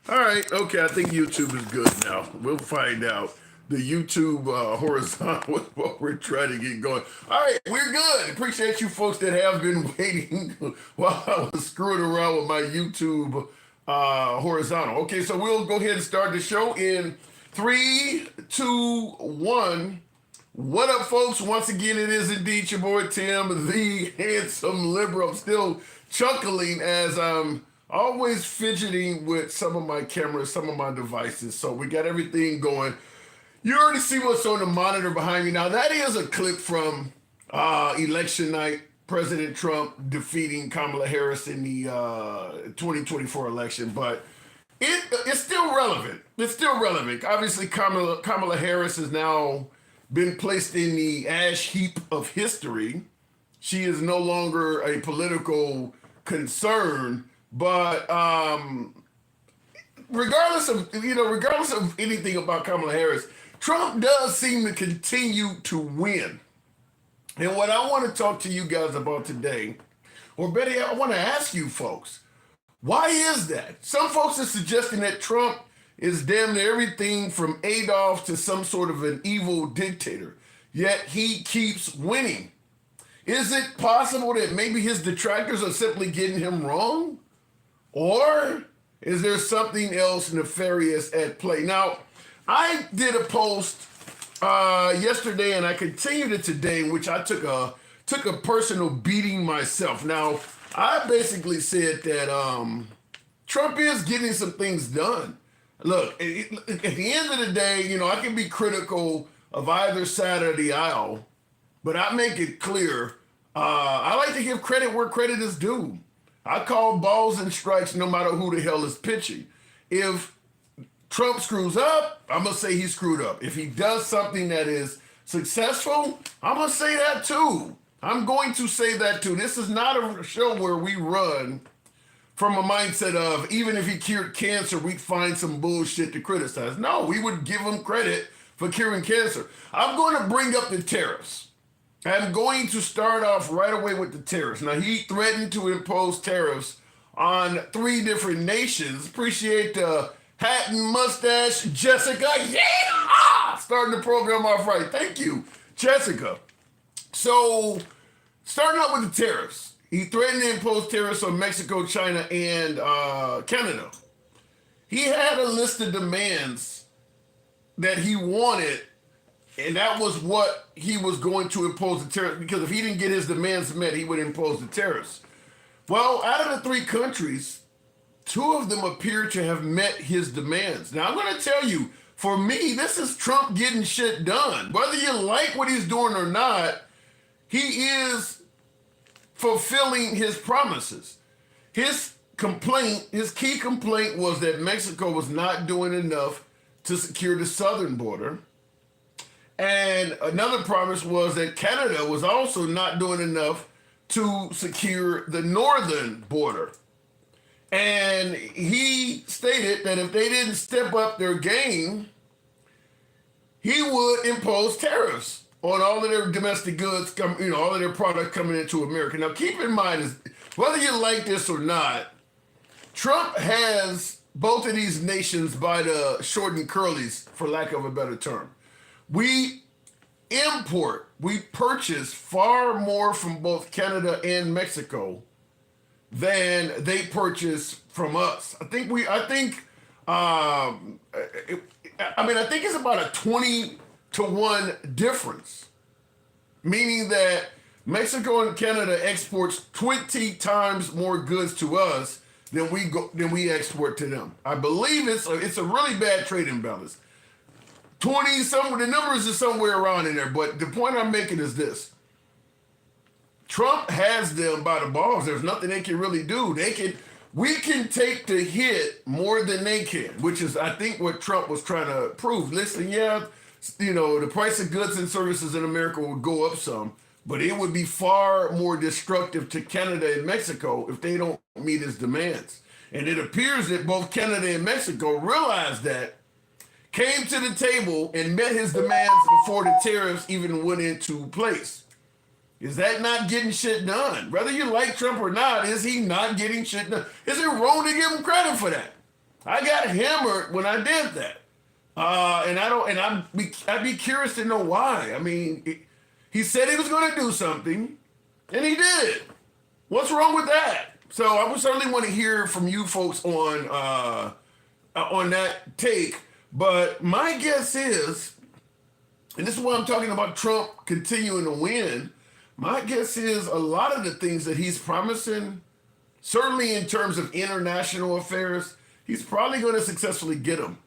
All right, okay, I think YouTube is good now. We'll find out. The YouTube horizontal is what we're trying to get going. All right, we're good. Appreciate you folks that have been waiting while I was screwing around with my YouTube horizontal. Okay, so we'll go ahead and start the show in three, two, one. What up, folks? Once again, it is indeed your boy Tim, the handsome liberal. I'm still chuckling as I'm always fidgeting with some of my cameras, some of my devices. So we got everything going. You already see what's on the monitor behind me. Now, that is a clip from election night. President Trump defeating Kamala Harris in the 2024 election. But it's still relevant. It's still relevant. Obviously, Kamala Harris has now been placed in the ash heap of history. She is no longer a political concern, but regardless of anything about Kamala Harris, Trump does seem to continue to win. And what I want to talk to you guys about today, or better yet, I want to ask you folks, why is that? Some folks are suggesting that Trump is damn near everything from Adolf to some sort of an evil dictator, yet he keeps winning. Is it possible that maybe his detractors are simply getting him wrong? Or is there something else nefarious at play? Now, I did a post yesterday, and I continued it today, in which I took a personal beating myself. Now, I basically said that Trump is getting some things done. Look, at the end of the day, I can be critical of either side of the aisle, but I make it clear, I like to give credit where credit is due. I call balls and strikes no matter who the hell is pitching. If Trump screws up, I'm going to say he screwed up. If he does something that is successful, I'm going to say that too. I'm going to say that too. This is not a show where we run from a mindset of, even if he cured cancer, we'd find some bullshit to criticize. No, we would give him credit for curing cancer. I'm going to bring up the tariffs. I'm going to start off right away with the tariffs. Now, he threatened to impose tariffs on 3 different nations. Appreciate the hat and mustache, Jessica. Yeah! Starting the program off right. Thank you, Jessica. So, starting out with the tariffs. He threatened to impose tariffs on Mexico, China, and Canada. He had a list of demands that he wanted, and that was what he was going to impose the tariffs, because if he didn't get his demands met, he would impose the tariffs. Well, out of the 3 countries, 2 of them appear to have met his demands. Now, I'm going to tell you, for me, this is Trump getting shit done. Whether you like what he's doing or not, he is fulfilling his promises. His key complaint was that Mexico was not doing enough to secure the southern border. And another promise was that Canada was also not doing enough to secure the northern border. And he stated that if they didn't step up their game, he would impose tariffs on all of their domestic goods, all of their products coming into America. Now, keep in mind, whether you like this or not, Trump has both of these nations by the short and curlies, for lack of a better term. We purchase far more from both Canada and Mexico than they purchase from us. I think it's about a 20-to-1 difference, meaning that Mexico and Canada exports 20 times more goods to us than we export to them. I believe it's a really bad trade imbalance. 20, the numbers are somewhere around in there, but the point I'm making is this. Trump has them by the balls. There's nothing they can really do. We can take the hit more than they can, which is, I think, what Trump was trying to prove. Listen, the price of goods and services in America would go up some, but it would be far more destructive to Canada and Mexico if they don't meet his demands. And it appears that both Canada and Mexico realized that, came to the table and met his demands before the tariffs even went into place. Is that not getting shit done? Whether you like Trump or not, is he not getting shit done? Is it wrong to give him credit for that? I got hammered when I did that. I'd be curious to know why. I mean, he said he was going to do something, and he did it. What's wrong with that? So I would certainly want to hear from you folks on that take. But my guess is, and this is why I'm talking about Trump continuing to win. My guess is a lot of the things that he's promising, certainly in terms of international affairs, he's probably going to successfully get them.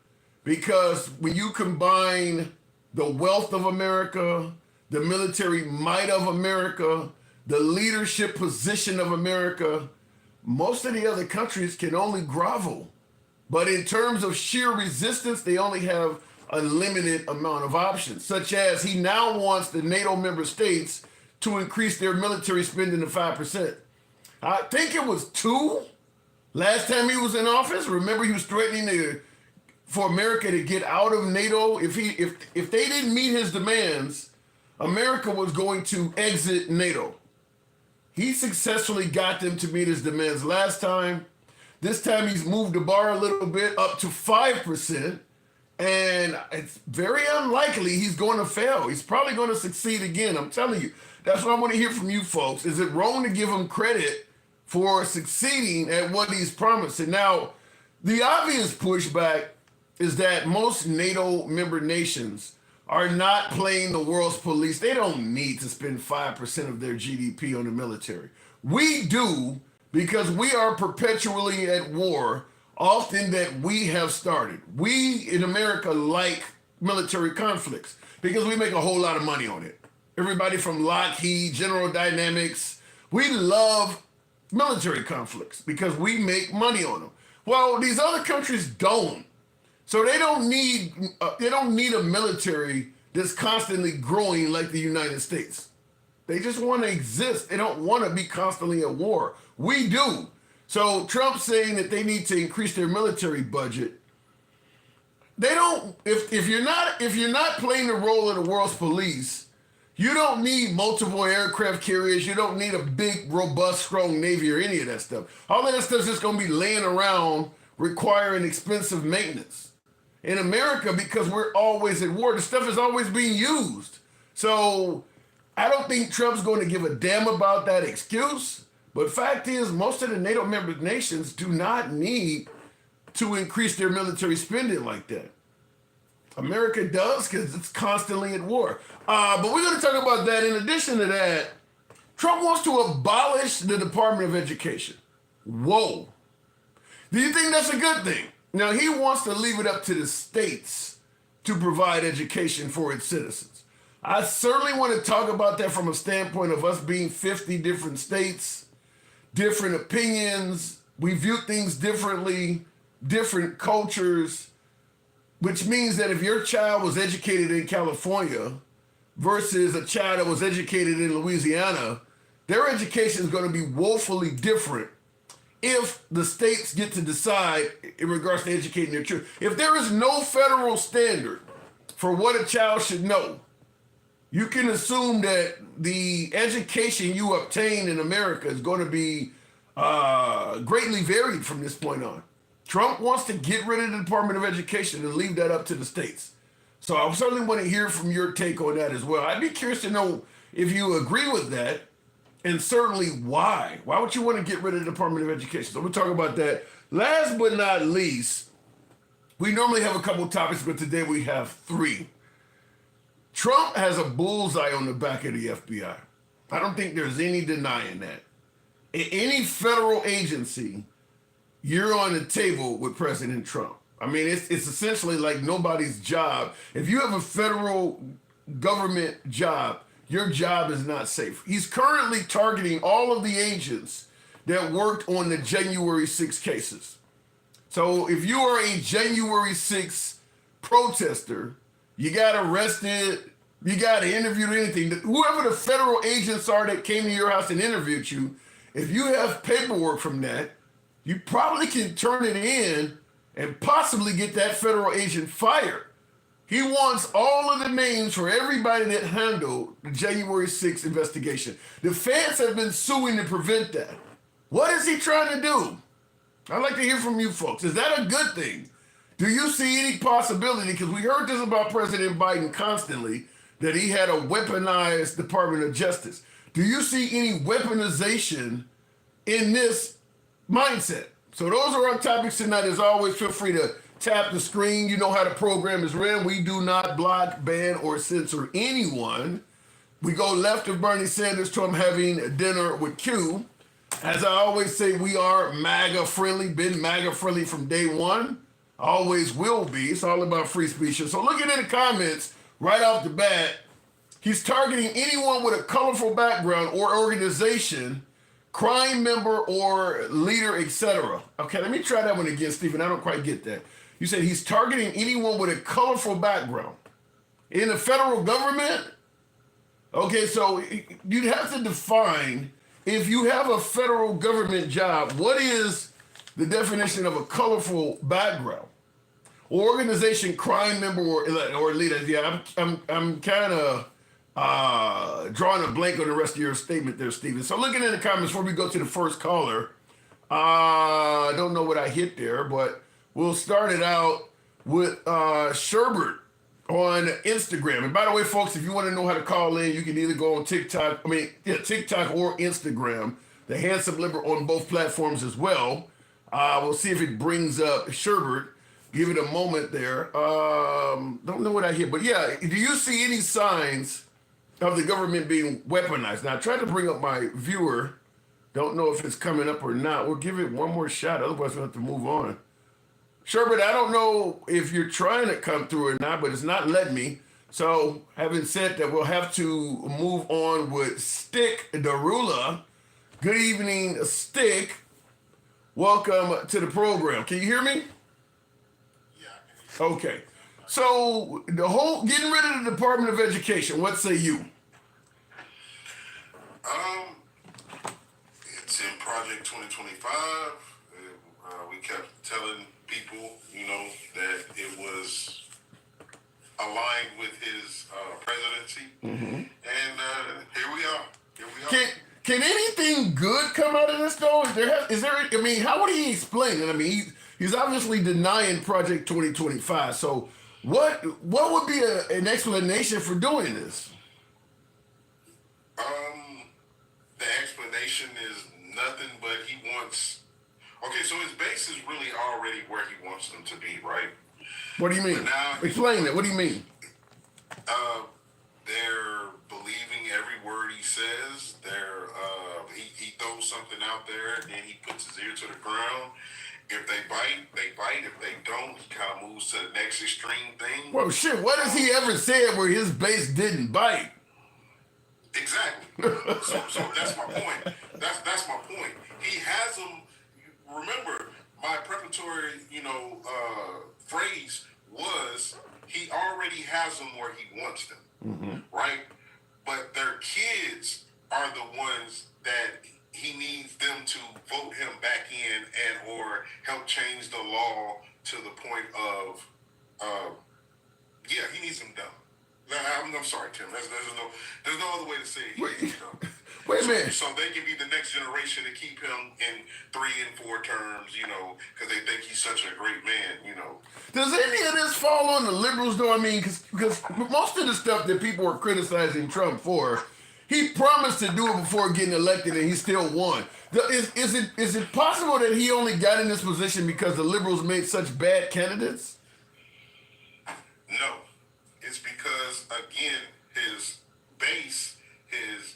Because when you combine the wealth of America, the military might of America, the leadership position of America, most of the other countries can only grovel. But in terms of sheer resistance, they only have a limited amount of options, such as he now wants the NATO member states to increase their military spending to 5%. I think it was 2 last time he was in office. Remember, he was threatening for America to get out of NATO. If they didn't meet his demands, America was going to exit NATO. He successfully got them to meet his demands last time. This time he's moved the bar a little bit up to 5%. And it's very unlikely he's going to fail. He's probably going to succeed again. I'm telling you. That's what I want to hear from you folks. Is it wrong to give him credit for succeeding at what he's promising? Now, the obvious pushback is that most NATO member nations are not playing the world's police. They don't need to spend 5% of their GDP on the military. We do, because we are perpetually at war, often that we have started. We in America like military conflicts because we make a whole lot of money on it. Everybody from Lockheed, General Dynamics, we love military conflicts because we make money on them. Well, these other countries don't. So they don't need a military that's constantly growing like the United States. They just want to exist. They don't want to be constantly at war. We do. So Trump saying that they need to increase their military budget. They don't. If you're not playing the role of the world's police, you don't need multiple aircraft carriers. You don't need a big, robust, strong Navy or any of that stuff. All of that stuff's just going to be laying around requiring expensive maintenance. In America, because we're always at war, the stuff is always being used. So I don't think Trump's going to give a damn about that excuse. But fact is, most of the NATO member nations do not need to increase their military spending like that. America does because it's constantly at war. But we're going to talk about that. In addition to that, Trump wants to abolish the Department of Education. Whoa. Do you think that's a good thing? Now, he wants to leave it up to the states to provide education for its citizens. I certainly want to talk about that from a standpoint of us being 50 different states, different opinions. We view things differently, different cultures, which means that if your child was educated in California versus a child that was educated in Louisiana, their education is going to be woefully different if the states get to decide in regards to educating their children. If there is no federal standard for what a child should know, you can assume that the education you obtain in America is going to be greatly varied from this point on. Trump wants to get rid of the Department of Education and leave that up to the states. So I certainly want to hear from your take on that as well. I'd be curious to know if you agree with that, and certainly why. Why would you want to get rid of the Department of Education? So we'll talk about that. Last but not least, we normally have a couple topics, but today we have 3. Trump has a bullseye on the back of the FBI. I don't think there's any denying that. In any federal agency, you're on the table with President Trump. I mean, it's essentially like nobody's job. If you have a federal government job, your job is not safe. He's currently targeting all of the agents that worked on the January 6 cases. So if you are a January 6 protester, you got arrested, you got interviewed, anything. Whoever the federal agents are that came to your house and interviewed you, if you have paperwork from that, you probably can turn it in and possibly get that federal agent fired. He wants all of the names for everybody that handled the January 6th investigation. The feds have been suing to prevent that. What is he trying to do? I'd like to hear from you folks. Is that a good thing? Do you see any possibility? Because we heard this about President Biden constantly, that he had a weaponized Department of Justice. Do you see any weaponization in this mindset? So those are our topics tonight. As always, feel free to tap the screen. You know how the program is ran. We do not block, ban, or censor anyone. We go left of Bernie Sanders to him having dinner with Q. As I always say, we are MAGA friendly, been MAGA friendly from day one, always will be. It's all about free speech. So looking at the comments right off the bat, he's targeting anyone with a colorful background or organization, crime member or leader, etc. Okay, let me try that one again, Stephen. I don't quite get that. You said he's targeting anyone with a colorful background in the federal government? Okay, so you'd have to define, if you have a federal government job, what is the definition of a colorful background? Organization, crime member, or leader? Yeah, I'm kind of drawing a blank on the rest of your statement there, Stephen. So looking in the comments before we go to the first caller, I don't know what I hit there, but we'll start it out with Sherbert on Instagram. And by the way, folks, if you want to know how to call in, you can either go on TikTok or Instagram. The Handsome Liberal on both platforms as well. We'll see if it brings up Sherbert. Give it a moment there. Don't know what I hear, but yeah, do you see any signs of the government being weaponized? Now, I tried to bring up my viewer. Don't know if it's coming up or not. We'll give it one more shot. Otherwise, we'll have to move on. Sherbert, I don't know if you're trying to come through or not, but it's not letting me. So, having said that, we'll have to move on with Stick Darula. Good evening, Stick. Welcome to the program. Can you hear me? Okay. So the whole getting rid of the Department of Education, what say you? It's in Project 2025. We kept telling people, that it was aligned with his presidency. Mm-hmm. And here we are. Can anything good come out of this though? How would he explain it? I mean, he's obviously denying Project 2025. So what would be an explanation for doing this? The explanation is nothing, but he wants. Okay, so his base is really already where he wants them to be, right? What do you mean? Explain it. What do you mean? They're believing every word he says. He throws something out there, and then he puts his ear to the ground. If they bite, they bite. If they don't, he kind of moves to the next extreme thing. Well, shit, what has he ever said where his base didn't bite? Exactly. so that's my point. That's my point. He has them. Remember, my preparatory, phrase was he already has them where he wants them, mm-hmm. right? But their kids are the ones that he needs them to vote him back in or help change the law to the point of, he needs them done. I'm sorry, Tim. There's no other way to say it. Wait a minute. So they can be the next generation to keep him in 3 and 4 terms, because they think he's such a great man, Does any of this fall on the liberals, though? I mean, because most of the stuff that people are criticizing Trump for, he promised to do it before getting elected, and he still won. Is it possible that he only got in this position because the liberals made such bad candidates? No. It's because, again, his base, his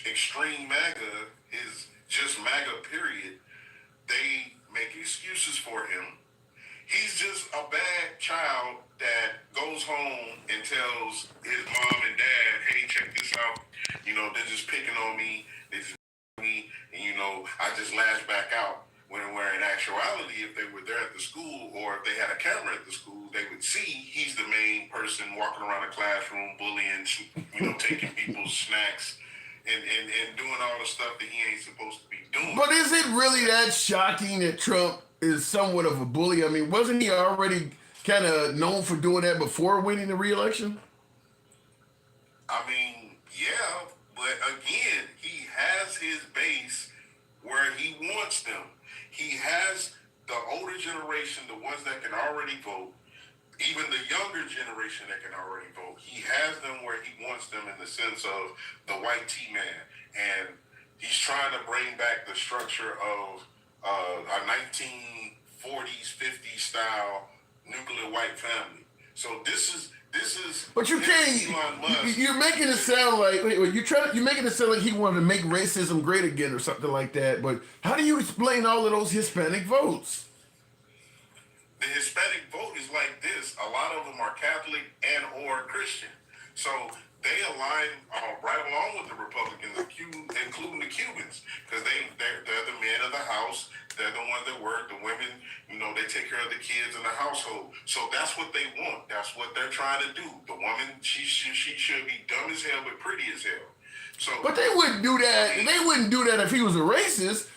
extreme MAGA, his just MAGA period, they make excuses for him. He's just a bad child that goes home and tells his mom and dad, hey, check this out. They're just picking on me. They just me, and I just lash back out. When in actuality, if they were there at the school or if they had a camera at the school, they would see he's the main person walking around the classroom, bullying, taking people's snacks and doing all the stuff that he ain't supposed to be doing. But is it really that shocking that Trump is somewhat of a bully? I mean, wasn't he already kind of known for doing that before winning the re-election? I mean, yeah, but again, he has his base where he wants them. He has the older generation, the ones that can already vote, even the younger generation that can already vote, he has them where he wants them in the sense of the white T-man. And he's trying to bring back the structure of a 1940s, 50s style nuclear white family. So this is. But you can't. Elon Musk. You're making it sound like you're making it sound like he wanted to make racism great again or something like that. But how do you explain all of those Hispanic votes? The Hispanic vote is like this. A lot of them are Catholic and or Christian. So they align right along with the Republicans, including the Cubans, because they're the men of the house. They're the ones that work. The women, they take care of the kids in the household. So that's what they want. That's what they're trying to do. The woman, she should be dumb as hell but pretty as hell. So, but they wouldn't do that. They wouldn't do that if he was a racist.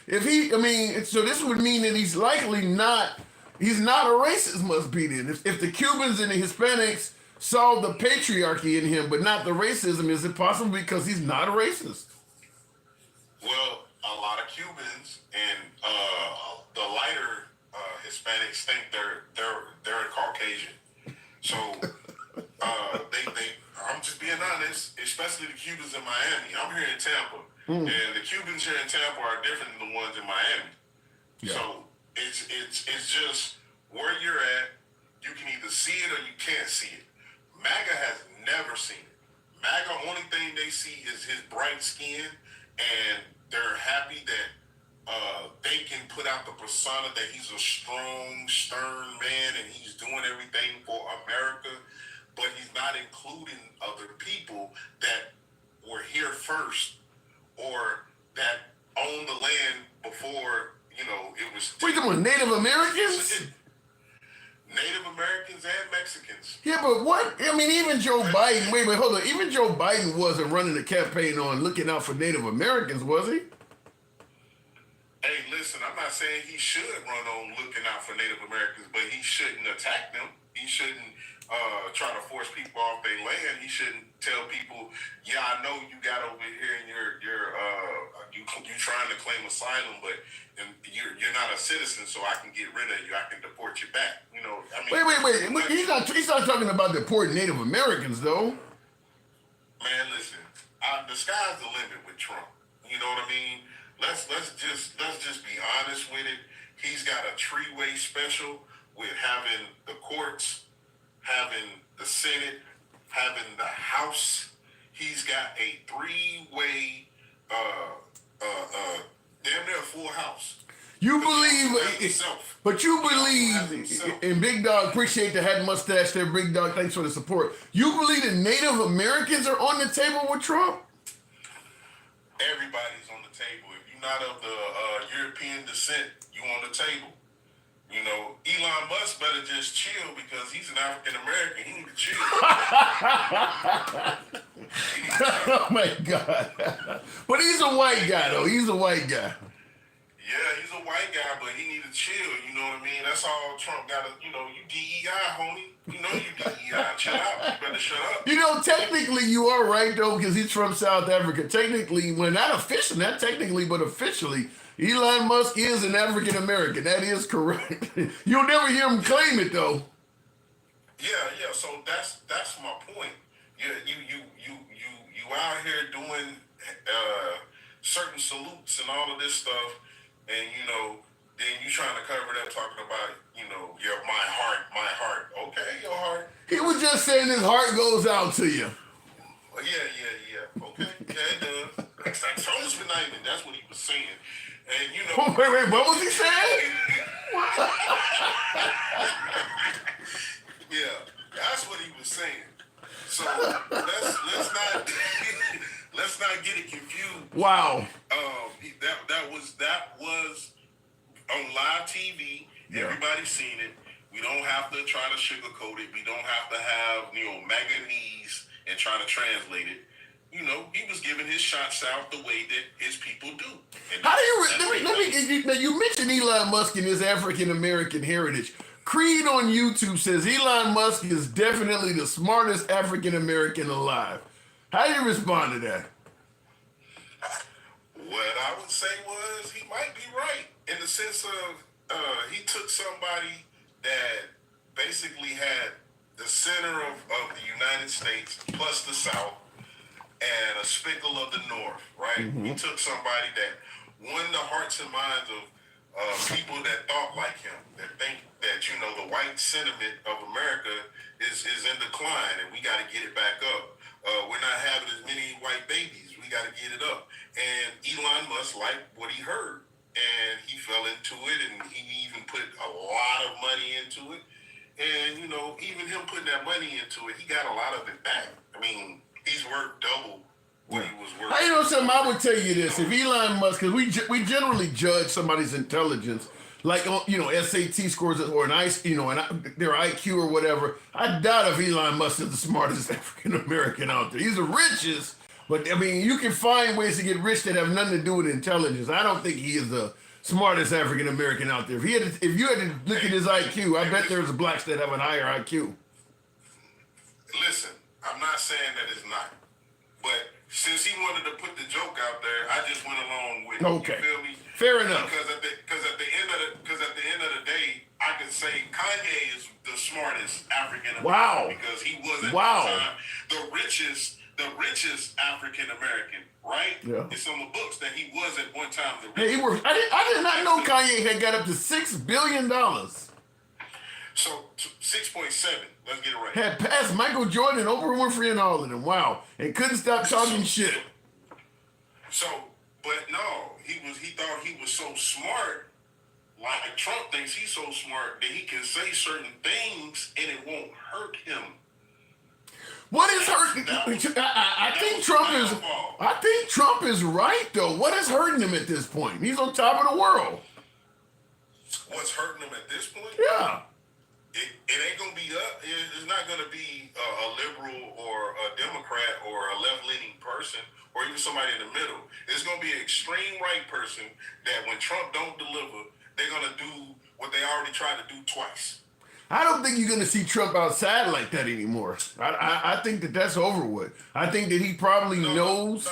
So this would mean that he's likely not. He's not a racist, must be then. If the Cubans and the Hispanics saw the patriarchy in him, but not the racism, is it possible because he's not a racist? Well, a lot of Cubans and the lighter Hispanics think they're Caucasian. So I'm just being honest, especially the Cubans in Miami. I'm here in Tampa, and the Cubans here in Tampa are different than the ones in Miami. Yeah. So it's just where you're at. You can either see it or you can't see it. MAGA has never seen it. MAGA, only thing they see is his bright skin, and they're happy that they can put out the persona that he's a strong, stern man and he's doing everything for America, but he's not including other people that were here first or that owned the land before, it was... What are you talking about, Native Americans? Native Americans and Mexicans. Yeah, but what? Even Joe Biden, wait, hold on. Even Joe Biden wasn't running a campaign on looking out for Native Americans, was he? Hey, listen, I'm not saying he should run on looking out for Native Americans, but he shouldn't attack them. He shouldn't try to force people off their land. He shouldn't tell people, yeah, I know you got over here and you trying to claim asylum, but you're not a citizen, so I can get rid of you. I can deport you back. Wait. He's not talking about deporting Native Americans, though. Man, listen, the sky's the limit with Trump. You know what I mean? Let's just be honest with it. He's got a three-way special with having the courts, having the Senate, having the House. He's got a three-way, damn near full house. You believe, and Big Dog, appreciate the hat mustache there, Big Dog, thanks for the support. You believe that Native Americans are on the table with Trump? Everybody's on the table. If you're not of the European descent, you on the table. Elon Musk better just chill because he's an African American. He need to chill. Oh my God. But he's a white guy, though. He's a white guy. Yeah, he's a white guy, but he need to chill. You know what I mean? That's all Trump got to, you DEI, homie. You DEI. Chill out. You better shut up. Technically you are right, though, because he's from South Africa. Technically, not technically, but officially, Elon Musk is an African American. That is correct. You'll never hear him claim it, though. Yeah. So that's my point. You out here doing certain salutes and all of this stuff, and then you trying to cover it up talking about my heart. Okay, your heart. He was just saying his heart goes out to you. Yeah. Okay, yeah, it does. That's That's what he was saying. And wait, what was he saying? Yeah, that's what he was saying. So let's not get it confused. Wow. That was on live TV. Yeah. Everybody's seen it. We don't have to try to sugarcoat it. We don't have to have Maganese and try to translate it. He was giving his shots out the way that his people do. How do you now you mentioned Elon Musk and his African American heritage. Creed on YouTube says Elon Musk is definitely the smartest African American alive. How do you respond to that? What I would say was he might be right in the sense of he took somebody that basically had the center of the United States plus the South and a speckle of the North, right? He took somebody that won the hearts and minds of people that thought like him, that think that, you know, the white sentiment of America is in decline and we got to get it back up. We're not having as many white babies. We got to get it up. And Elon Musk liked what he heard. And he fell into it, and he even put a lot of money into it. And, you know, even him putting that money into it, he got a lot of it back. I mean, he's worth double what he was worth. You know something? I would tell you this: if Elon Musk, because we generally judge somebody's intelligence, like, you know, SAT scores or their IQ or whatever. I doubt if Elon Musk is the smartest African American out there. He's the richest, but I mean, you can find ways to get rich that have nothing to do with intelligence. I don't think he is the smartest African American out there. If you had to look at his IQ, I bet there's blacks that have a higher IQ. Listen, I'm not saying that it's not, but since he wanted to put the joke out there, I just went along with it. Okay. You feel me? Fair enough. Because at the end of the day, I could say Kanye is the smartest African American. Wow. Because he was at Wow. the time the richest African American, right? Yeah. It's on the books that he was at one time the Hey, richest. I did not know Kanye had got up to $6 billion. So 6.7. Let's get it right. Had passed Michael Jordan, Oprah Winfrey, and all of them. Wow. And couldn't stop talking shit. So, but no, he thought he was so smart. Like Trump thinks he's so smart that he can say certain things and it won't hurt him. What is hurting? I think Trump is right though. What is hurting him at this point? He's on top of the world. What's hurting him at this point? Yeah. It ain't gonna be up. It's not gonna be a liberal or a Democrat or a left-leaning person or even somebody in the middle. It's gonna be an extreme right person that when Trump don't deliver, they're gonna do what they already tried to do twice. I don't think you're going to see Trump outside like that anymore. I think that that's over with. I think that he probably knows.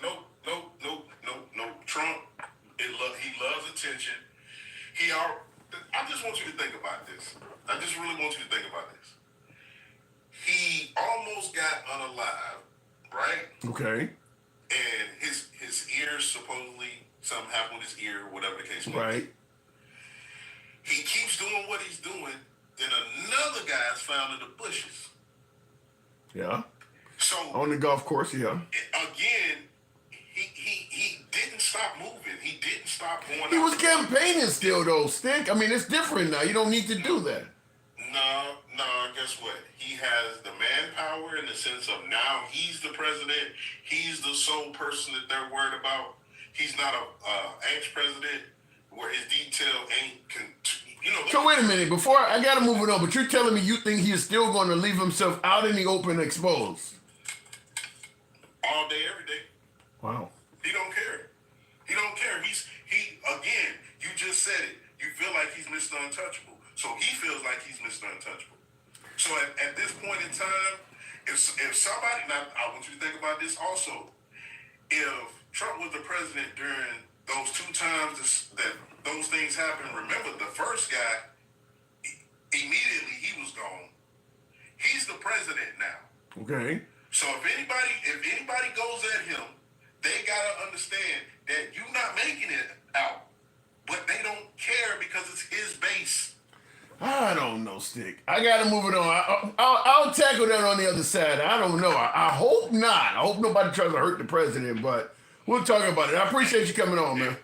No. Trump, he loves attention. I just want you to think about this. I just really want you to think about this. He almost got unalived, right? Okay. And his ears, supposedly, something happened with his ear, whatever the case may be. Right. He keeps doing what he's doing. Then another guy's found in the bushes. Yeah. So on the golf course, yeah. Again, he didn't stop moving. He didn't stop going. He was campaigning still, though, Stick. I mean, it's different now. You don't need to do that. No. Guess what? He has the manpower in the sense of now he's the president. He's the sole person that they're worried about. He's not a ex-president where his detail ain't. So wait a minute. Before I gotta move it on, but you're telling me you think he is still going to leave himself out in the open, exposed? All day, every day. Wow. He don't care. He don't care. He again. You just said it. You feel like he's Mr. Untouchable. So he feels like he's Mr. Untouchable. So at this point in time, if somebody, now I want you to think about this also. If Trump was the president during those two times that those things happened, remember the first guy, immediately he was gone. He's the president now. Okay. So if anybody goes at him, they gotta understand that you're not making it out. But they don't care because it's his base. I don't know, Stick. I gotta move it on. I'll tackle that on the other side. I don't know. I hope not. I hope nobody tries to hurt the president, but we'll talk about it. I appreciate you coming on, man.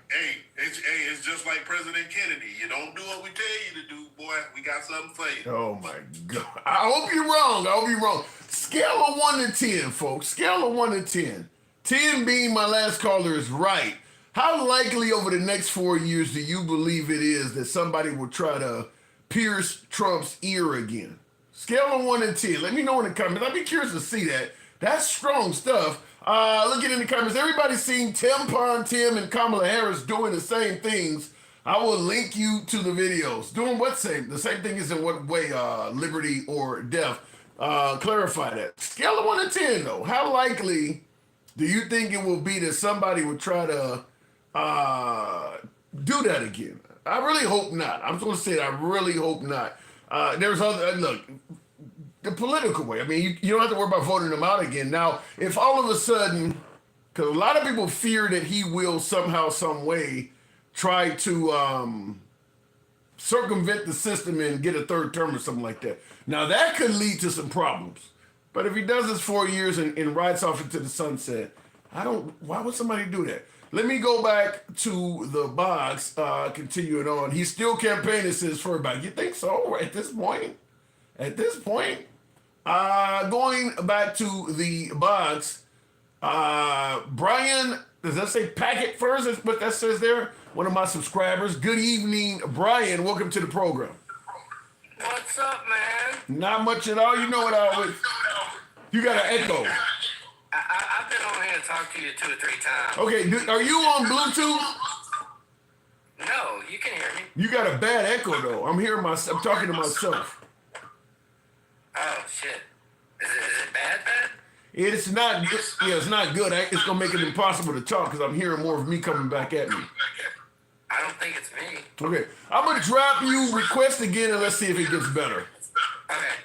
It's just like President Kennedy. You don't do what we tell you to do, boy. We got something for you. Oh, my God. I hope you're wrong. Scale of 1 to 10, folks. Scale of 1 to 10. 10 being my last caller is right. How likely over the next 4 years do you believe it is that somebody will try to pierce Trump's ear again? Scale of 1 to 10. Let me know in the comments. I'd be curious to see that. That's strong stuff. Look at in the comments. Everybody's seeing Tampon Tim and Kamala Harris doing the same things. I will link you to the videos. Doing what same? The same thing is in what way? Liberty or death? Clarify that. Scale of 1 to 10 though. How likely do you think it will be that somebody would try to do that again? I really hope not. I'm just going to say it. I really hope not. There's other look. The political way. I mean, you don't have to worry about voting him out again. Now, if all of a sudden, because a lot of people fear that he will somehow, some way, try to circumvent the system and get a third term or something like that. Now, that could lead to some problems. But if he does this 4 years and rides off into the sunset, why would somebody do that? Let me go back to the box, continuing on. He's still campaigning, says Furback. You think so at this point? At this point? Going back to the box, Brian, does that say packet first? That's what that says there. One of my subscribers. Good evening, Brian. Welcome to the program. What's up, man? Not much at all. You know what I always... You got an echo. I've been on here and talked to you 2 or 3 times. Okay, are you on Bluetooth? No, you can hear me. You got a bad echo, though. I'm talking to myself. Oh, shit. Is it bad? It's not good. Yeah, it's not good. It's going to make it impossible to talk because I'm hearing more of me coming back at me. I don't think it's me. Okay. I'm going to drop you request again and let's see if it gets better. Okay.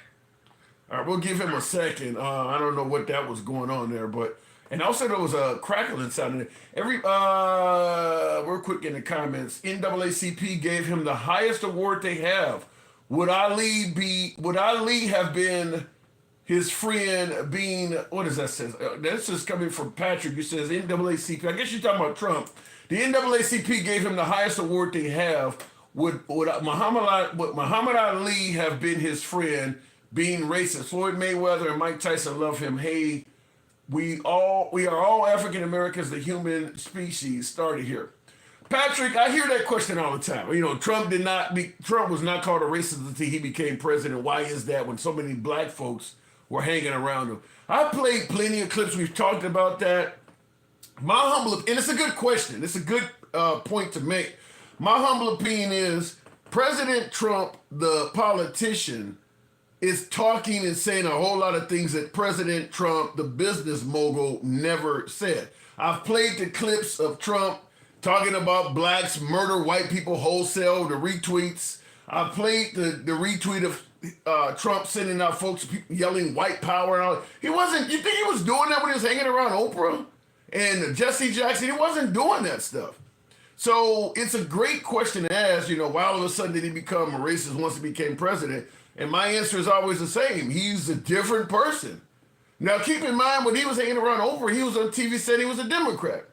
All right, we'll give him a second. I don't know what that was going on there, and also there was a crackling sound in it. Real quick in the comments, NAACP gave him the highest award they have. Would Ali have been his friend being, what does that say? This is coming from Patrick, who says NAACP. I guess you're talking about Trump. The NAACP gave him the highest award they have. Would Muhammad Ali have been his friend being racist? Floyd Mayweather and Mike Tyson love him. Hey, we are all African Americans. The human species started here. Patrick, I hear that question all the time. You know, Trump was not called a racist until he became president. Why is that when so many black folks were hanging around him? I played plenty of clips. We've talked about that. And it's a good question. It's a good point to make. My humble opinion is President Trump, the politician, is talking and saying a whole lot of things that President Trump, the business mogul, never said. I've played the clips of Trump talking about blacks murder white people wholesale, the retweets. I played the retweet of Trump sending out folks yelling white power and all. You think he was doing that when he was hanging around Oprah and Jesse Jackson? He wasn't doing that stuff. So it's a great question to ask, why all of a sudden did he become a racist once he became president? And my answer is always the same. He's a different person. Now, keep in mind, when he was hanging around Oprah, he was on TV saying he was a Democrat.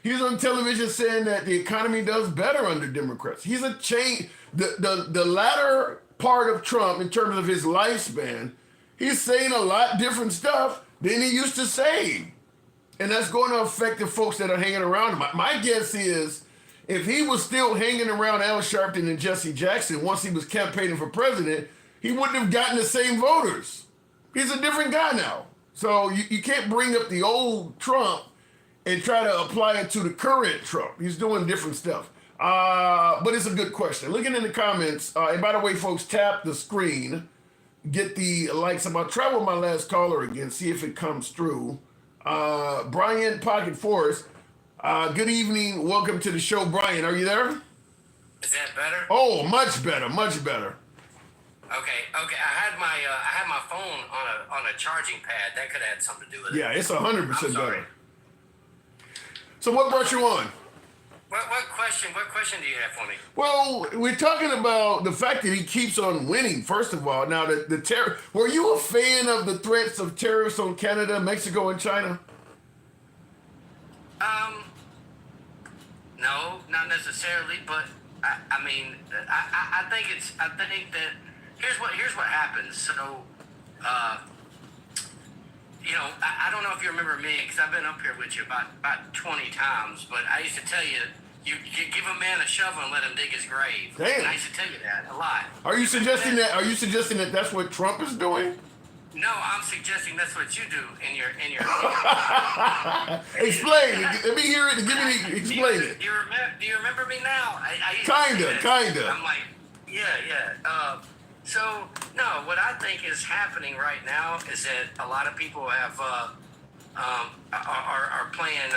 He was on television saying that the economy does better under Democrats. He's a change. The latter part of Trump, in terms of his lifespan, he's saying a lot different stuff than he used to say. And that's going to affect the folks that are hanging around him. My guess is, if he was still hanging around Al Sharpton and Jesse Jackson once he was campaigning for president, he wouldn't have gotten the same voters. He's a different guy now. So you can't bring up the old Trump and try to apply it to the current Trump. He's doing different stuff. But it's a good question. Looking in the comments, and by the way, folks, tap the screen, get the likes. I'm going to try with my last caller again, see if it comes through. Brian Pocket Forest, good evening. Welcome to the show, Brian. Are you there? Is that better? Oh, much better, much better. Okay. I had my phone on a charging pad. That could have had something to do with it. Yeah, it's 100% better. So what brought you on? What question do you have for me? Well, we're talking about the fact that he keeps on winning, first of all. Now, were you a fan of the threats of tariffs on Canada, Mexico, and China? No, not necessarily, but I mean, I think that here's what happens. So, I don't know if you remember me, because I've been up here with you about 20 times, but I used to tell you, you give a man a shovel and let him dig his grave. Damn. And I used to tell you that a lot. Are you suggesting that that's what Trump is doing? No, I'm suggesting that's what you do in your Explain. Let me hear it. Explain it. Do you remember me now? I used to Kinda. I'm like, yeah. So no, what I think is happening right now is that a lot of people have are playing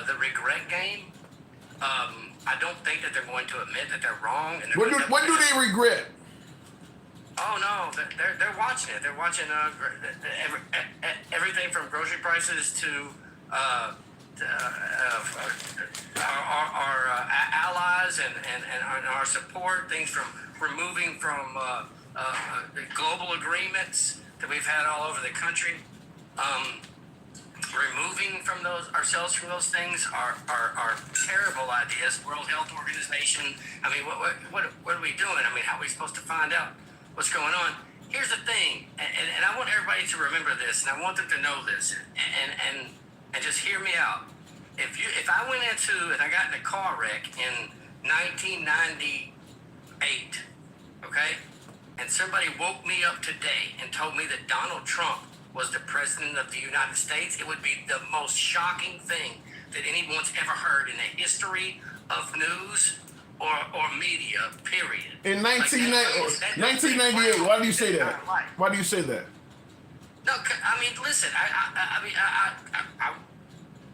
the regret game. I don't think that they're going to admit that they're wrong. And What do they regret? Oh no, they're watching it. They're watching everything from grocery prices to our allies and our support. Things from removing from the global agreements that we've had all over the country. Removing from ourselves from those things are terrible ideas. World Health Organization. I mean, what are we doing? I mean, how are we supposed to find out what's going on? Here's the thing, and I want everybody to remember this, and I want them to know this, and just hear me out. If I went into and I got in a car wreck in 1998, okay, and somebody woke me up today and told me that Donald Trump was the president of the United States, it would be the most shocking thing that anyone's ever heard in the history of news or media, period. In 1998, why do you say that? Why do you say that? No, I mean, listen,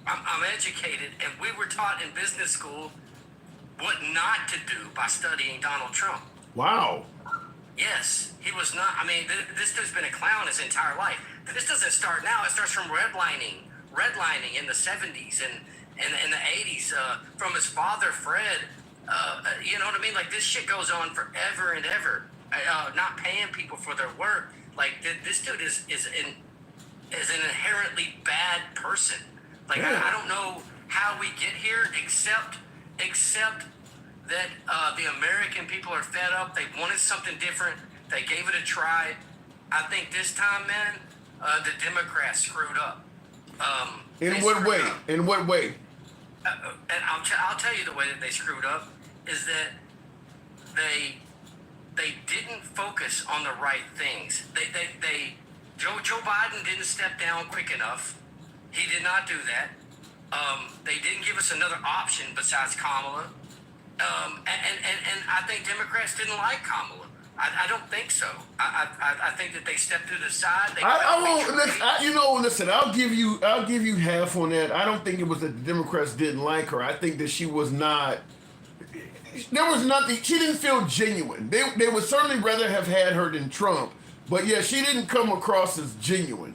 I'm educated, and we were taught in business school what not to do by studying Donald Trump. Wow. Yes, he was not. I mean, this dude's been a clown his entire life. This doesn't start now. It starts from redlining in the 70s and in the 80s from his father, Fred. You know what I mean? Like, this shit goes on forever and ever. Not paying people for their work. Like, this dude is an inherently bad person. Like, yeah. I don't know how we get here, except that the American people are fed up. They wanted something different. They gave it a try. I think this time, man, the Democrats screwed up. In what way? In what way? And I'll tell you the way that they screwed up is that they didn't focus on the right things. Joe Biden didn't step down quick enough. He did not do that. They didn't give us another option besides Kamala. And I think Democrats didn't like Kamala. I don't think so. I think that they stepped to the side. Listen. I'll give you half on that. I don't think it was that the Democrats didn't like her. I think that she was not. There was nothing. She didn't feel genuine. They would certainly rather have had her than Trump. But yeah, she didn't come across as genuine.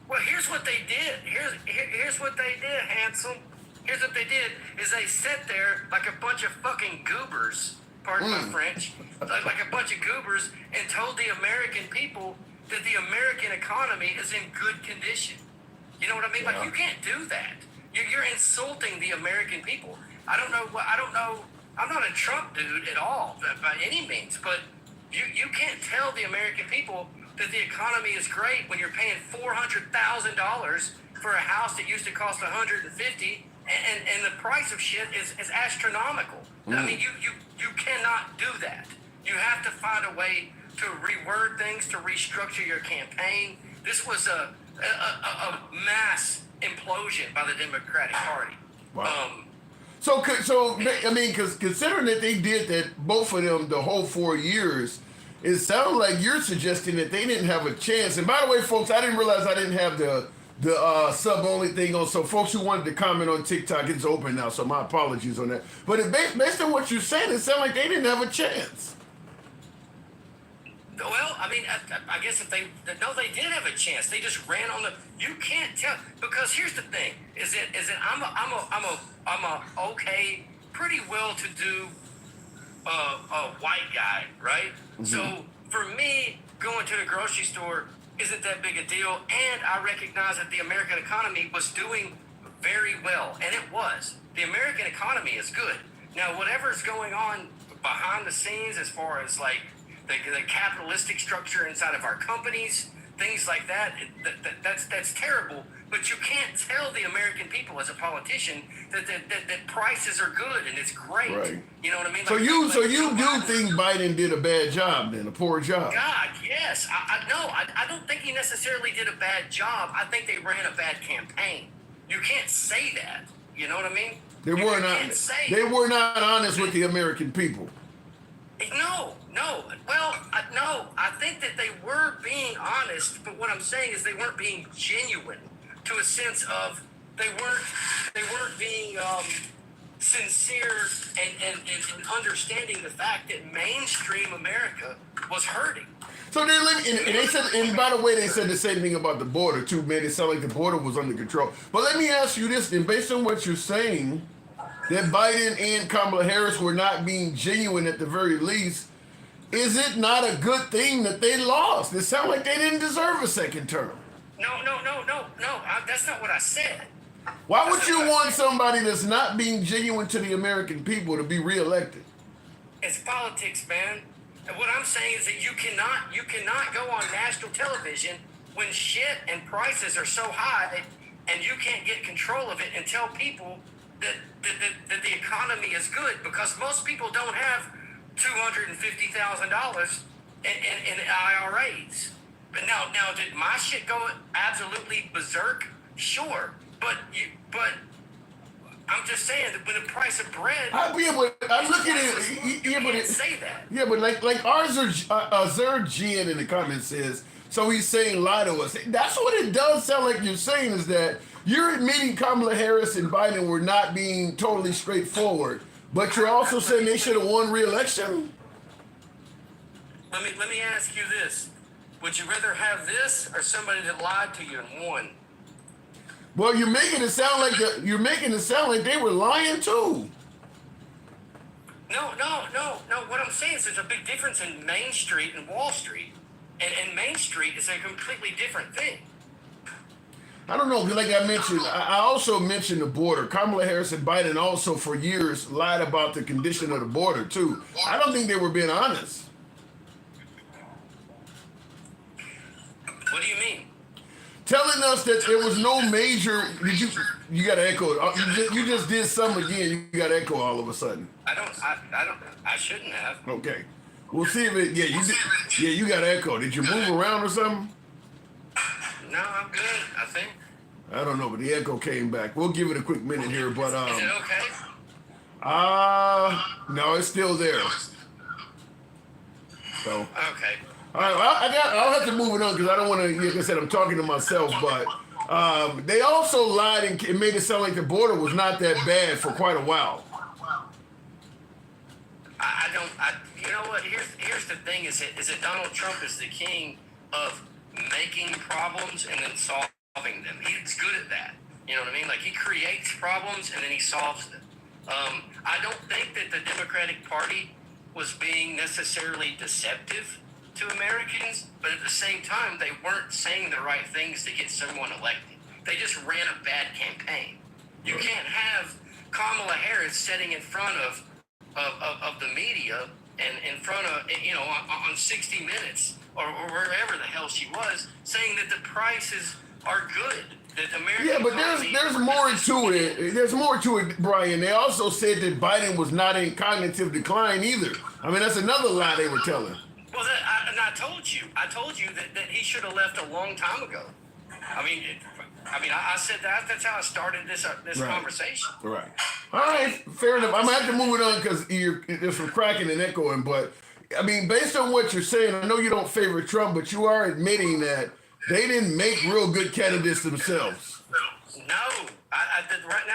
Well, here's what they did. Here's what they did, handsome. Here's what they did is they sat there like a bunch of fucking goobers, pardon my French, like a bunch of goobers, and told the American people that the American economy is in good condition. You know what I mean? Yeah. Like, you can't do that. You're insulting the American people. I don't know. I'm not a Trump dude at all by any means, but you can't tell the American people that the economy is great when you're paying $400,000 for a house that used to cost $150,000. And the price of shit is astronomical. I mean, you cannot do that. You have to find a way to reword things, to restructure your campaign. This was a mass implosion by the Democratic Party. Wow. So I mean, because considering that they did that, both of them, the whole 4 years, it sounds like you're suggesting that they didn't have a chance. And by the way, folks, I didn't realize I didn't have the sub-only thing on. So folks who wanted to comment on TikTok, it's open now, so my apologies on that. But based on what you're saying, it sounds like they didn't have a chance. Well, I mean, I guess they did have a chance. They just ran on the. You can't tell, because here's the thing: is that I'm a okay, pretty well-to-do white guy, right? Mm-hmm. So for me, going to the grocery store isn't that big a deal, and I recognize that the American economy was doing very well, and it was. The American economy is good. Now, whatever's going on behind the scenes as far as like the capitalistic structure inside of our companies, things like that, that's terrible. But you can't tell the American people as a politician that prices are good and it's great. Right. You know what I mean? So you do think Biden did a bad job then, a poor job? God, yes. I don't think he necessarily did a bad job. I think they ran a bad campaign. You can't say that. You know what I mean? They were not honest with the American people. No. Well, no. I think that they were being honest, but what I'm saying is they weren't being genuine, to a sense of they weren't being sincere and understanding the fact that mainstream America was hurting. So and they said, and by the way, they said the same thing about the border too. Made it sound like the border was under control. But let me ask you this: then, based on what you're saying, that Biden and Kamala Harris were not being genuine at the very least, is it not a good thing that they lost? It sounds like they didn't deserve a second term. No. That's not what I said. Why would you want somebody that's not being genuine to the American people to be reelected? It's politics, man. And what I'm saying is that you cannot go on national television when shit and prices are so high and you can't get control of it and tell people that the economy is good, because most people don't have $250,000 in IRAs. But now did my shit go absolutely berserk? Sure, but I'm just saying that when the price of bread, I look at it. You can't say that. Yeah, but like Azerjian in the comments says, so he's saying lie to us. That's what it does sound like you're saying, is that you're admitting Kamala Harris and Biden were not being totally straightforward, but you're also saying they should have won re-election. Let me ask you this: would you rather have this or somebody that lied to you and won? Well, you're making it sound like they were lying too. No. What I'm saying is there's a big difference in Main Street and Wall Street, and Main Street is a completely different thing. I don't know. Like I mentioned, I also mentioned the border. Kamala Harris and Biden also for years lied about the condition of the border too. I don't think they were being honest. What do you mean? Telling us that there was no major. You got to echo it. You just did some again. You got to echo all of a sudden. I shouldn't have. Okay. We'll see if it. Yeah, you did. Yeah, you got to echo. Did you move around or something? No, I'm good, I think. I don't know, but the echo came back. We'll give it a quick minute here, but Is it okay? No, it's still there. So. Okay. All right, I'll have to move it on because I don't want to. Like I said, I'm talking to myself, but they also lied and made it sound like the border was not that bad for quite a while. You know what? Here's the thing: is that Donald Trump is the king of making problems and then solving them. He's good at that. You know what I mean? Like, he creates problems and then he solves them. I don't think that the Democratic Party was being necessarily deceptive to Americans, but at the same time, they weren't saying the right things to get someone elected. They just ran a bad campaign. You can't have Kamala Harris sitting in front of the media and in front of, on 60 Minutes or wherever the hell she was, saying that the prices are good. That American yeah, but there's more to it. There's more to it, Brian. They also said that Biden was not in cognitive decline either. I mean, that's another lie they were telling. Well, I told you that he should have left a long time ago. I said that. That's how I started this right. Conversation. Right. All right. Fair enough. I'm gonna have to move it on because there's some cracking and echoing. But I mean, based on what you're saying, I know you don't favor Trump, but you are admitting that they didn't make real good candidates themselves. No. Right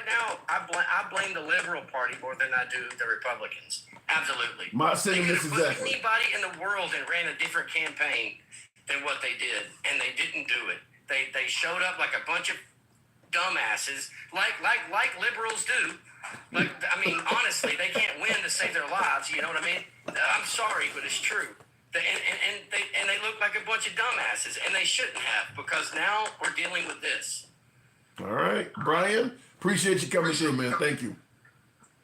now, I blame the Liberal Party more than I do the Republicans. Absolutely. My sentiments They could have exactly. put anybody in the world and ran a different campaign than what they did, and they didn't do it. They showed up like a bunch of dumbasses, like liberals do. Like, I mean, honestly, they can't win to save their lives. You know what I mean? I'm sorry, but it's true. And they look like a bunch of dumbasses, and they shouldn't have, because now we're dealing with this. All right, Brian. Appreciate you coming through, man. Thank you.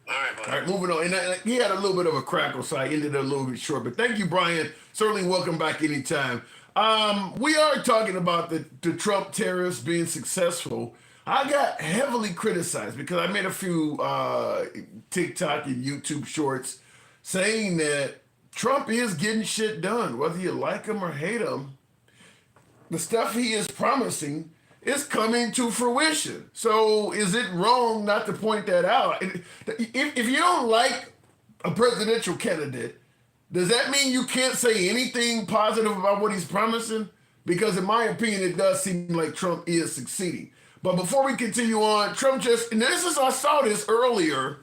All right, buddy. All right, moving on. And he had a little bit of a crackle, so I ended it a little bit short. But thank you, Brian. Certainly welcome back anytime. We are talking about the Trump tariffs being successful. I got heavily criticized because I made a few TikTok and YouTube shorts saying that Trump is getting shit done, whether you like him or hate him. The stuff he is promising is coming to fruition. So is it wrong not to point that out? If you don't like a presidential candidate, does that mean you can't say anything positive about what he's promising? Because in my opinion, it does seem like Trump is succeeding. But before we continue on, Trump just, and I saw this earlier.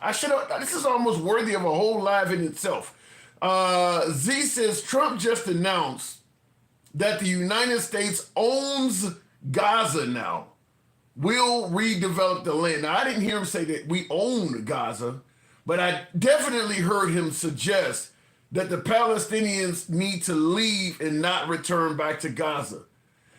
This is almost worthy of a whole live in itself. Z says Trump just announced that the United States owns Gaza now. We'll redevelop the land. Now, I didn't hear him say that we own Gaza, but I definitely heard him suggest that the Palestinians need to leave and not return back to Gaza.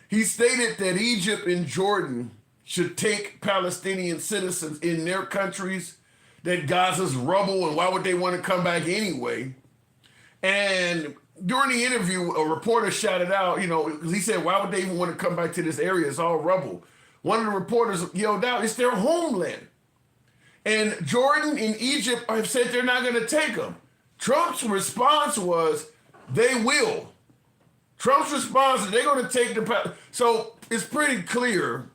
He stated that Egypt and Jordan should take Palestinian citizens in their countries, that Gaza's rubble, and why would they want to come back anyway? And during the interview, a reporter shouted out, he said, why would they even want to come back to this area? It's all rubble. One of the reporters yelled out, it's their homeland. And Jordan and Egypt have said they're not going to take them. Trump's response was, they will. Trump's response is they're going to take the... So it's pretty clear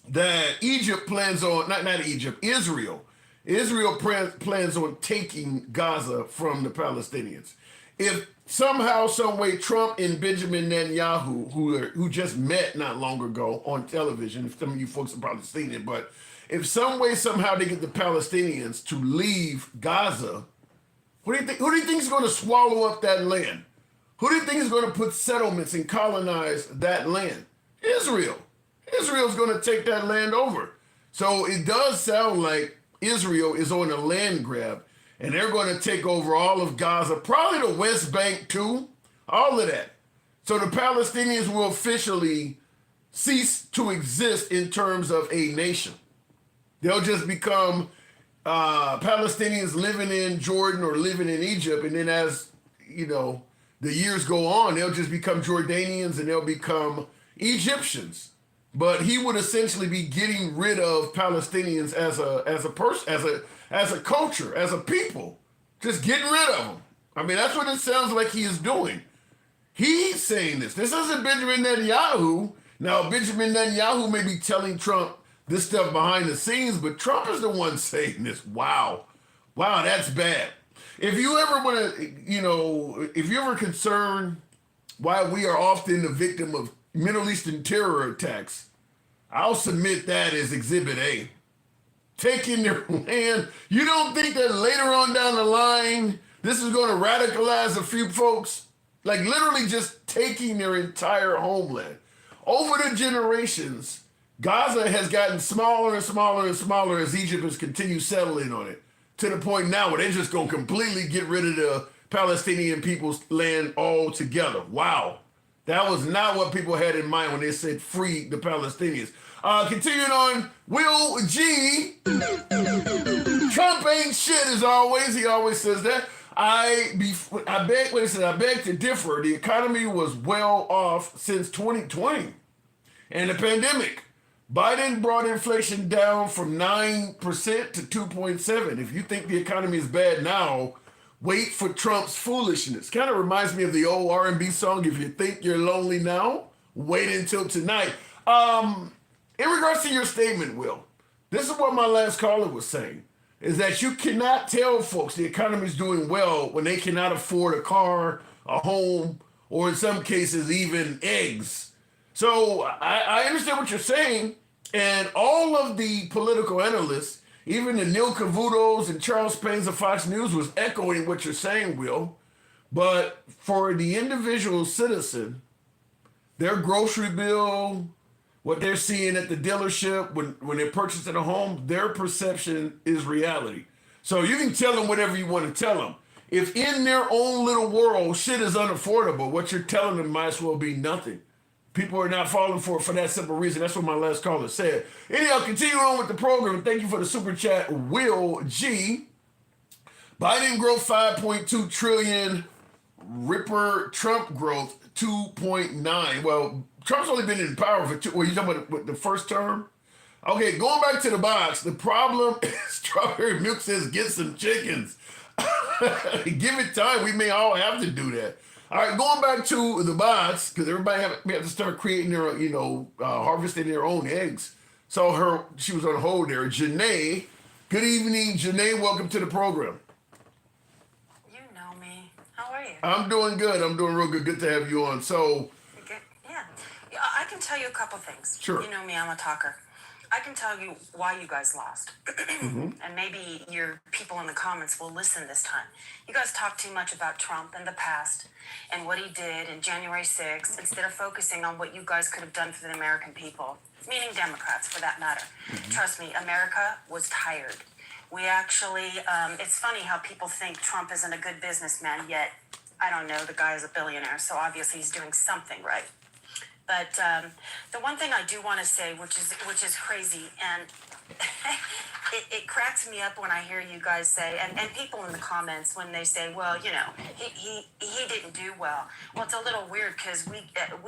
that Egypt plans on, not Egypt, Israel. Israel plans on taking Gaza from the Palestinians. If somehow, some way, Trump and Benjamin Netanyahu, who just met not long ago on television, some of you folks have probably seen it, but if some way, somehow they get the Palestinians to leave Gaza, who do you think is going to swallow up that land? Who do you think is going to put settlements and colonize that land? Israel. Israel's going to take that land over. So it does sound like Israel is on a land grab, and they're going to take over all of Gaza, probably the West Bank too, all of that. So the Palestinians will officially cease to exist in terms of a nation. They'll just become Palestinians living in Jordan or living in Egypt, and then as, the years go on, they'll just become Jordanians and they'll become Egyptians. But he would essentially be getting rid of Palestinians as a person, as a culture, as a people, just getting rid of them. I mean, that's what it sounds like he is doing. He's saying this. This isn't Benjamin Netanyahu. Now, Benjamin Netanyahu may be telling Trump this stuff behind the scenes, but Trump is the one saying this. Wow, that's bad. If you ever want to, if you're ever concerned why we are often the victim of Middle Eastern terror attacks, I'll submit that as Exhibit A. Taking their land. You don't think that later on down the line, this is going to radicalize a few folks? Like literally just taking their entire homeland. Over the generations, Gaza has gotten smaller and smaller and smaller as Egypt has continued settling on it, to the point now where they're just going to completely get rid of the Palestinian people's land altogether. Wow. That was not what people had in mind when they said free the Palestinians. Continuing on, Will G. Trump ain't shit as always. He always says that. I beg to differ. The economy was well off since 2020 and the pandemic. Biden brought inflation down from 9% to 2.7%. If you think the economy is bad now, wait for Trump's foolishness. Kind of reminds me of the old R&B song, if you think you're lonely now, wait until tonight. In regards to your statement, Will, this is what my last caller was saying, is that you cannot tell folks the economy is doing well when they cannot afford a car, a home, or in some cases even eggs. So I understand what you're saying, and all of the political analysts, even the Neil Cavutos and Charles Paynes of Fox News, was echoing what you're saying, Will. But for the individual citizen, their grocery bill, what they're seeing at the dealership when they're purchasing a home, their perception is reality. So you can tell them whatever you want to tell them. If in their own little world shit is unaffordable, what you're telling them might as well be nothing. People are not falling for it for that simple reason. That's what my last caller said. Anyhow, continue on with the program. Thank you for the super chat, Will G. Biden growth 5.2 trillion. Ripper Trump growth 2.9. Well, Trump's only been in power for two. Well, you talking about the first term? Okay, going back to the box. The problem is Strawberry Milk says get some chickens. Give it time. We may all have to do that. All right, going back to the box, because everybody have to start creating their, harvesting their own eggs. So she was on hold there. Janae, good evening. Janae, welcome to the program. You know me. How are you? I'm doing good. I'm doing real good. Good to have you on. So, Yeah, I can tell you a couple things. Sure. You know me, I'm a talker. I can tell you why you guys lost. Mm-hmm. And maybe your people in the comments will listen this time. You guys talk too much about Trump and the past and what he did in January 6th instead of focusing on what you guys could have done for the American people, meaning Democrats for that matter. Trust me, America was tired. We actually, it's funny how people think Trump isn't a good businessman, yet, I don't know, the guy is a billionaire, so obviously he's doing something right. But the one thing I do want to say, which is crazy, and it cracks me up when I hear you guys say, and people in the comments when they say, well, you know, he didn't do well. Well, it's a little weird because we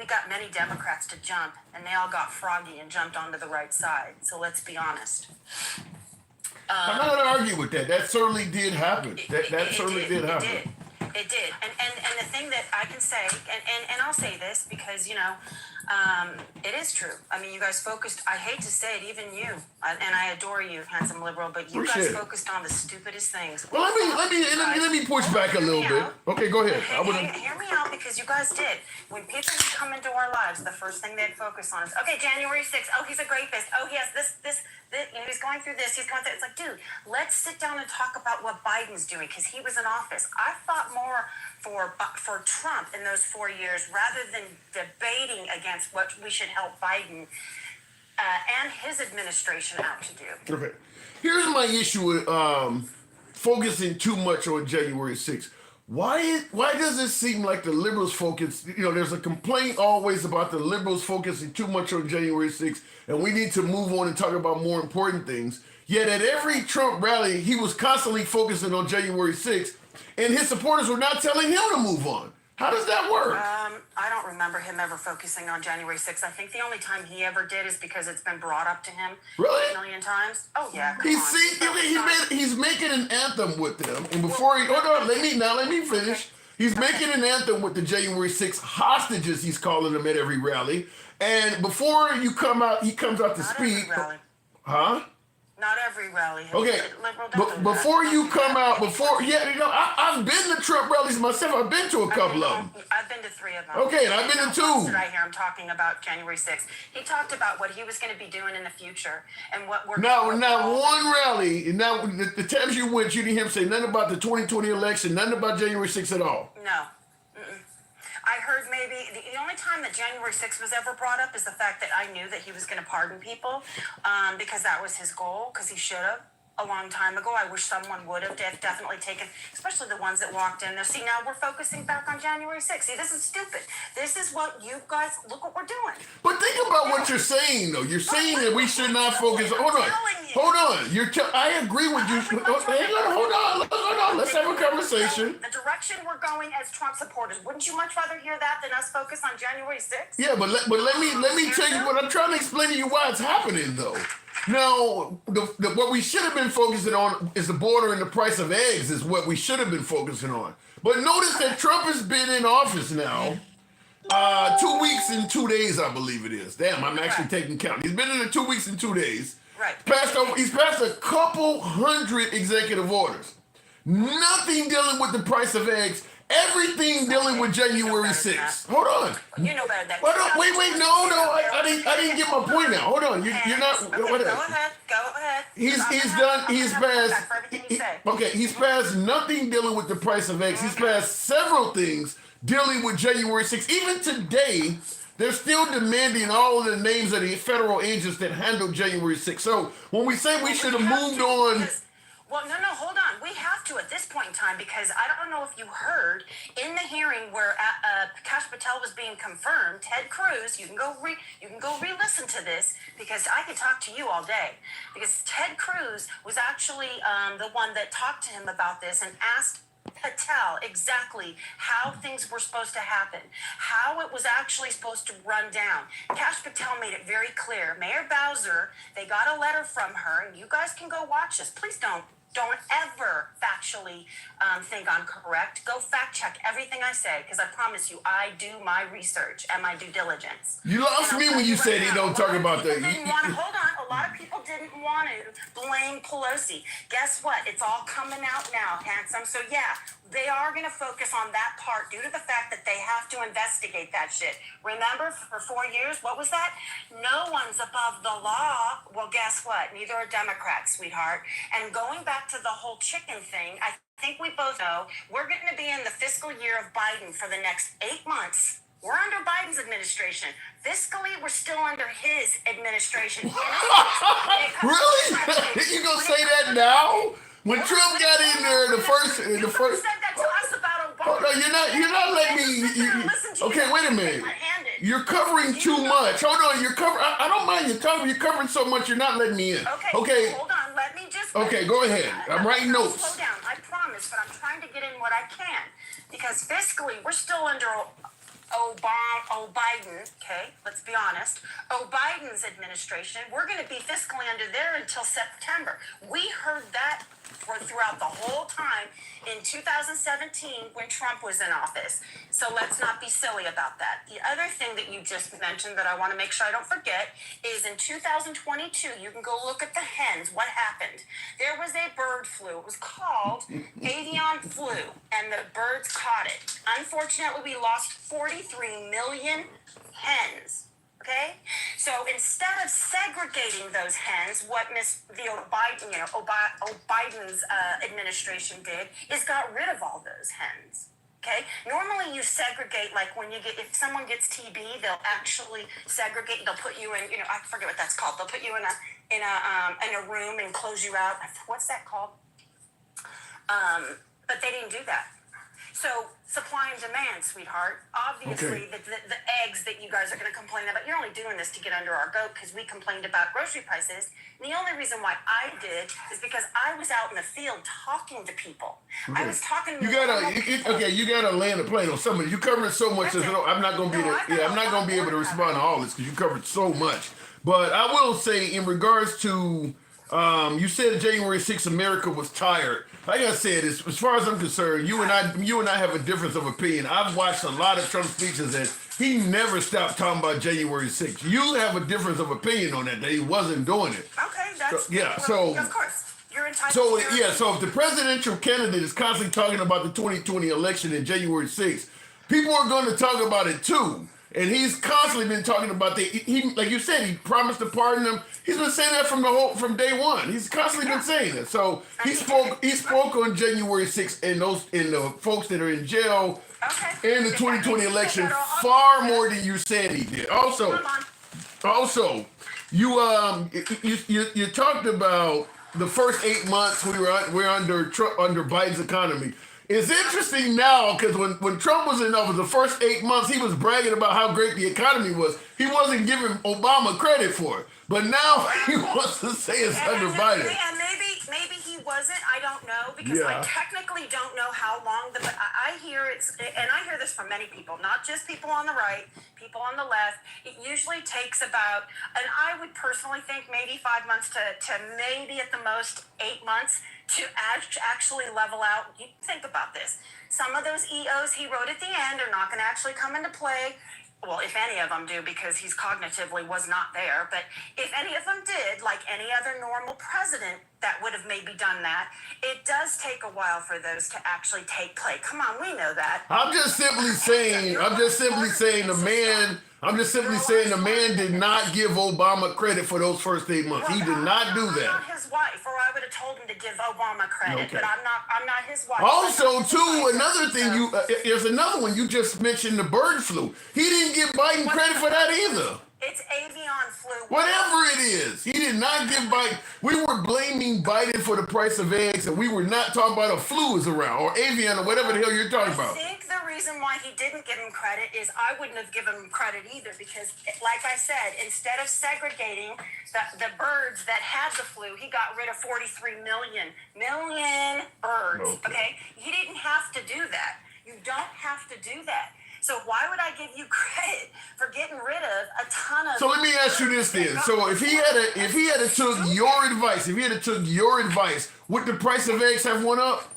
got many Democrats to jump, and they all got froggy and jumped onto the right side. So let's be honest. I'm not going to argue with that. That certainly did happen. That certainly did happen. It did. And the thing that I can say, and I'll say this because, you know, it is true. I mean, you guys focused, I hate to say it, even you, and I adore you, handsome liberal, but you guys focused on the stupidest things. Well, let me push back a little bit. Okay, go ahead. Hear me out because you guys did. When people would come into our lives, the first thing they'd focus on is, okay, January 6th, oh, he's a rapist. Oh, he has this, you know, he's going through this, he's going through. It's like, dude, let's sit down and talk about what Biden's doing because he was in office. I fought more for Trump in those 4 years rather than debating against what we should help Biden and his administration out to do. Okay. Here's my issue with focusing too much on January 6th. Why does it seem like the liberals focus, you know, there's a complaint always about the liberals focusing too much on January 6th, and we need to move on and talk about more important things. Yet at every Trump rally, he was constantly focusing on January 6th, and his supporters were not telling him to move on. How does that work? I don't remember him ever focusing on January 6th. I think the only time he ever did is because it's been brought up to him Really? a million times. Oh yeah, He's making an anthem with them, and before he hold on, let me finish. He's making an anthem with the January 6th hostages. He's calling them at every rally, and before you come out, he comes out to speak. Huh? Not every rally. Okay, but before you come out, you know, I've been to Trump rallies myself. I've been to a couple of them. I've been to 3 of them. Okay, and I've been to 2. Did I hear him talking about January 6th? He talked about what he was going to be doing in the future and what we're. Now, one rally, and now the times you went, you didn't hear him say nothing about the 2020 election, nothing about January 6th at all. No. I heard maybe the only time that January 6th was ever brought up is the fact that I knew that he was going to pardon people because that was his goal, because he should have a long time ago. I wish someone would have definitely taken, especially the ones that walked in there. See, now we're focusing back on January 6th. See, this is stupid. This is what you guys, look what we're doing. But think about what you're saying, though. You're saying that we should not focus. Hold on. I agree with you. Hold on. Let's have a conversation. The direction we're going as Trump supporters. Wouldn't you much rather hear that than us focus on January 6th? Yeah, but let me tell you what I'm trying to explain to you why it's happening, though. Now, what we should have been focusing on is the border and the price of eggs is what we should have been focusing on. But notice that Trump has been in office now 2 weeks and 2 days, I believe it is. Damn, I'm actually taking count. He's been in it 2 weeks and 2 days. Right. He's passed a couple hundred executive orders. Nothing dealing with the price of eggs. Everything dealing with January 6th. Hold on. You know better than that. Wait, no. I didn't get my point now. Hold on. You're not. Okay, go ahead. He's passed nothing dealing with the price of eggs. He's passed several things dealing with January 6th. Even today, they're still demanding all of the names of the federal agents that handled January 6th. So when we say we should have moved on. Well, no, hold on. We have to at this point in time because I don't know if you heard in the hearing where Kash Patel was being confirmed. Ted Cruz, you can go re-listen to this because I could talk to you all day. Because Ted Cruz was actually the one that talked to him about this and asked Patel exactly how things were supposed to happen, how it was actually supposed to run down. Kash Patel made it very clear. Mayor Bowser, they got a letter from her, and you guys can go watch this. Please don't Don't ever factually think I'm correct. Go fact check everything I say, because I promise you, I do my research and my due diligence. You lost me when you said he don't talk about that. Hold on. A lot of people didn't want to blame Pelosi. Guess what? It's all coming out now, handsome. So yeah, they are going to focus on that part due to the fact that they have to investigate that shit. Remember, for 4 years, what was that? No one's above the law. Well, guess what? Neither are Democrats, sweetheart. And going back to the whole chicken thing, I think we both know we're going to be in the fiscal year of Biden for the next 8 months. We're under Biden's administration. Fiscally, we're still under his administration. Really? You gonna say that now? When Trump got in there, the first. Said that to us about Obama. Oh, no, you're not letting me. Okay, wait a minute. You're covering too much. Hold on, you're covering. I don't mind you talking. You're covering so much. You're not letting me in. Okay. Hold on. Let me just. Okay, go ahead. I'm writing notes. Slow down. I promise, but I'm trying to get in what I can, because fiscally, we're still under Biden, okay, let's be honest. Biden's administration, we're going to be fiscally under there until September. We heard that throughout the whole time in 2017 when Trump was in office. So let's not be silly about that. The other thing that you just mentioned that I want to make sure I don't forget is in 2022, you can go look at the hens. What happened? There was a bird flu. It was called avian flu, and the birds caught it. Unfortunately, we lost 43 million hens. Okay, so instead of segregating those hens, what Biden's administration did is got rid of all those hens. Okay, normally you segregate, like if someone gets TB, they'll actually segregate. They'll put you in, I forget what that's called. They'll put you in a room and close you out. What's that called? But they didn't do that. So supply and demand, sweetheart. Obviously, the eggs that you guys are going to complain about, you're only doing this to get under our goat because we complained about grocery prices. And the only reason why I did is because I was out in the field talking to people. I was talking to you gotta land a plane on somebody. You covered so much. I'm not going to be able to respond to all this because you covered so much. But I will say, in regards to, you said January 6th, America was tired. Like I said, as far as I'm concerned, you and I have a difference of opinion. I've watched a lot of Trump speeches, and he never stopped talking about January 6th. You have a difference of opinion on that he wasn't doing it. Okay, that's of course you're entitled. So if the presidential candidate is constantly talking about the 2020 election in January 6th, people are going to talk about it too. And he's constantly been talking about he like you said, he promised to pardon them. He's been saying that from day one. He's constantly been saying it. So he spoke on January 6th and the folks that are in jail in the 2020 election far more than you said he did. Also, you talked about the first 8 months we're under Biden's economy. It's interesting now because when Trump was in office, the first 8 months, he was bragging about how great the economy was. He wasn't giving Obama credit for it. But now he wants to say it's under Biden. And maybe he wasn't. I don't know, because I technically don't know how long. But I hear and I hear this from many people, not just people on the right, people on the left. It usually takes about, and I would personally think maybe 5 months to maybe at the most 8 months to actually level out. You think about this. Some of those EOs he wrote at the end are not going to actually come into play. Well, if any of them do, because he's cognitively was not there. But if any of them did, like any other normal president that would have maybe done that, it does take a while for those to actually take play. Come on, we know that. I'm just simply saying the man did not give Obama credit for those first 8 months. He did not do that. I'm not his wife, or I would have told him to give Obama credit. Okay. But I'm not his wife. Also, too, another thing there's another one you just mentioned, the bird flu. He didn't give Biden credit for that either. It's avian flu. Whatever it is, he did not give Biden. We were blaming Biden for the price of eggs, and we were not talking about a flu is around or avian or whatever the hell you're talking about. I think the reason why he didn't give him credit is I wouldn't have given him credit either, because, like I said, instead of segregating the birds that had the flu, he got rid of 43 million birds. Okay, he didn't have to do that. You don't have to do that. So why would I give you credit for getting rid of a ton of? So let me ask you this then. So if he had took your advice, would the price of eggs have went up?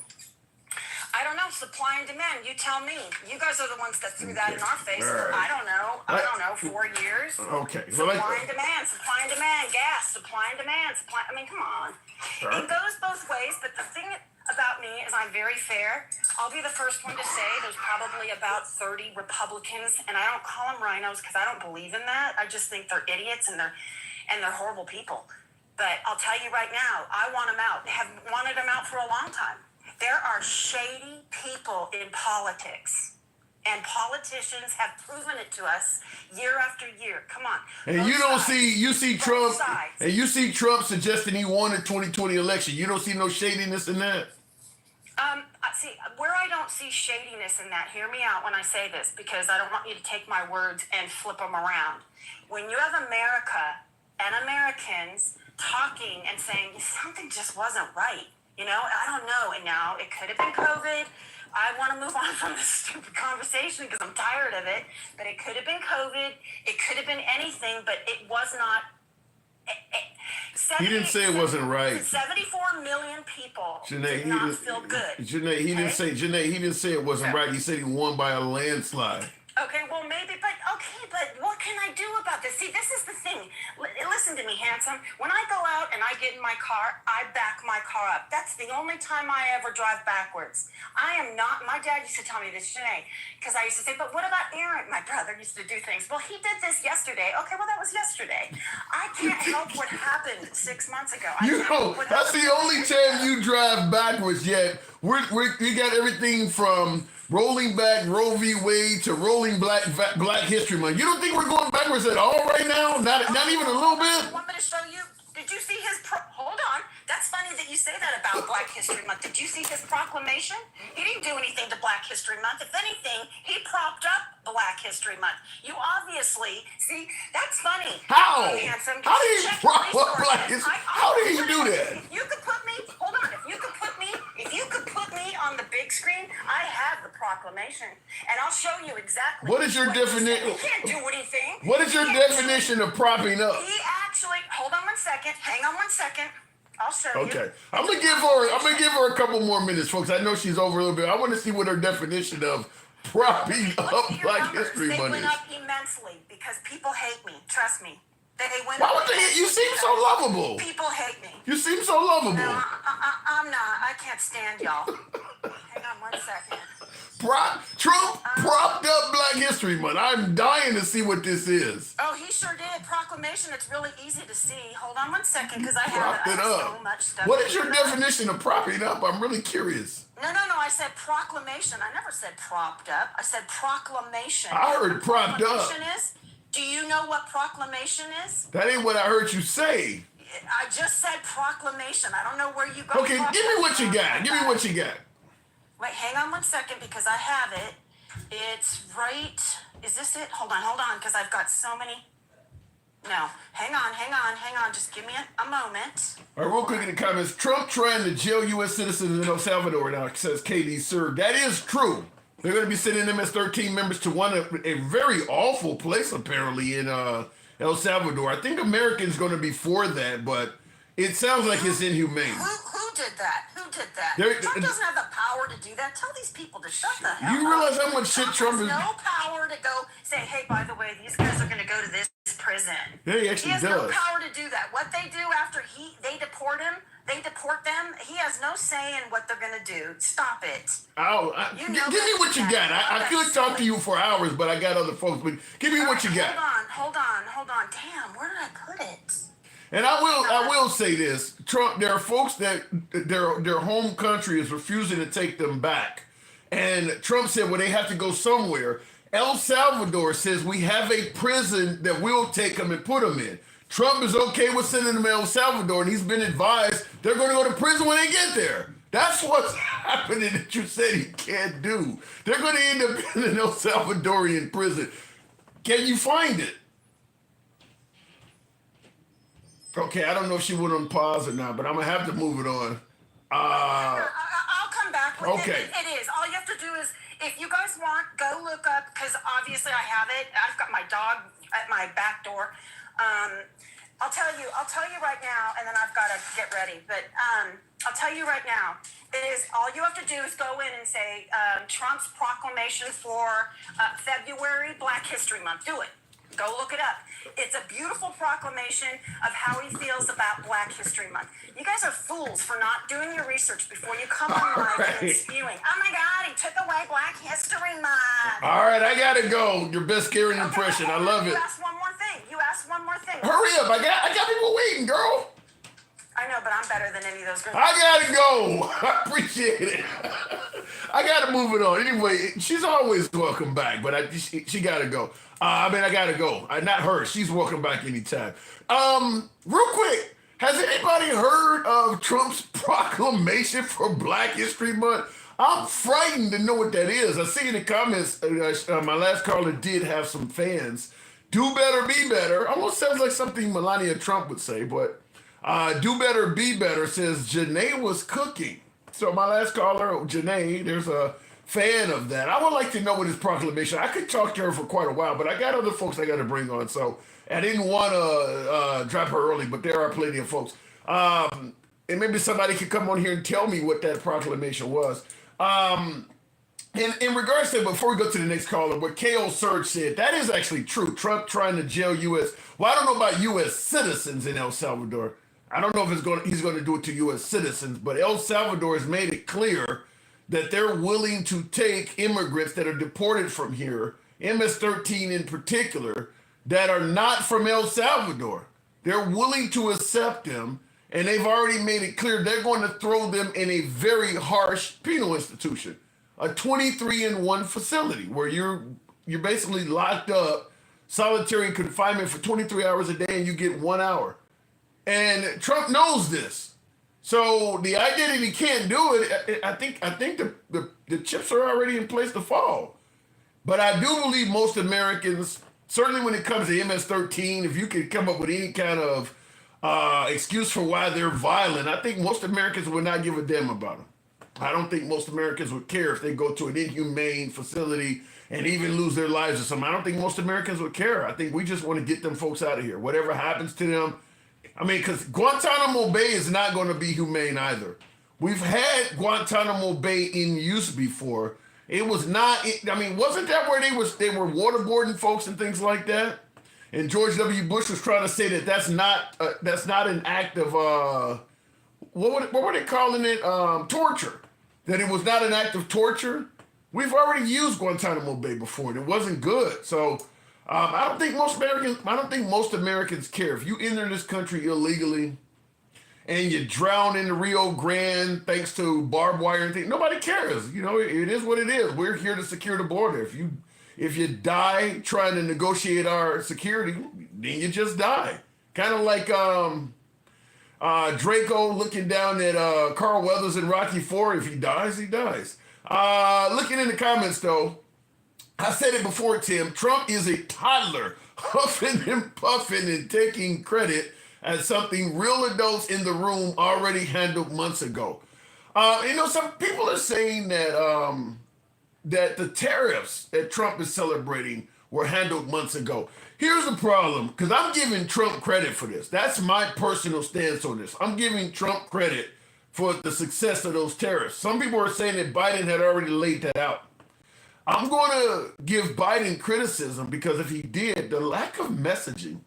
I don't know. Supply and demand. You tell me. You guys are the ones that threw that in our face. All right. I don't know. 4 years. Okay. Supply and demand. Supply and demand. Gas. Supply and demand. Supply. I mean, come on. Sure. It goes both ways. But the thing about me is I'm very fair. I'll be the first one to say there's probably about 30 Republicans, and I don't call them rhinos because I don't believe in that. I just think they're idiots and they're horrible people. But I'll tell you right now, I want them out. Have wanted them out for a long time. There are shady people in politics, and politicians have proven it to us year after year. Come on. And you see Trump, and you see Trump suggesting he won the 2020 election. You don't see no shadiness in that? See, where I don't see shadiness in that, hear me out when I say this, because I don't want you to take my words and flip them around. When you have America and Americans talking and saying something just wasn't right, I don't know. And now it could have been COVID. I want to move on from this stupid conversation because I'm tired of it. But it could have been COVID. It could have been anything, but it was not. He didn't say it wasn't right. 74 million people Janae, did not feel good. Janae, he didn't say it wasn't right. He said he won by a landslide. Okay, well, maybe, but what can I do about this? See, this is the thing. Listen to me, handsome. When I go out and I get in my car, I back my car up. That's the only time I ever drive backwards. I am not, my dad used to tell me this, Janae, because I used to say, but what about Aaron? My brother used to do things. Well, he did this yesterday. Okay, well, that was yesterday. I can't help what happened 6 months ago. That's the only time you drive backwards yet. We got everything from rolling back Roe v. Wade to rolling Black History Month. You don't think we're going backwards at all right now? Not even a little bit? You want me to show you? Did you see his hold on. That's funny that you say that about Black History Month. Did you see his proclamation? He didn't do anything to Black History Month. If anything, he propped up Black History Month. You obviously see that's funny. How? Handsome. How did he prop up Black History? How did he do that? If you could put me, hold on. If you could put me on the big screen, I have the proclamation, and I'll show you exactly. What is your definition? He can't do anything. What is your definition of propping up? He actually. Hold on 1 second. Hang on 1 second. I'll show you. Okay, I'm gonna give her a couple more minutes, folks. I know she's over a little bit. I want to see what her definition of propping up Black History Month is. They went up immensely because people hate me. Trust me. They went Why up. would they hate you? Seem so lovable. People hate me. You seem so lovable. No, I'm not. I can't stand y'all. Hang on 1 second. Trump propped up Black History Month. I'm dying to see what this is. Oh, he sure did. Proclamation. It's really easy to see. Hold on 1 second, because I Propped have it up. so much stuff. What is your definition of propping up? I'm really curious. No. I said proclamation. I never said propped up. I said proclamation. I heard propped up. Proclamation is? Do you know what proclamation is? That ain't what I heard you say. I just said proclamation. I don't know where you go. Okay, give me what you got. Give me what you got. Wait, hang on 1 second because I have it. It's right. Is this it? Hold on, because I've got so many. No, hang on. Just give me a moment. All right, real quick in the comments. Trump trying to jail U.S. citizens in El Salvador now, says KD Sir. That is true. They're going to be sending them as 13 members to a very awful place, apparently, in El Salvador. I think Americans going to be for that, but it sounds like it's inhumane. Who did that? Trump doesn't have the power to do that. Tell these people to shut the hell up. You realize how much shit Trump is... no power to go say, hey, by the way, these guys are going to go to this prison. Yeah, he actually has does. No power to do that. What they do after they deport them, he has no say in what they're going to do. Stop it. Give me what you got. I could talk to you for hours, but I got other folks. But give me what you got. Hold on. Damn, where did I put it? And I will say this, Trump, there are folks that their home country is refusing to take them back. And Trump said, well, they have to go somewhere. El Salvador says we have a prison that will take them and put them in. Trump is okay with sending them to El Salvador, and he's been advised they're going to go to prison when they get there. That's what's happening that you said he can't do. They're going to end up in an El Salvadorian prison. Can you find it? Okay, I don't know if she went on pause or not, but I'm going to have to move it on. I'll come back with okay. it. It is. All you have to do If you guys want, go look up, because obviously I have it. I've got my dog at my back door. I'll tell you right now, and then I've got to get ready. But I'll tell you right now, it is all you have to do is go in and say Trump's proclamation for February Black History Month. Do it. Go look it up. It's a beautiful proclamation of how he feels about Black History Month. You guys are fools for not doing your research before you come on live and spewing. Oh my God, he took away Black History Month. All right, I gotta go. Your best Karen impression. I love it. You asked one more thing. Hurry up. I got people waiting, girl. I know, but I'm better than any of those girls. I gotta go. I appreciate it. I gotta move it on. Anyway, she's always welcome back, but she gotta go. I gotta go. Not her. She's welcome back anytime. Real quick, has anybody heard of Trump's proclamation for Black History Month? I'm frightened to know what that is. I see in the comments, my last caller did have some fans. Do better, be better. Almost sounds like something Melania Trump would say, but do better, be better says Janae was cooking. So my last caller, Janae, there's a fan of that. I would like to know what his proclamation. I could talk to her for quite a while, but I got other folks I got to bring on. So I didn't want to drop her early, but there are plenty of folks. And maybe somebody could come on here and tell me what that proclamation was. In regards to, before we go to the next caller, what KO Surge said, that is actually true. Trump trying to jail U.S. Well, I don't know about U.S. citizens in El Salvador. I don't know if he's going to do it to U.S. citizens, but El Salvador has made it clear that they're willing to take immigrants that are deported from here, MS-13 in particular, that are not from El Salvador. They're willing to accept them, and they've already made it clear they're going to throw them in a very harsh penal institution, a 23-in-1 facility where you're basically locked up, solitary confinement for 23 hours a day, and you get 1 hour. And Trump knows this. So the idea that he can't do it, I think the chips are already in place to fall. But I do believe most Americans, certainly when it comes to MS-13, if you could come up with any kind of excuse for why they're violent, I think most Americans would not give a damn about them. I don't think most Americans would care if they go to an inhumane facility and even lose their lives or something. I don't think most Americans would care. I think we just want to get them folks out of here. Whatever happens to them, because Guantanamo Bay is not going to be humane either. We've had Guantanamo Bay in use before. It was not, wasn't that where they were waterboarding folks and things like that? And George W. Bush was trying to say that that's not an act of, what were they calling it? Torture. That it was not an act of torture. We've already used Guantanamo Bay before, and it wasn't good. So I don't think most Americans care. If you enter this country illegally and you drown in the Rio Grande thanks to barbed wire and things, nobody cares. It is what it is. We're here to secure the border. If you die trying to negotiate our security, then you just die. Kind of like Draco looking down at Carl Weathers in Rocky IV. If he dies, he dies. Looking in the comments, though, I said it before, Tim. Trump is a toddler, huffing and puffing and taking credit as something real adults in the room already handled months ago. Some people are saying that that the tariffs that Trump is celebrating were handled months ago. Here's the problem, because I'm giving Trump credit for this. That's my personal stance on this. I'm giving Trump credit for the success of those tariffs. Some people are saying that Biden had already laid that out. I'm going to give Biden criticism because if he did, the lack of messaging,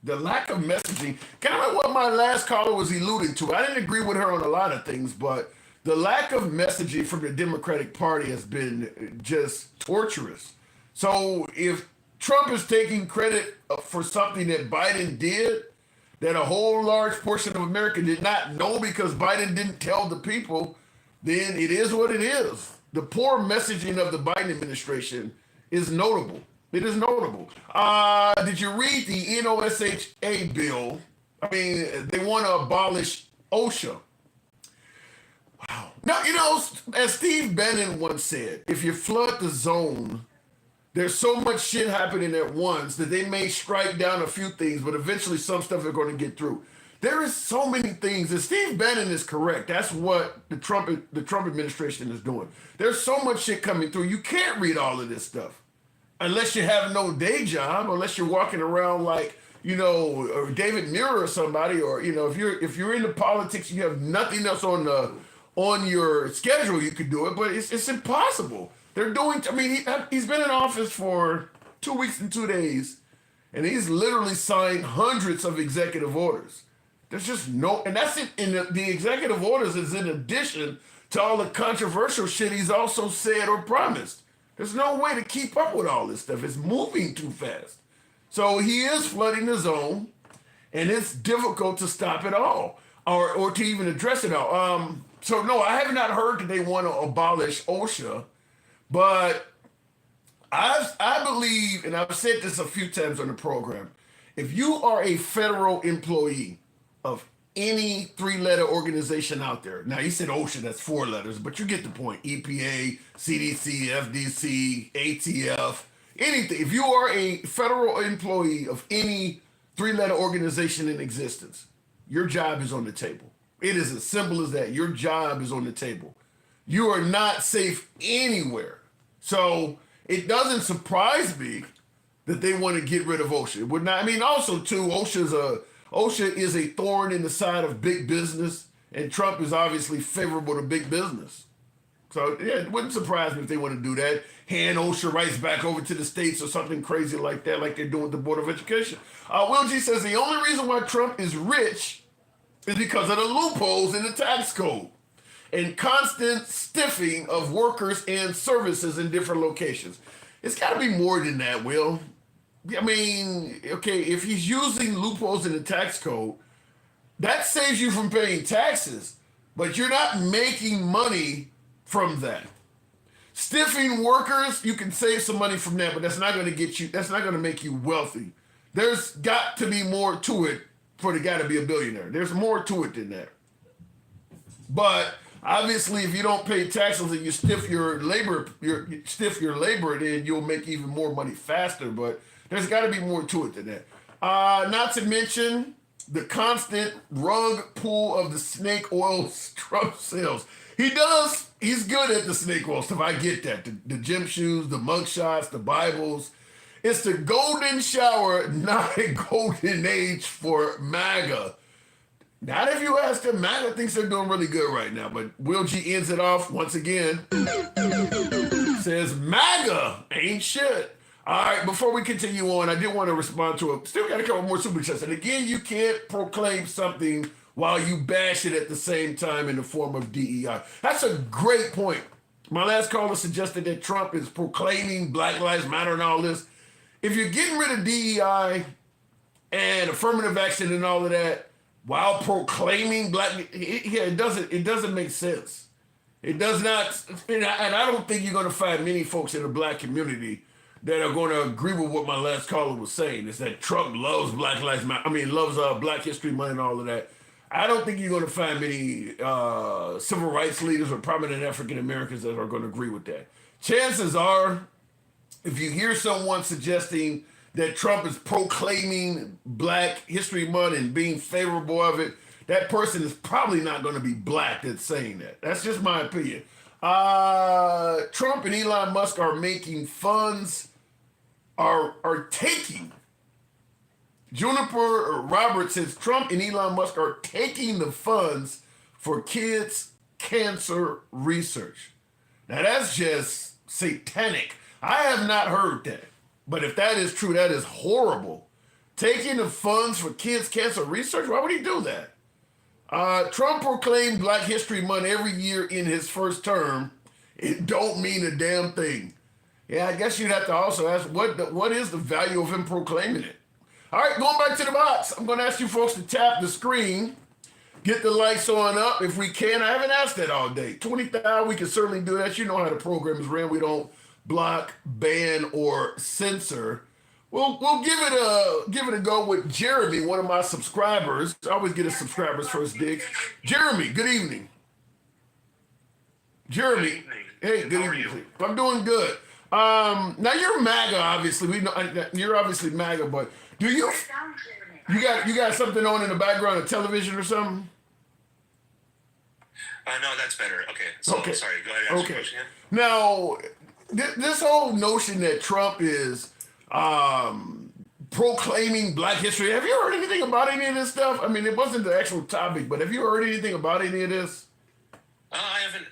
kind of what my last caller was alluding to. I didn't agree with her on a lot of things, but the lack of messaging from the Democratic Party has been just torturous. So if Trump is taking credit for something that Biden did, that a whole large portion of America did not know because Biden didn't tell the people, then it is what it is. The poor messaging of the Biden administration is notable. It is notable. Did you read the NOSHA bill? They want to abolish OSHA. Wow. Now, as Steve Bannon once said, if you flood the zone, there's so much shit happening at once that they may strike down a few things, but eventually some stuff are going to get through. There is so many things, and Steve Bannon is correct. That's what the Trump administration is doing. There's so much shit coming through. You can't read all of this stuff unless you have no day job, unless you're walking around like, or David Muir or somebody, or if you're into politics, you have nothing else on your schedule, you could do it, but it's impossible. They're doing. I mean, he's been in office for 2 weeks and 2 days, and he's literally signed hundreds of executive orders. There's just no, and that's it. And the executive orders is in addition to all the controversial shit he's also said or promised. There's no way to keep up with all this stuff. It's moving too fast. So he is flooding the zone, and it's difficult to stop it all or to even address it all. So no, I have not heard that they want to abolish OSHA, but I believe, and I've said this a few times on the program, if you are a federal employee of any 3-letter organization out there, now you said OSHA, that's 4 letters, but you get the point. EPA, CDC, FDC, ATF, anything. If you are a federal employee of any 3-letter organization in existence, your job is on the table. It is as simple as that. Your job is on the table. You are not safe anywhere. So it doesn't surprise me that they want to get rid of OSHA. It would not. I mean, also too, OSHA is a thorn in the side of big business, and Trump is obviously favorable to big business. So yeah, it wouldn't surprise me if they want to do that. Hand OSHA rights back over to the states or something crazy like that, like they're doing with the Board of Education. Will G says the only reason why Trump is rich is because of the loopholes in the tax code and constant stiffing of workers and services in different locations. It's got to be more than that, Will. I mean, okay, if he's using loopholes in the tax code, that saves you from paying taxes, but you're not making money from that. Stiffing workers, you can save some money from that, but that's not going to make you wealthy. There's got to be more to it for the guy to be a billionaire. There's more to it than that. But obviously, if you don't pay taxes and you stiff your labor, then you'll make even more money faster. But there's got to be more to it than that. Not to mention the constant rug pull of the snake oil Trump sells. He's good at the snake oil stuff. I get that. The gym shoes, the mug shots, the Bibles. It's the golden shower, not a golden age for MAGA. Not if you ask them. MAGA thinks they're doing really good right now. But Will G ends it off once again. Says MAGA ain't shit. All right, before we continue on, I did want to respond to it. Still got a couple more super chats. And again, you can't proclaim something while you bash it at the same time in the form of DEI. That's a great point. My last caller suggested that Trump is proclaiming Black Lives Matter and all this. If you're getting rid of DEI and affirmative action and all of that while proclaiming it doesn't make sense. It does not, and I don't think you're going to find many folks in the black community that are going to agree with what my last caller was saying, is that Trump loves Black Lives Matter. Loves Black History Month and all of that. I don't think you're going to find many civil rights leaders or prominent African Americans that are going to agree with that. Chances are, if you hear someone suggesting that Trump is proclaiming Black History Month and being favorable of it, that person is probably not going to be black that's saying that. That's just my opinion. Trump and Elon Musk are making funds, are taking. Juniper Roberts says Trump and Elon Musk are taking the funds for kids' cancer research. Now that's just satanic. I have not heard that. But if that is true, that is horrible. Taking the funds for kids' cancer research? Why would he do that? Trump proclaimed Black History Month every year in his first term. It don't mean a damn thing. Yeah, I guess you'd have to also ask, what is the value of him proclaiming it? All right, going back to the box. I'm going to ask you folks to tap the screen. Get the lights on up if we can. I haven't asked that all day. 20,000, we can certainly do that. You know how the program is ran. We don't block, ban, or censor. We'll give it a go with Jeremy, one of my subscribers. I always get a subscriber's first dig. Jeremy, good evening. Jeremy, good evening. Hey, good How evening. are you? I'm doing good. Now you're MAGA, obviously. We know you're obviously MAGA, but do you You got something on in the background, a television or something? No, that's better. Okay, so Okay. sorry. Go ahead and ask your Okay. question again. Now, this whole notion that Trump is proclaiming Black history. Have you heard anything about any of this stuff? I mean, it wasn't the actual topic, but have you heard anything about any of this? I haven't.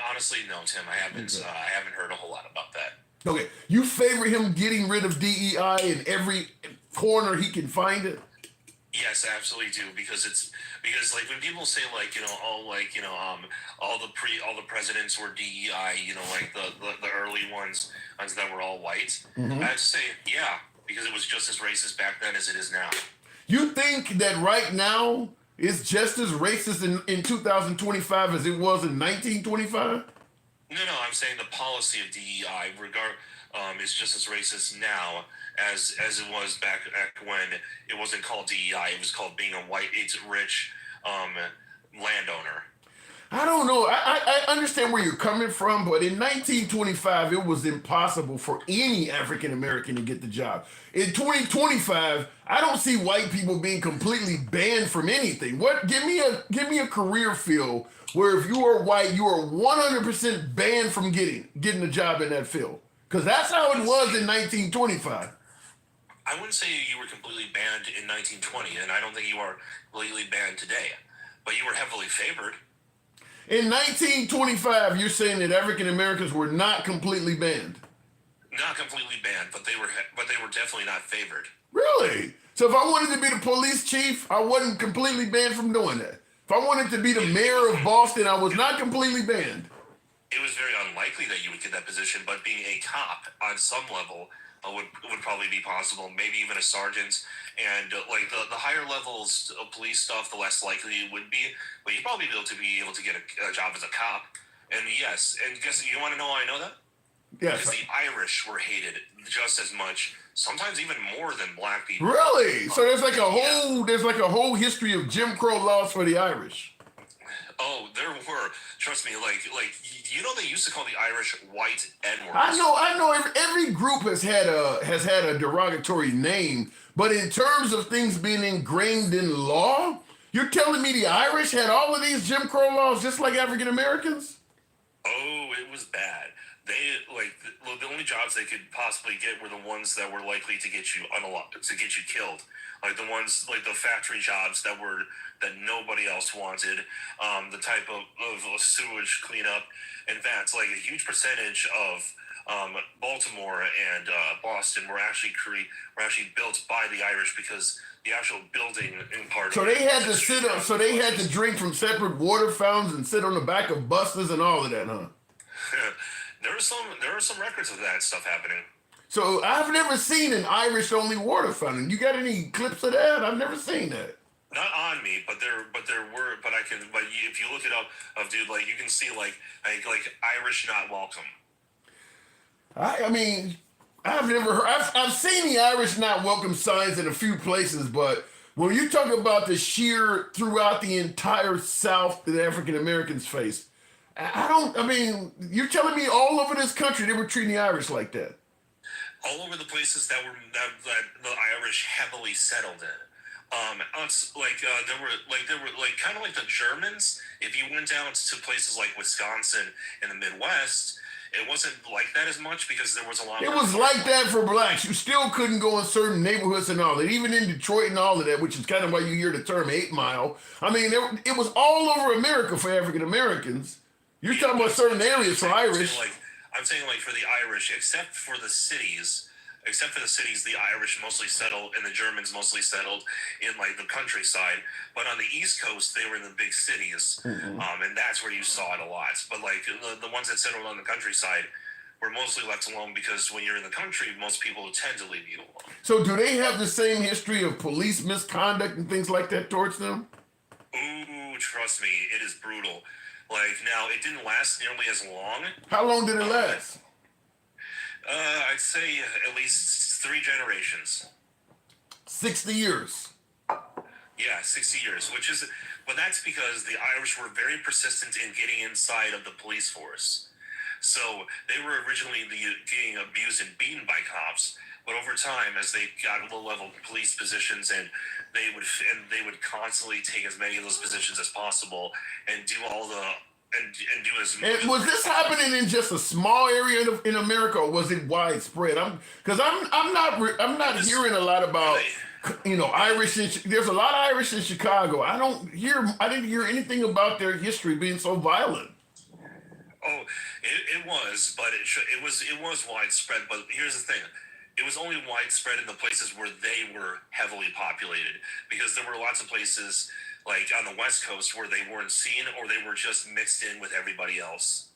Honestly, no, Tim. I haven't. Okay. I haven't heard a whole lot about that. Okay. You favor him getting rid of DEI in every corner he can find it? Yes, I absolutely do, because like when people say like all the presidents were DEI, like the early ones that were all white. Mm-hmm. I have to say yeah, because it was just as racist back then as it is now. You think that right now it's just as racist in 2025 as it was in 1925? No, I'm saying the policy of DEI is just as racist now as it was back when it wasn't called DEI. It was called being a white, rich landowner. I don't know. I understand where you're coming from, but in 1925, it was impossible for any African American to get the job. In 2025, I don't see white people being completely banned from anything. What? Give me a career field where if you are white, you are 100% banned from getting a job in that field. Because that's how it was in 1925. I wouldn't say you were completely banned in 1920, and I don't think you are completely banned today. But you were heavily favored. In 1925, you're saying that African Americans were not completely banned. Not completely banned, but they were definitely not favored. Really? So if I wanted to be the police chief, I wasn't completely banned from doing that. If I wanted to be the mayor of Boston, I was not completely banned. It was very unlikely that you would get that position, but being a cop on some level would probably be possible. Maybe even a sergeant, and like the higher levels of police stuff, the less likely it would be. But you'd probably be able to get a job as a cop. And yes, and guess you want to know how I know that? Yes. Because the Irish were hated just as much, sometimes even more than black people. Really? So there's like a whole history of Jim Crow laws for the Irish. Oh, there were. Trust me, like they used to call the Irish white N-words. I know. Every group has had a derogatory name, but in terms of things being ingrained in law, you're telling me the Irish had all of these Jim Crow laws just like African Americans? Oh, it was bad. They the only jobs they could possibly get were the ones that were likely to get you killed, like the ones like the factory jobs that nobody else wanted, the type of sewage cleanup. In fact, like a huge percentage of Baltimore and Boston were actually built by the Irish because the actual building in part. So they had to sit up. So they had to drink from separate water fountains and sit on the back of buses and all of that, huh? There are some records of that stuff happening. So I've never seen an Irish-only water fountain. You got any clips of that? I've never seen that. Not on me, but if you look it up, dude, like you can see like Irish not welcome. I mean, I've seen the Irish not welcome signs in a few places, but when you talk about the sheer throughout the entire South that African Americans face, you're telling me all over this country they were treating the Irish like that? All over the places that the Irish heavily settled in. There were kind of like the Germans. If you went down to places like Wisconsin in the Midwest, it wasn't like that as much because there was a lot. It was like that for blacks. You still couldn't go in certain neighborhoods and all that. Even in Detroit and all of that, which is kind of why you hear the term 8 Mile. I mean, it was all over America for African Americans. You're talking about certain areas for Irish. I'm saying for the Irish, except for the cities, the Irish mostly settled and the Germans mostly settled in the countryside. But on the East Coast, they were in the big cities, and that's where you saw it a lot. But the ones that settled on the countryside were mostly left alone because when you're in the country, most people tend to leave you alone. So do they have the same history of police misconduct and things like that towards them? Ooh, trust me, it is brutal. Now, it didn't last nearly as long. How long did it last? I'd say at least 3 generations. 60 years. Yeah, 60 years, but that's because the Irish were very persistent in getting inside of the police force. So they were originally getting abused and beaten by cops, But over time, as they got low-level police positions, and they would constantly take as many of those positions as possible and do all the and do as much. And was this happening in just a small area in America, or was it widespread? I'm not hearing a lot about Irish. There's a lot of Irish in Chicago. I didn't hear anything about their history being so violent. Oh, it was, but it was widespread. But here's the thing. It was only widespread in the places where they were heavily populated, because there were lots of places like on the West Coast where they weren't seen, or they were just mixed in with everybody else.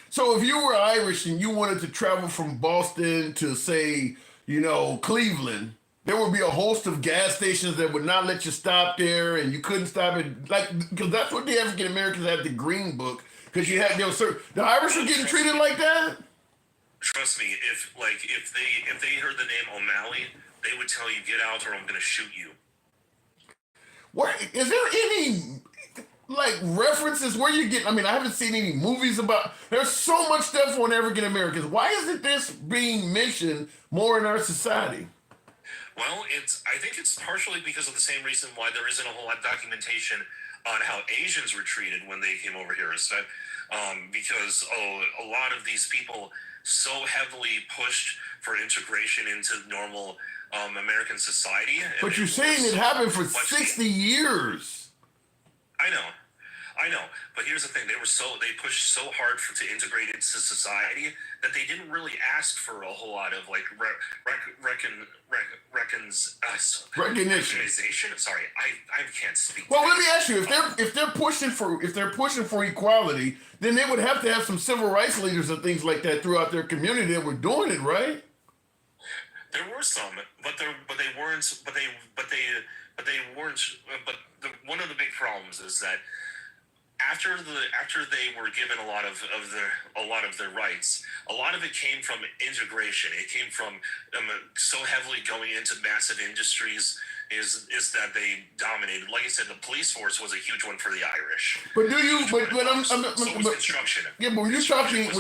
So if you were Irish and you wanted to travel from Boston to, say, Cleveland, there would be a host of gas stations that would not let you stop there, and you couldn't stop it, because that's what the African Americans had the Green Book, because the Irish were getting treated like that. Trust me, if they heard the name O'Malley, they would tell you, get out or I'm going to shoot you. Is there any references where you get? I mean, I haven't seen any movies about. There's so much stuff on African Americans. Why isn't this being mentioned more in our society? Well, I think it's partially because of the same reason why there isn't a whole lot of documentation on how Asians were treated when they came over here. So, because a lot of these people so heavily pushed for integration into normal American society. But you're saying it happened for 60 years. I know. But here's the thing: they pushed so hard to integrate into society that they didn't really ask for a whole lot of recognition. Sorry, I can't speak. Well, let me ask you: if they're pushing for equality, then they would have to have some civil rights leaders and things like that throughout their community that were doing it, right? There were some, but they weren't. One of the big problems is that after they were given a lot of their rights, a lot of it came from integration. It came from so heavily going into massive industries is that they dominated. Like I said, the police force was a huge one for the Irish. But do you? But construction. Yeah, but when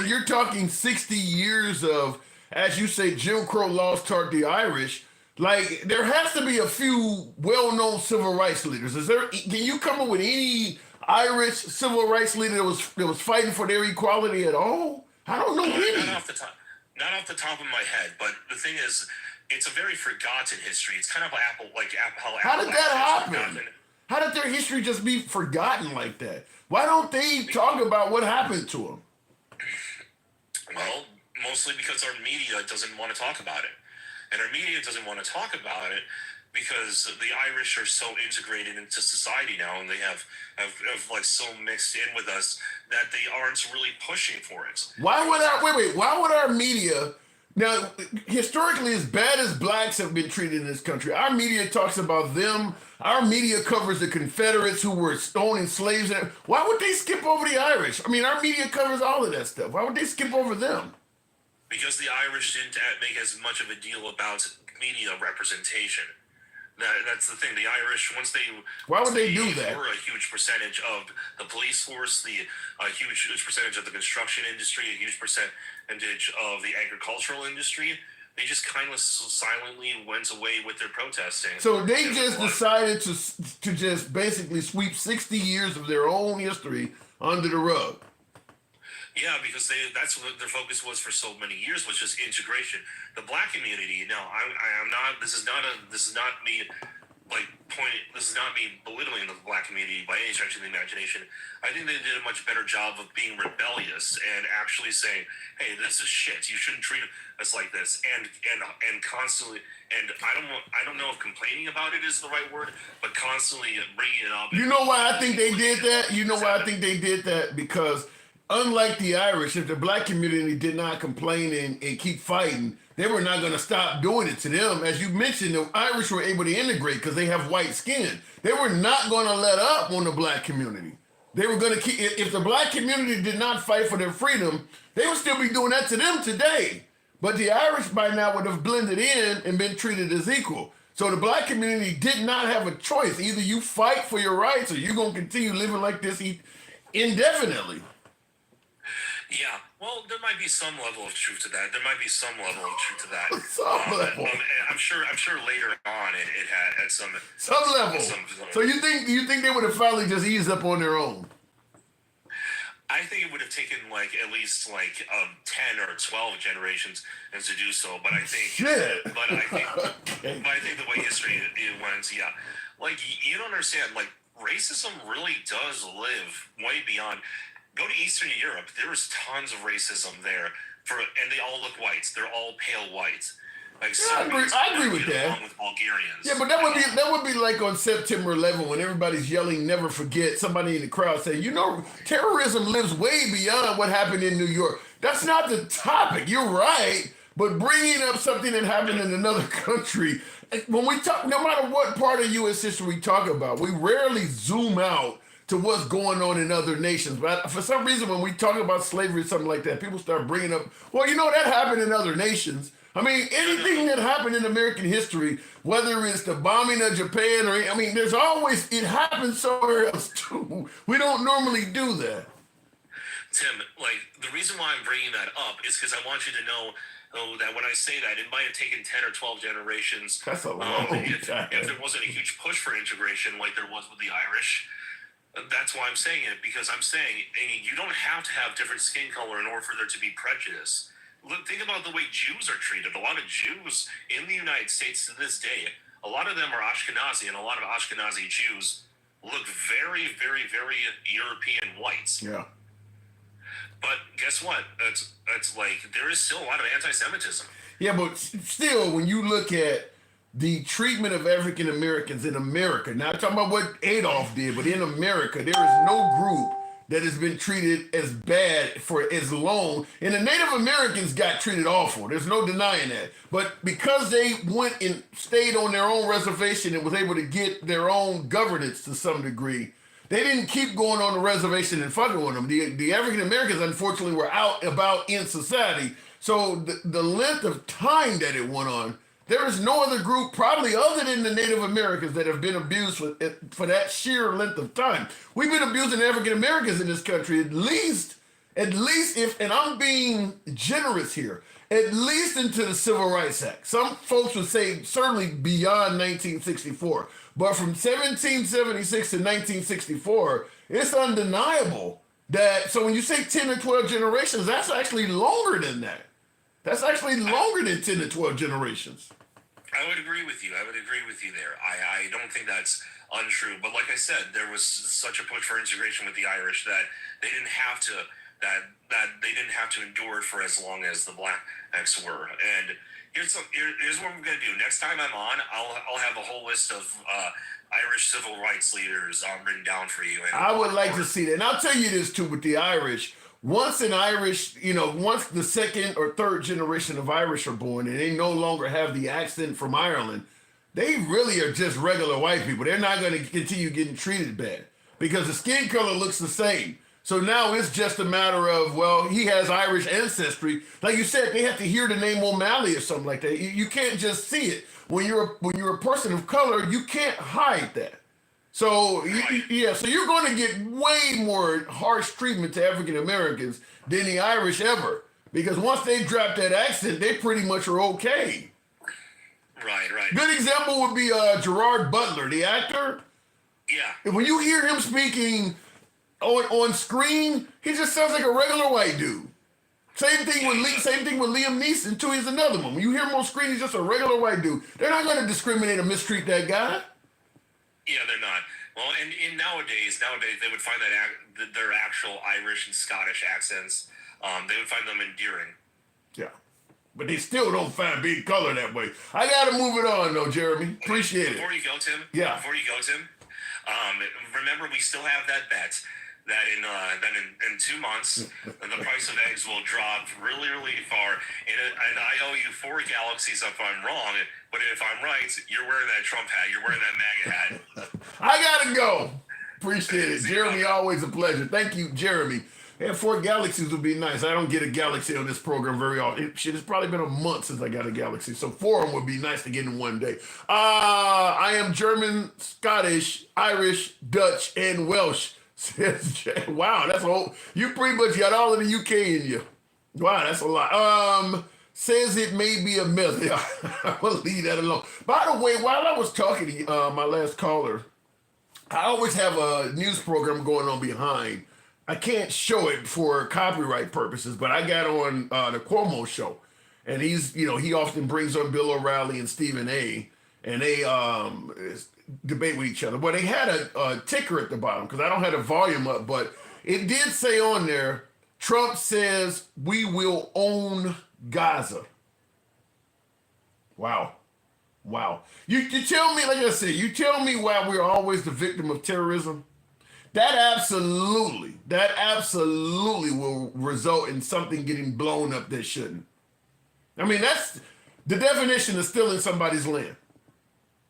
you're talking 60 years of, as you say, Jim Crow laws taught the Irish. There has to be a few well-known civil rights leaders. Can you come up with any Irish civil rights leader that was fighting for their equality at all? I don't know any. Not off the top of my head, but the thing is, it's a very forgotten history. It's kind of How did that happen? How did their history just be forgotten like that? Why don't they talk about what happened to them? Well, mostly because our media doesn't want to talk about it. And our media doesn't want to talk about it because the Irish are so integrated into society now, and they have so mixed in with us that they aren't really pushing for it. Why would our media, now, historically, as bad as blacks have been treated in this country, our media talks about them. Our media covers the Confederates who were owning slaves. Why would they skip over the Irish? I mean, our media covers all of that stuff. Why would they skip over them? Because the Irish didn't make as much of a deal about media representation. That's the thing. The Irish, why would they do that? Were a huge percentage of the police force, a huge percentage of the construction industry, a huge percentage of the agricultural industry. They just kind of silently went away with their protesting. So they just decided to just basically sweep 60 years of their own history under the rug. Yeah, because that's what their focus was for so many years, was just integration. The black community, no, I'm not. This is not me belittling the black community by any stretch of the imagination. I think they did a much better job of being rebellious and actually saying, "Hey, this is shit. You shouldn't treat us like this." And constantly, and I don't know if complaining about it is the right word, but constantly bringing it up. You know why I think they did that? You know why I think they did that? Because unlike the Irish, if the black community did not complain and keep fighting, they were not going to stop doing it to them. As you mentioned, the Irish were able to integrate because they have white skin. They were not going to let up on the black community. They were going to keep, if the black community did not fight for their freedom, they would still be doing that to them today. But the Irish by now would have blended in and been treated as equal. So the black community did not have a choice. Either you fight for your rights or you're going to continue living like this indefinitely. Yeah, well, Well, there might be some level of truth to that. There might be some level of truth to that. Some level. I'm sure later on it had some level. So you think they would have finally just eased up on their own? I think it would have taken at least 10 or 12 generations to do so. But I think, Shit. But I think, Okay. but I think the way history it went, yeah. You don't understand. Racism really does live way beyond. Go to Eastern Europe. There's tons of racism there. And they all look whites. They're all pale whites. I agree with that. Along with Bulgarians. Yeah, but that would be like on September 11 when everybody's yelling "Never forget." Somebody in the crowd saying, terrorism lives way beyond what happened in New York. That's not the topic. You're right, but bringing up something that happened in another country, when we talk, no matter what part of U.S. history we talk about, we rarely zoom out to what's going on in other nations. But for some reason, when we talk about slavery or something like that, people start bringing up, well, that happened in other nations. I mean, anything that happened in American history, whether it's the bombing of Japan there's always, it happens somewhere else too. We don't normally do that. Tim, the reason why I'm bringing that up is because I want you to know that when I say that, it might have taken 10 or 12 generations. That's a long time. If there wasn't a huge push for integration like there was with the Irish. That's why I'm saying it, because I'm saying you don't have to have different skin color in order for there to be prejudice. Look, think about the way Jews are treated. A lot of Jews in the United States to this day, a lot of them are Ashkenazi, and a lot of Ashkenazi Jews look very, very, very European whites. Yeah. But guess what? It's there is still a lot of anti-Semitism. Yeah, but still, when you look at the treatment of African Americans in America, not talking about what Adolf did, but in America, there is no group that has been treated as bad for as long. And the Native Americans got treated awful. There's no denying that. But because they went and stayed on their own reservation and was able to get their own governance to some degree, they didn't keep going on the reservation and fucking with them. The African Americans, unfortunately, were out about in society. So the length of time that it went on, there is no other group, probably other than the Native Americans, that have been abused for that sheer length of time. We've been abusing African Americans in this country at least if, and I'm being generous here, at least into the Civil Rights Act. Some folks would say certainly beyond 1964. But from 1776 to 1964, it's undeniable that, so when you say 10 or 12 generations, that's actually longer than that. That's actually longer than 10 to 12 generations. I would agree with you. There. I don't think that's untrue. But like I said, there was such a push for integration with the Irish that they didn't have to endure it for as long as the blacks were. And here's what I'm gonna do. Next time I'm on, I'll have a whole list of Irish civil rights leaders written down for you. And I would like to see that. And I'll tell you this too with the Irish. Once the second or third generation of Irish are born and they no longer have the accent from Ireland, they really are just regular white people. They're not going to continue getting treated bad because the skin color looks the same. So now it's just a matter of, well, he has Irish ancestry. Like you said, they have to hear the name O'Malley or something like that. You can't just see it. When you're a person of color, you can't hide that. So, so you're going to get way more harsh treatment to African Americans than the Irish ever. Because once they drop that accent, they pretty much are okay. Right. Good example would be Gerard Butler, the actor. Yeah. When you hear him speaking on screen, he just sounds like a regular white dude. Same thing with Liam Neeson too. He's another one. When you hear him on screen, he's just a regular white dude. They're not going to discriminate or mistreat that guy. Yeah, they're not. Well, and nowadays they would find that their actual Irish and Scottish accents, they would find them endearing. Yeah, but they still don't find being color that way. I got to move it on though, Jeremy. Appreciate it. Before you go, Tim. Yeah. Before you go, Tim. Remember, we still have that bet that in 2 months the price of eggs will drop really, really far, and I owe you 4 galaxies if I'm wrong. But if I'm right, you're wearing that Trump hat. You're wearing that MAGA hat. I gotta go. Appreciate it, Jeremy. Always a pleasure. Thank you, Jeremy. And 4 galaxies would be nice. I don't get a galaxy on this program very often. It's probably been a month since I got a galaxy, so 4 of them would be nice to get in one day. I am German, Scottish, Irish, Dutch, and Welsh. Wow, that's all. You pretty much got all of the UK in you. Wow, that's a lot. Says it may be a mess. Yeah, I'm gonna leave that alone. By the way, while I was talking to my last caller, I always have a news program going on behind. I can't show it for copyright purposes, but I got on the Cuomo show, and he often brings on Bill O'Reilly and Stephen A. and they debate with each other. But they had a ticker at the bottom because I don't have the volume up, but it did say on there, Trump says we will own Gaza. Wow. Wow. You tell me, like I said, you tell me why we're always the victim of terrorism. That absolutely will result in something getting blown up that shouldn't. I mean, that's the definition of stealing somebody's land.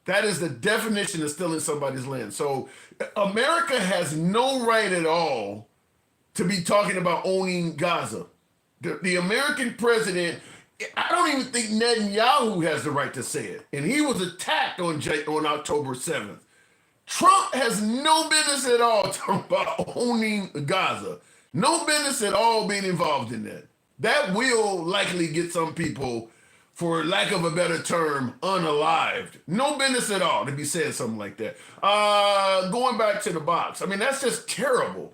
That is the definition of stealing somebody's land. So America has no right at all to be talking about owning Gaza. The American president, I don't even think Netanyahu has the right to say it. And he was attacked on October 7th. Trump has no business at all talking about owning Gaza. No business at all being involved in that. That will likely get some people, for lack of a better term, unalived. No business at all to be saying something like that. Going back to the box. I mean, that's just terrible.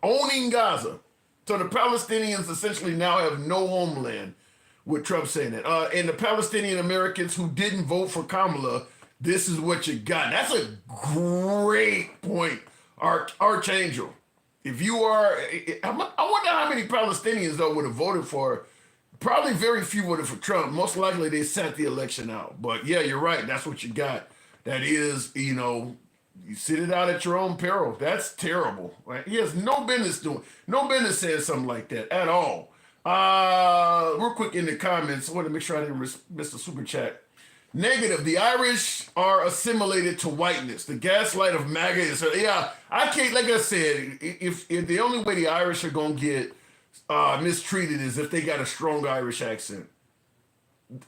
Owning Gaza. So the Palestinians essentially now have no homeland with Trump saying that. And the Palestinian Americans who didn't vote for Kamala, this is what you got. That's a great point, Archangel. If you are, I wonder how many Palestinians though would have voted for. Probably very few voted for Trump. Most likely they sat the election out. But yeah, you're right. That's what you got. That is, you sit it out at your own peril. That's terrible. Right? He has no business saying something like that at all. Real quick in the comments, I want to make sure I didn't miss the super chat. Negative. The Irish are assimilated to whiteness. The gaslight of MAGA is, yeah, I can't, like I said, if the only way the Irish are going to get mistreated is if they got a strong Irish accent.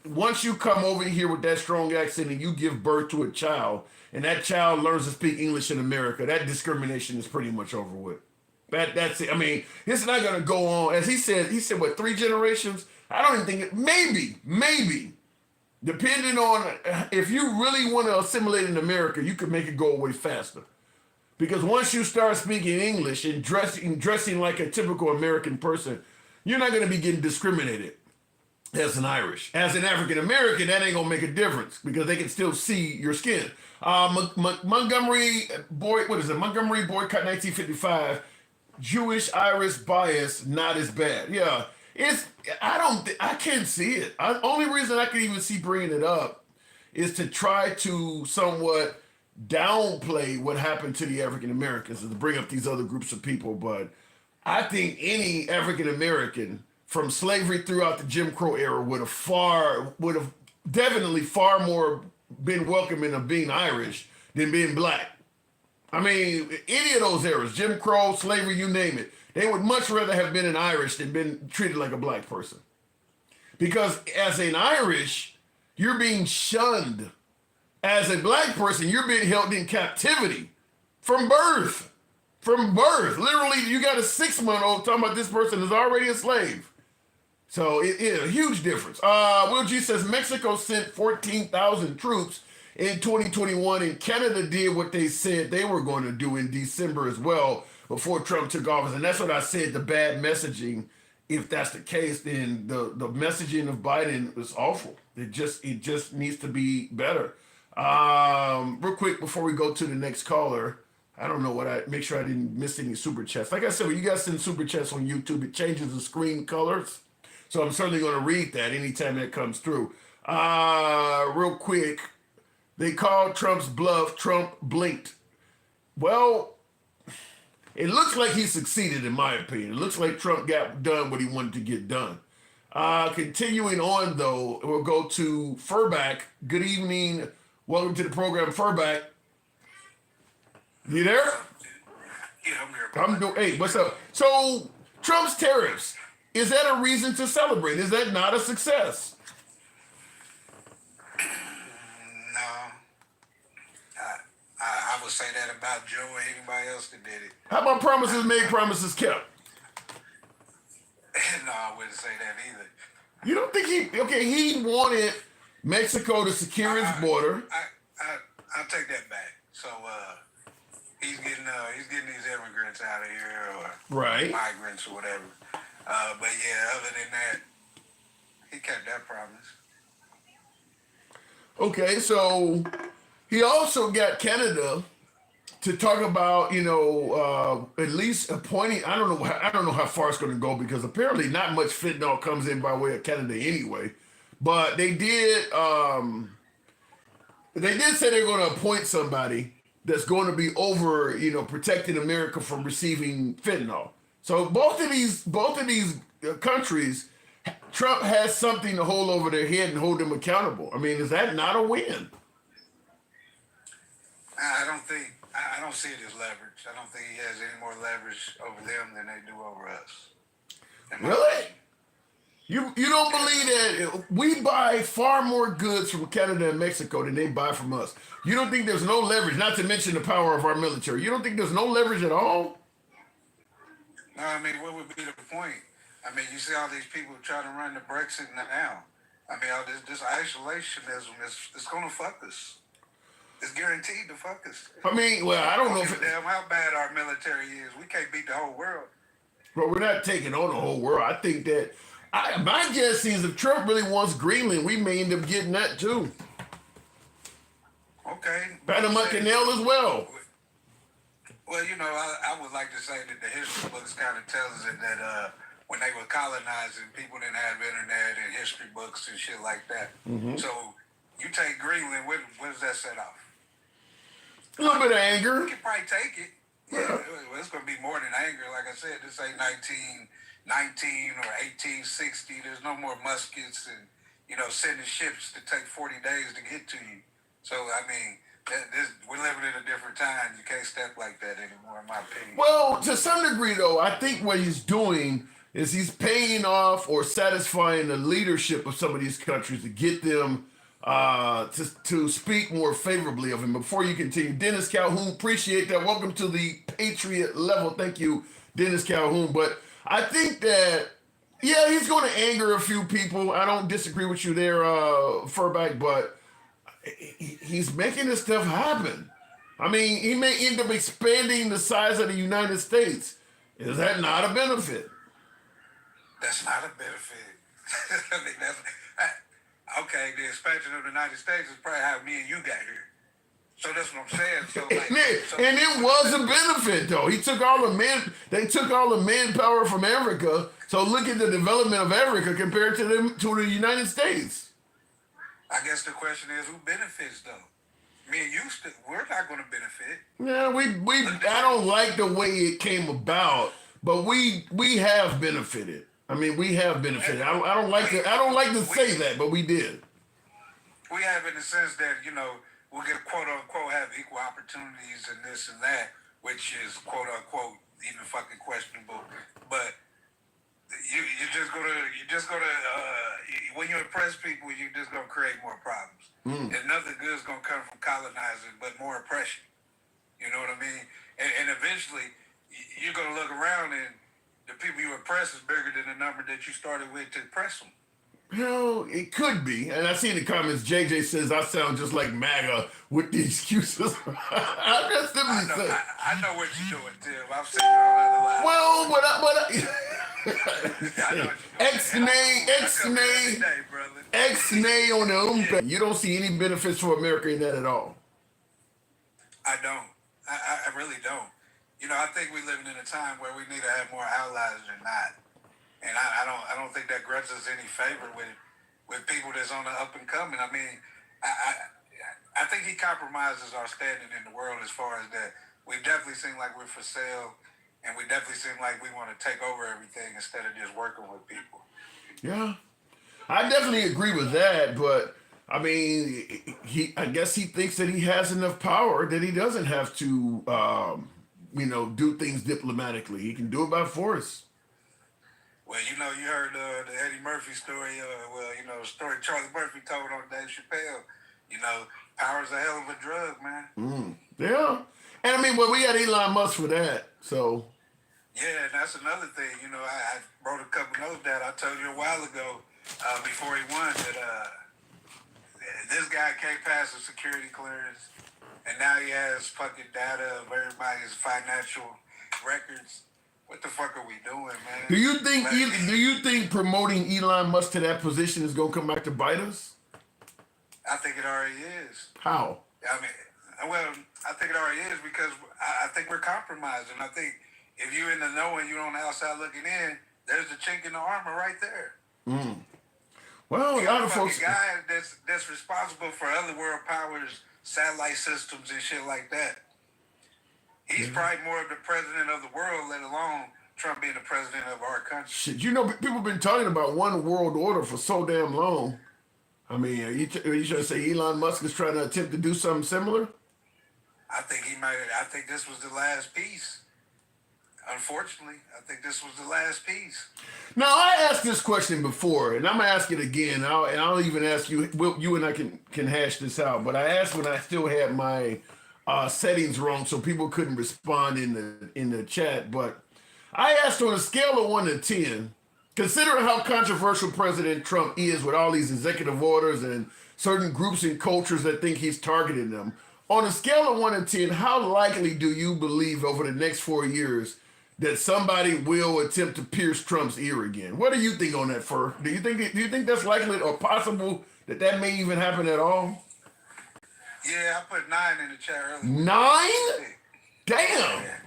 Once you come over here with that strong accent and you give birth to a child and that child learns to speak English in America, that discrimination is pretty much over with. That's it. I mean, it's not going to go on. As he said, what, 3 generations? I don't even think maybe. Depending on if you really want to assimilate in America, you can make it go away faster. Because once you start speaking English and dressing like a typical American person, you're not going to be getting discriminated as an Irish. As an African American, that ain't going to make a difference because they can still see your skin. Montgomery boycott 1955. Jewish Irish bias not as bad. Yeah. I can't see it. Only reason I can even see bringing it up is to try to somewhat downplay what happened to the African Americans and to bring up these other groups of people. But I think any African American from slavery throughout the Jim Crow era would have definitely far more been welcoming of being Irish than being black. I mean, any of those eras, Jim Crow, slavery, you name it. They would much rather have been an Irish than been treated like a black person. Because as an Irish, you're being shunned. As a black person, you're being held in captivity from birth. From birth. Literally, you got a 6-month-old talking about this person is already a slave. So it's a huge difference. Will G says Mexico sent 14,000 troops in 2021, and Canada did what they said they were going to do in December as well, before Trump took office. And that's what I said, the bad messaging. If that's the case, then the messaging of Biden is awful. It just needs to be better. Real quick before we go to the next caller, I don't know make sure I didn't miss any super chats. Like I said, when you guys send super chats on YouTube, it changes the screen colors. So I'm certainly going to read that anytime that comes through. Real quick, they called Trump's bluff. Trump blinked. Well, it looks like he succeeded, in my opinion. It looks like Trump got done what he wanted to get done. Continuing on, though, we'll go to Furback. Good evening. Welcome to the program, Furback. You there? Yeah, I'm here. Hey, what's up? So, Trump's tariffs, is that a reason to celebrate? Is that not a success? No. I would say that about Joe or anybody else that did it. How about promises made, promises kept? No, I wouldn't say that either. You don't think he wanted Mexico to secure his border. I'll take that back. So he's getting these immigrants out of here, or Right. migrants or whatever. But yeah, other than that, he kept that promise. Okay, so he also got Canada to talk about, at least appointing. I don't know how far it's going to go because apparently not much fentanyl comes in by way of Canada anyway. But they did say they're going to appoint somebody that's going to be over, protecting America from receiving fentanyl. So both of these countries, Trump has something to hold over their head and hold them accountable. I mean, is that not a win? I don't see it as leverage. I don't think he has any more leverage over them than they do over us. Really? You don't believe that we buy far more goods from Canada and Mexico than they buy from us? You don't think there's no leverage, not to mention the power of our military? You don't think there's no leverage at all? No, I mean, what would be the point? I mean, you see all these people trying to run the Brexit now. I mean, all this isolationism is going to fuck us. It's guaranteed to fuck us. I mean, well, I don't know if damn how bad our military is. We can't beat the whole world. But we're not taking on the whole world. I think that my guess is if Trump really wants Greenland, we may end up getting that too. Okay. Panama Canal as well. Well, I would like to say that the history books kind of tells it that when they were colonizing, people didn't have internet and history books and shit like that. Mm-hmm. So you take Greenland, what does that set off? A little bit of anger. You can probably take it. Yeah, well, it's going to be more than anger. Like I said, this ain't 1919 or 1860. There's no more muskets and, sending ships to take 40 days to get to you. So, I mean, we're living in a different time. You can't step like that anymore, in my opinion. Well, to some degree, though, I think what he's doing is he's paying off or satisfying the leadership of some of these countries to get them to speak more favorably of him. Before you continue, Dennis Calhoun, appreciate that. Welcome to the Patriot level. Thank you, Dennis Calhoun. But I think that, yeah, he's going to anger a few people. I don't disagree with you there, Furback, but he's making this stuff happen. I mean, he may end up expanding the size of the United States. Is that not a benefit? That's not a benefit. I mean, okay, the expansion of the United States is probably how me and you got here. So that's what I'm saying. So and it was a benefit, though. They took all the manpower from Africa. So look at the development of Africa compared to the United States. I guess the question is, who benefits, though? Me and you, we're not going to benefit. Yeah, I don't like the way it came about, but we have benefited. I mean, we have benefited. I don't like to say that, but we did. We have in the sense that, we'll get quote unquote have equal opportunities and this and that, which is quote unquote even fucking questionable. But you're just gonna when you impress people, you're just gonna create more problems. And nothing good is gonna come from colonizing, but more oppression. You know what I mean? And eventually, you're gonna look around and the people you oppress is bigger than the number that you started with to oppress them. Well, it could be. And I see in the comments, JJ says I sound just like MAGA with the excuses. I'm just simply saying. I know what you're doing, Tim. I've seen it on other lives. Well, X-nay on the oom. You don't see any benefits for America in that at all. I don't. I really don't. I think we're living in a time where we need to have more allies than not. And I don't think that grudges us any favor with people that's on the up and coming. I mean, I think he compromises our standing in the world as far as that. We definitely seem like we're for sale, and we definitely seem like we want to take over everything instead of just working with people. Yeah, I definitely agree with that, but I mean, I guess he thinks that he has enough power that he doesn't have to, do things diplomatically. He can do it by force. Well, you heard the Eddie Murphy story, the story Charlie Murphy told on Dave Chappelle. Power's a hell of a drug, man. Yeah. And I mean, well, we had Elon Musk for that, so. Yeah, and that's another thing. You know, I wrote a couple notes down. I told you a while ago, before he won, that this guy can't pass a security clearance, and now he has fucking data of everybody's financial records. What the fuck are we doing, man? Do you think promoting Elon Musk to that position is gonna come back to bite us? I think it already is. How? I mean, well, I think it already is because I think we're compromising. I think if you're in the know and you're on the outside looking in, there's a chink in the armor right there. Well, a lot of folks. Guy that's responsible for other world powers, satellite systems and shit like that. He's probably more of the president of the world, let alone Trump being the president of our country. Shit, you know, people have been talking about one world order for so damn long. I mean, are you trying to say Elon Musk is trying to attempt to do something similar? I think he might. I think this was the last piece. Unfortunately, I think this was the last piece. Now, I asked this question before, and I'm gonna ask it again. I'll even ask you. You and I can hash this out. But I asked when I still had my settings wrong, so people couldn't respond in the chat. But I asked on a scale of 1 to 10, considering how controversial President Trump is with all these executive orders and certain groups and cultures that think he's targeting them. On a scale of 1 to 10, how likely do you believe over the next 4 years that somebody will attempt to pierce Trump's ear again? What do you think on that, Fur? Do you think that's likely or possible that may even happen at all? Yeah, I put 9 in the chat earlier. 9? Damn. Yeah.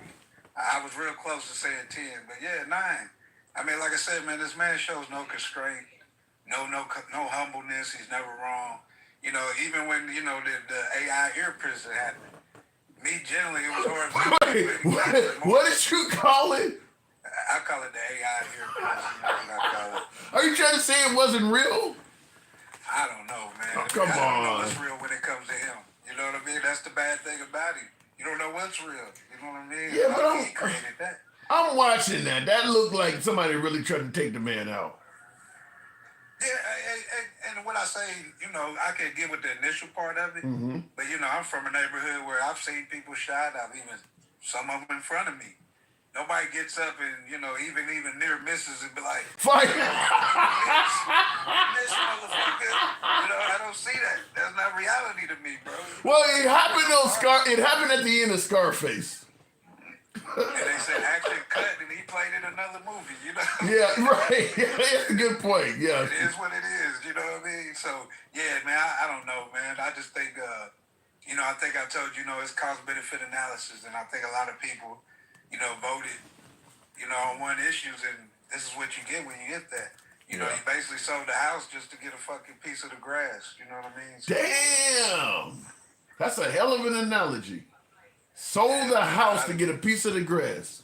I was real close to saying 10, but yeah, 9. I mean, like I said, man, this man shows no constraint, no humbleness. He's never wrong. You know, even when the AI ear piercing happened. Me, generally, it was hard. Wait, what did you call it? I call it the AI ear piercing. Are you trying to say it wasn't real? I don't know, man. Oh, come I don't know on. what's real when it comes to him. You know what I mean? That's the bad thing about him. You don't know what's real. You know what I mean? Yeah, but he created that. I'm watching that. That looked like somebody really tried to take the man out. Yeah, and when I say, I can get with the initial part of it, but, I'm from a neighborhood where I've seen people shot. I've even, some of them in front of me. Nobody gets up and, even near misses and be like, Fight! this motherfucker. I don't see that. That's not reality to me, bro. Well, it happened It happened at the end of Scarface. And they said action cut, and he played in another movie, Yeah, right. That's a good point. Yeah. It is what it is, you know what I mean? So, yeah, man, I don't know, man. I just think, I think I told you, it's cost-benefit analysis, and I think a lot of people, voted, on one issues, and this is what you get when you get that. You basically sold the house just to get a fucking piece of the grass, you know what I mean? So, Damn! That's a hell of an analogy. Sold the house to get a piece of the grass.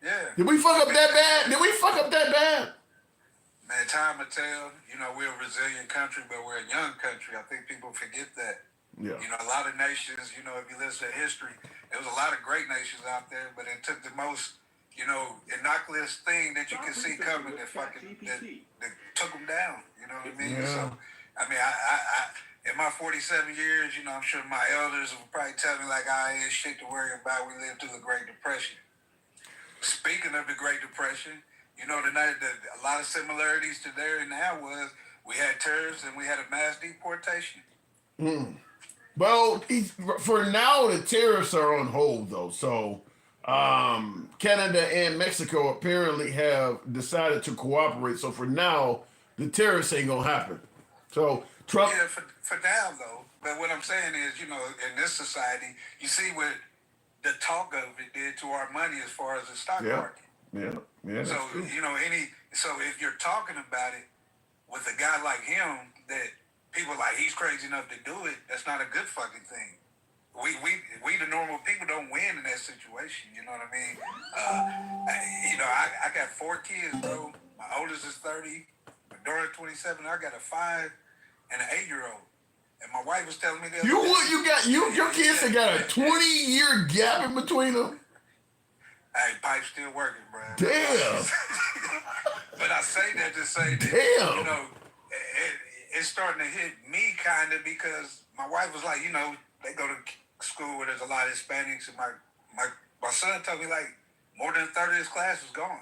Yeah. Did we fuck up that bad? Man, time will tell. We're a resilient country, but we're a young country. I think people forget that. Yeah. A lot of nations, if you listen to history, there was a lot of great nations out there, but it took the most, innocuous thing that you could see coming that took them down. You know what I mean? Yeah. So, I mean, I in my 47 years, I'm sure my elders will probably tell me I ain't shit to worry about. We lived through the Great Depression. Speaking of the Great Depression, a lot of similarities to there and now was we had tariffs and we had a mass deportation. Well, for now, the tariffs are on hold, though. So Canada and Mexico apparently have decided to cooperate. So for now, the tariffs ain't going to happen. So Trump... Yeah, for now, though. But what I'm saying is, in this society, you see what the talk of it did to our money as far as the stock market. Yeah. So, so if you're talking about it with a guy like him that people he's crazy enough to do it, that's not a good fucking thing. We the normal people don't win in that situation. You know what I mean? I got 4 kids, bro. My oldest is 30. My daughter's 27. I got a 5 and an 8-year-old. And my wife was telling me that your kids have got a 20-year gap in between them. Hey, pipe's still working, bro. Damn. But I say that to say that, damn. It's starting to hit me kind of because my wife was like, they go to school where there's a lot of Hispanics, and my son told me more than a third of his class is gone.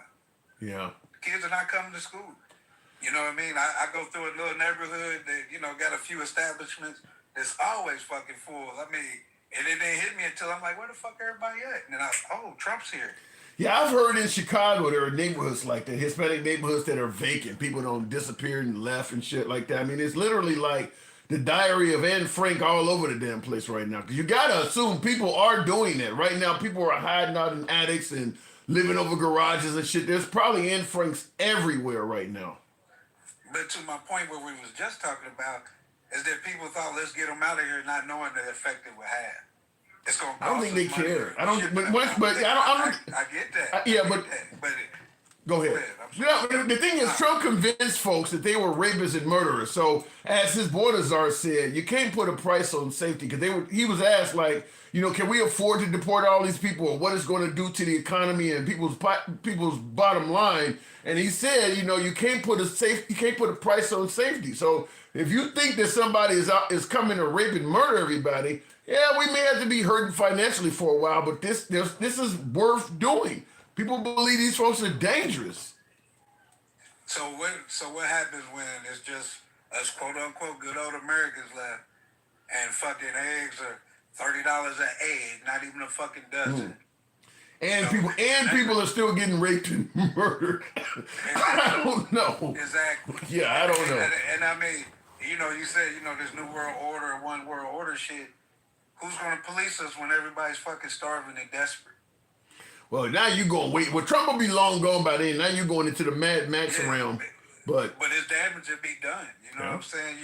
Yeah. Kids are not coming to school. You know what I mean? I go through a little neighborhood that, you know, got a few establishments that's always fucking full. I mean, and it didn't hit me until I'm like, where the fuck everybody at? And then Trump's here. Yeah, I've heard in Chicago there are neighborhoods like that, Hispanic neighborhoods that are vacant. People don't disappear and left and shit like that. I mean, it's literally like the diary of Anne Frank all over the damn place right now. Because you got to assume people are doing that. Right now, people are hiding out in attics and living over garages and shit. There's probably Anne Franks everywhere right now. But to my point, what we was just talking about is that people thought, let's get them out of here, not knowing the effect it would have. It's gonna. I don't think they care. I don't. But I get that. Yeah, but go ahead. The thing is, Trump convinced folks that they were rapists and murderers. So, as his border czar said, you can't put a price on safety because he was asked like, you know, can we afford to deport all these people, or what it's going to do to the economy and people's bottom line? And he said, you know, you can't put a price on safety. So, if you think that somebody is coming to rape and murder everybody, yeah, we may have to be hurting financially for a while, but this is worth doing. People believe these folks are dangerous. So what happens when it's just us quote unquote good old Americans left, and fucking eggs are $30 an egg, not even a fucking dozen. And people are still getting raped and murdered. I don't know. Exactly. Yeah, I don't know. And I mean, you know, you said, you know, this new world order, one world order shit. Who's gonna police us when everybody's fucking starving and desperate? Well, now you're going to wait. Well, Trump will be long gone by then. Now you're going into the Mad Max realm. But his damage will be done. You know what I'm saying?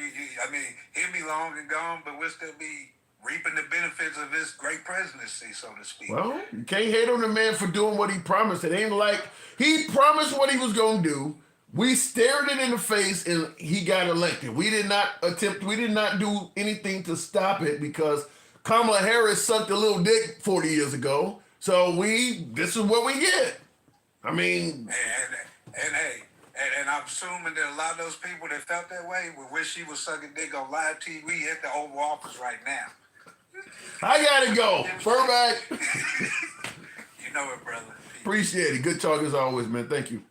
I mean, he'll be long and gone, but we'll still be reaping the benefits of his great presidency, so to speak. Well, you can't hate on the man for doing what he promised. It ain't like he promised what he was going to do. We stared it in the face and he got elected. We did not do anything to stop it because Kamala Harris sucked a little dick 40 years ago. So this is what we get. I mean, and I'm assuming that a lot of those people that felt that way would wish she was sucking dick on live TV at the Oval Office right now. I gotta go. Furback. You know it, brother. Appreciate it. Good talk as always, man. Thank you.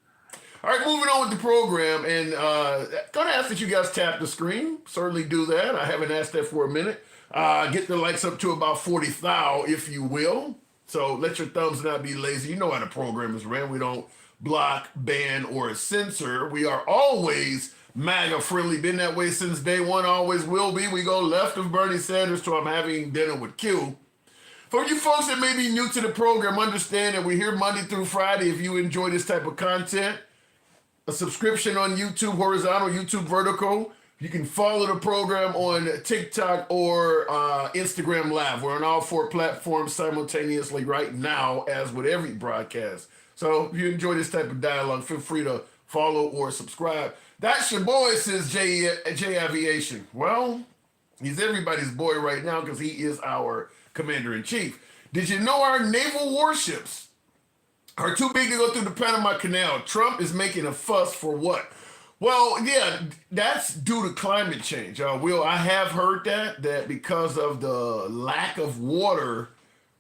All right, moving on with the program, and gonna ask that you guys tap the screen. Certainly do that. I haven't asked that for a minute. Get the likes up to about 40,000, if you will. So let your thumbs not be lazy. You know how the program is ran. We don't block, ban, or censor. We are always MAGA friendly. Been that way since day one, always will be. We go left of Bernie Sanders to I'm having dinner with Q. For you folks that may be new to the program, understand that we're here Monday through Friday. If you enjoy this type of content, a subscription on YouTube horizontal, YouTube vertical. You can follow the program on TikTok or Instagram Live. We're on all 4 platforms simultaneously right now, as with every broadcast. So if you enjoy this type of dialogue, feel free to follow or subscribe. That's your boy, says J Aviation. Well, he's everybody's boy right now because he is our commander-in-chief. Did you know our naval warships are too big to go through the Panama Canal? Trump is making a fuss for what? Well, yeah, that's due to climate change. I have heard that because of the lack of water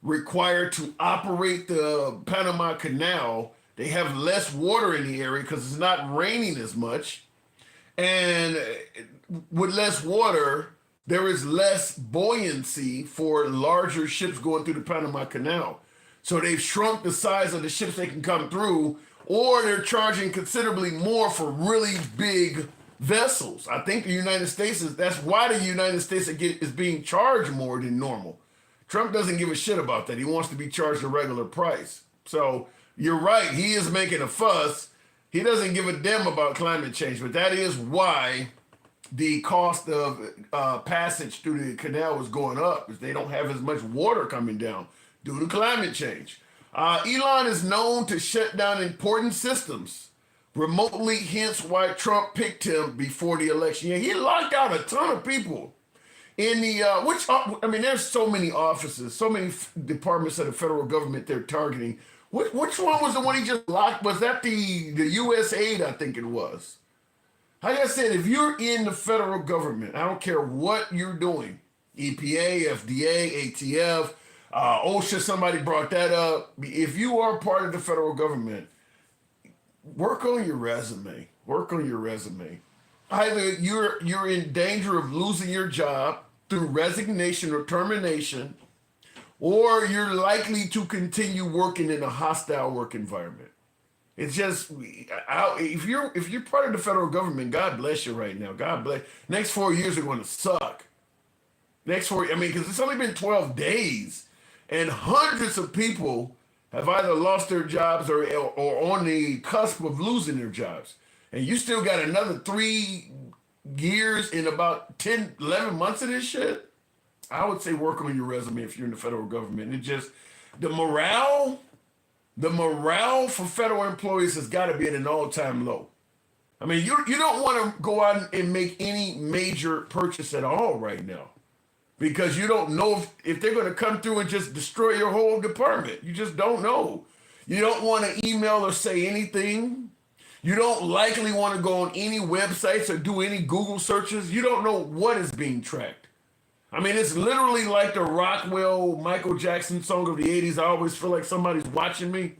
required to operate the Panama Canal, they have less water in the area because it's not raining as much. And with less water, there is less buoyancy for larger ships going through the Panama Canal. So they've shrunk the size of the ships they can come through, or they're charging considerably more for really big vessels. I think the United States that's why the United States is being charged more than normal. Trump doesn't give a shit about that. He wants to be charged a regular price. So you're right, he is making a fuss. He doesn't give a damn about climate change, but that is why the cost of passage through the canal is going up, because they don't have as much water coming down due to climate change. Elon is known to shut down important systems remotely, hence why Trump picked him before the election. Yeah, he locked out a ton of people in the, there's so many offices, so many departments of the federal government they're targeting. Which one was the one he just locked? Was that the U.S. aid, I think it was? Like I said, if you're in the federal government, I don't care what you're doing, EPA, FDA, ATF, OSHA, somebody brought that up. If you are part of the federal government, work on your resume. Work on your resume. Either you're in danger of losing your job through resignation or termination, or you're likely to continue working in a hostile work environment. It's just if you're part of the federal government, God bless you right now. God bless. Next 4 years are going to suck. Next 4, I mean, because it's only been 12 days, and hundreds of people have either lost their jobs or on the cusp of losing their jobs. And you still got another 3 years in about 10, 11 months of this shit. I would say work on your resume if you're in the federal government. It just, the morale for federal employees has got to be at an all-time low. I mean, you don't want to go out and make any major purchase at all right now, because you don't know if they're going to come through and just destroy your whole department. You just don't know. You don't want to email or say anything. You don't likely want to go on any websites or do any Google searches. You don't know what is being tracked. I mean, it's literally like the Rockwell Michael Jackson song of the 80s. I always feel like somebody's watching me.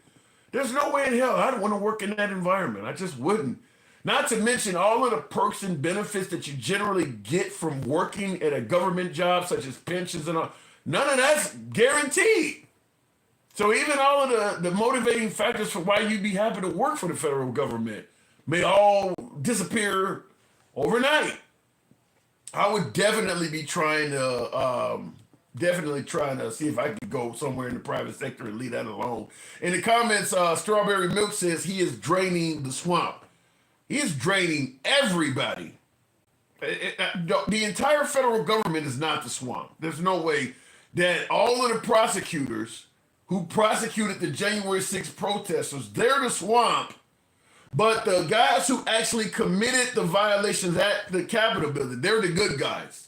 There's no way in hell I'd want to work in that environment. I just wouldn't. Not to mention all of the perks and benefits that you generally get from working at a government job, such as pensions and all. None of that's guaranteed. So even all of the motivating factors for why you'd be happy to work for the federal government may all disappear overnight. I would definitely be trying to see if I could go somewhere in the private sector and leave that alone. In the comments, Strawberry Milk says he is draining the swamp. He is draining everybody. The entire federal government is not the swamp. There's no way that all of the prosecutors who prosecuted the January 6th protesters, they're the swamp. But the guys who actually committed the violations at the Capitol building, they're the good guys.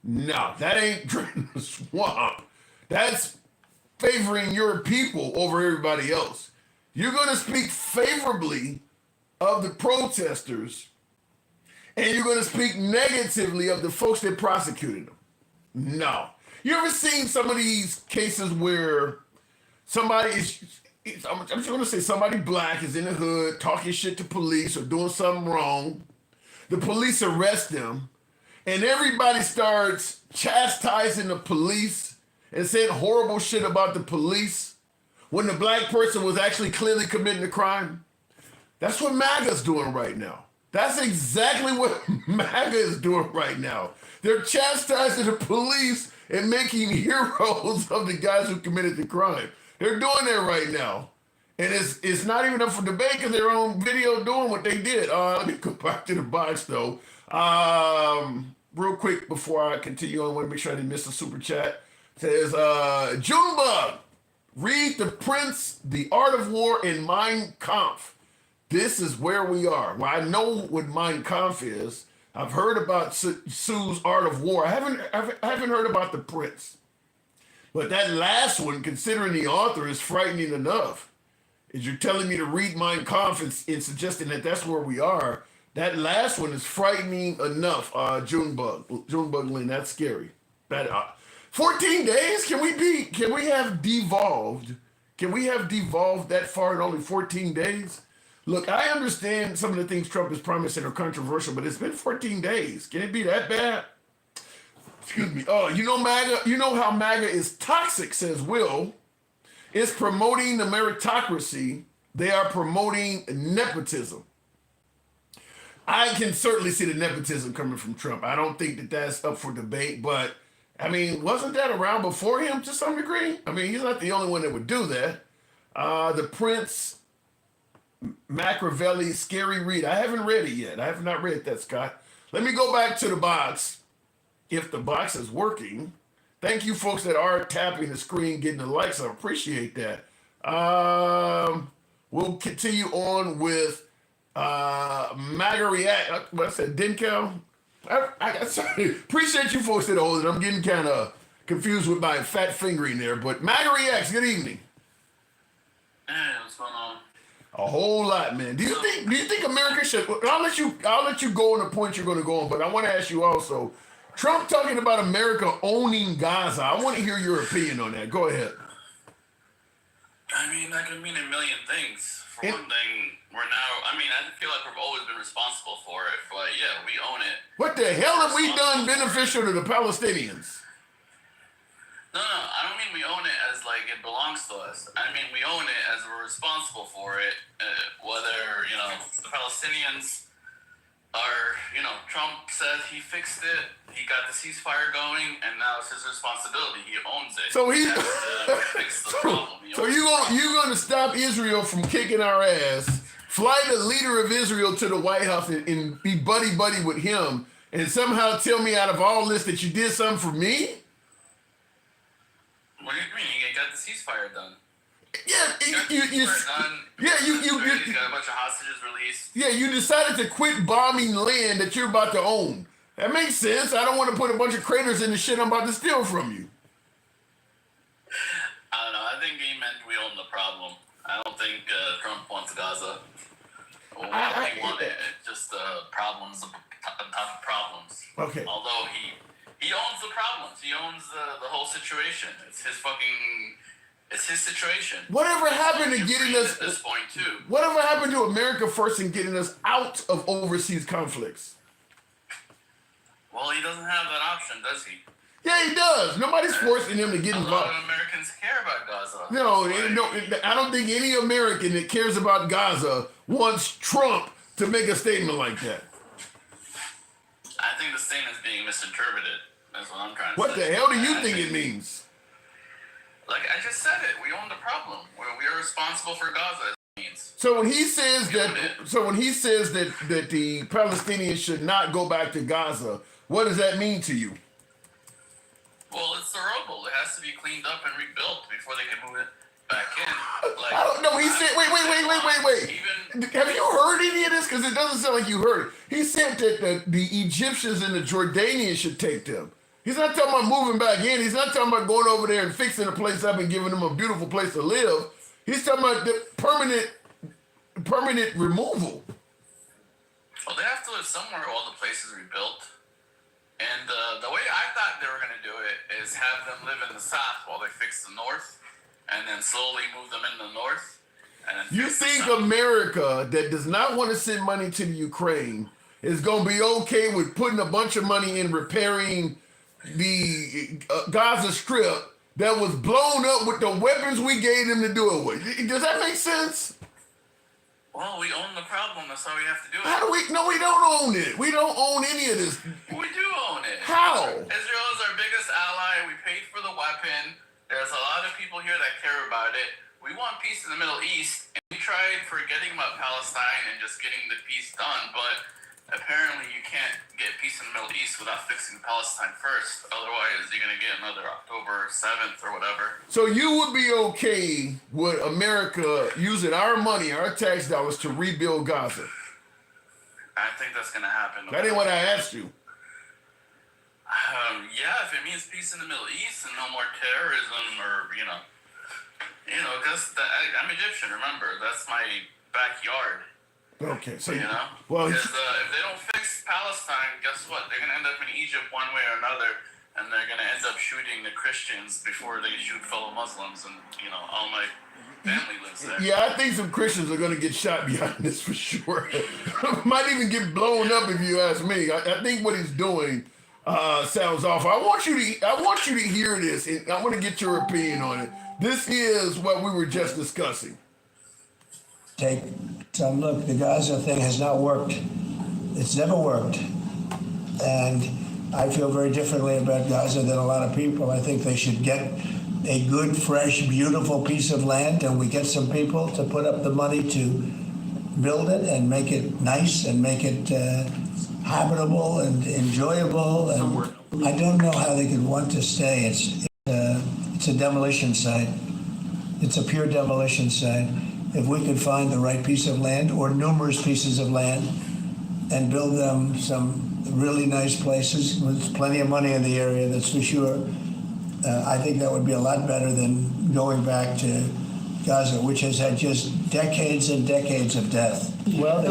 No, that ain't draining the swamp. That's favoring your people over everybody else. You're going to speak favorably of the protesters, and you're going to speak negatively of the folks that prosecuted them. No. You ever seen some of these cases where somebody is, I'm just going to say somebody black is in the hood talking shit to police or doing something wrong. The police arrest them, and everybody starts chastising the police and saying horrible shit about the police when the black person was actually clearly committing a crime. That's what MAGA's doing right now. That's exactly what MAGA is doing right now. They're chastising the police and making heroes of the guys who committed the crime. They're doing that right now. And it's not even up for debate because they're on video doing what they did. Let me go back to the box, though. Real quick before I continue on, I want to make sure I didn't miss a super chat. It says, Junebug, read The Prince, The Art of War, and Mein Kampf. This is where we are. Well, I know what Mein Kampf is. I've heard about Sue's Art of War. I haven't heard about The Prince. But that last one, considering the author, is frightening enough. As you're telling me to read Mein Kampf and suggesting that that's where we are, that last one is frightening enough. Junebug Lynn, that's scary. That 14 days? Can we have devolved? Can we have devolved that far in only 14 days? Look, I understand some of the things Trump is promising are controversial, but it's been 14 days. Can it be that bad? Excuse me. Oh, MAGA, you know how MAGA is toxic, says Will. It's promoting the meritocracy. They are promoting nepotism. I can certainly see the nepotism coming from Trump. I don't think that that's up for debate, but I mean, wasn't that around before him to some degree? I mean, he's not the only one that would do that. The Prince, Machiavelli, scary read. I haven't read it yet. I have not read that, Scott. Let me go back to the box. If the box is working. Thank you folks that are tapping the screen, getting the likes. I appreciate that. We'll continue on with MAGA React. What I said, Denkel? Sorry. Appreciate you folks that hold it. I'm getting kind of confused with my fat fingering there. But MAGA Reacts, good evening. Hey, what's going on? A whole lot, man. Do you think America should? I'll let you go on the point you're going to go on, but I want to ask you also. Trump talking about America owning Gaza. I want to hear your opinion on that. Go ahead. I mean, that could mean a million things. For one thing, we're now, I mean, I feel like we've always been responsible for it, but yeah, we own it. What the hell have we done beneficial to the Palestinians? No, I don't mean we own it as like it belongs to us. I mean, we own it as we're responsible for it. Whether, you know, the Palestinians are, you know, Trump said he fixed it, he got the ceasefire going, and now it's his responsibility. He owns it. So he has to fix the problem. So you're gonna stop Israel from kicking our ass, fly the leader of Israel to the White House and be buddy with him, and somehow tell me out of all this that you did something for me? What do you mean? You got the ceasefire done. Yeah, you got a bunch of hostages released. Yeah, you decided to quit bombing land that you're about to own. That makes sense. I don't want to put a bunch of craters in the shit I'm about to steal from you. I don't know. I think he meant we own the problem. I don't think Trump wants Gaza. He wanted it. Just problems on top of problems. Okay. Although he owns the problems. He owns the whole situation. It's his fucking... It's his situation. Whatever happened to getting us... At this point, too. Whatever happened to America first in getting us out of overseas conflicts? Well, he doesn't have that option, does he? Yeah, he does. Nobody's forcing him to get involved. A lot of Americans care about Gaza. No, I don't think any American that cares about Gaza wants Trump to make a statement like that. I think the statement is being misinterpreted. That's what I'm trying to say. What the hell do you think it means? Like I just said it, we own the problem. We are responsible for Gaza. It means. So when he says that the Palestinians should not go back to Gaza, what does that mean to you? Well, it's the rubble. It has to be cleaned up and rebuilt before they can move it back in. Like, I don't know. He said, wait. Have you heard any of this? Because it doesn't sound like you heard it. He said that the Egyptians and the Jordanians should take them. He's not talking about moving back in. He's not talking about going over there and fixing the place up and giving them a beautiful place to live. He's talking about the permanent removal. Well, they have to live somewhere while the place is rebuilt. And the way I thought they were going to do it is have them live in the south while they fix the north, and then slowly move them in the north. And then you think America, that does not want to send money to the Ukraine, is going to be okay with putting a bunch of money in repairing the Gaza Strip that was blown up with the weapons we gave them to do it with? Does that make sense? Well, we own the problem. That's how we have to do it. How do we? No, we don't own it. We don't own any of this. We do own it. How? Israel is our biggest ally. We paid for the weapon. There's a lot of people here that care about it. We want peace in the Middle East, and we tried forgetting about Palestine and just getting the peace done, but apparently you can't get peace in the Middle East without fixing Palestine first. Otherwise, you're going to get another October 7th or whatever. So you would be okay with America using our money, our tax dollars, to rebuild Gaza? I think that's going to happen. That ain't what I asked you. Yeah, if it means peace in the Middle East and no more terrorism or, because I'm Egyptian, remember. That's my backyard. Okay, so well, because if they don't fix Palestine, guess what? They're gonna end up in Egypt one way or another, and they're gonna end up shooting the Christians before they shoot fellow Muslims, and all my family lives there. Yeah, I think some Christians are gonna get shot behind this for sure. Might even get blown up if you ask me. I think what he's doing sounds awful. I want you to hear this, and I want to get your opinion on it. This is what we were just discussing. Take some look. The Gaza thing has not worked. It's never worked. And I feel very differently about Gaza than a lot of people. I think they should get a good, fresh, beautiful piece of land, and we get some people to put up the money to build it and make it nice and make it habitable and enjoyable. And I don't know how they could want to stay. It's a demolition site. It's a pure demolition site. If we could find the right piece of land or numerous pieces of land and build them some really nice places with plenty of money in the area, that's for sure, I think that would be a lot better than going back to Gaza, which has had just decades and decades of death. Well,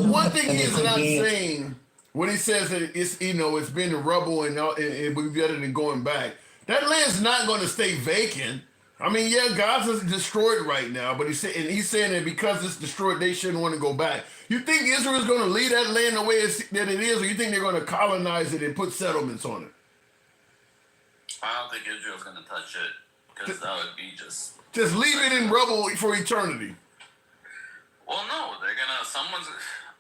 one thing he's not saying when he says that it's it's been the rubble and it would be better than going back. That land's not going to stay vacant. I mean, yeah, Gaza's destroyed right now, but he's saying that because it's destroyed, they shouldn't want to go back. You think Israel's going to leave that land the way that it is, or you think they're going to colonize it and put settlements on it? I don't think Israel's going to touch it because that would be just leave it in rubble for eternity. Well, no,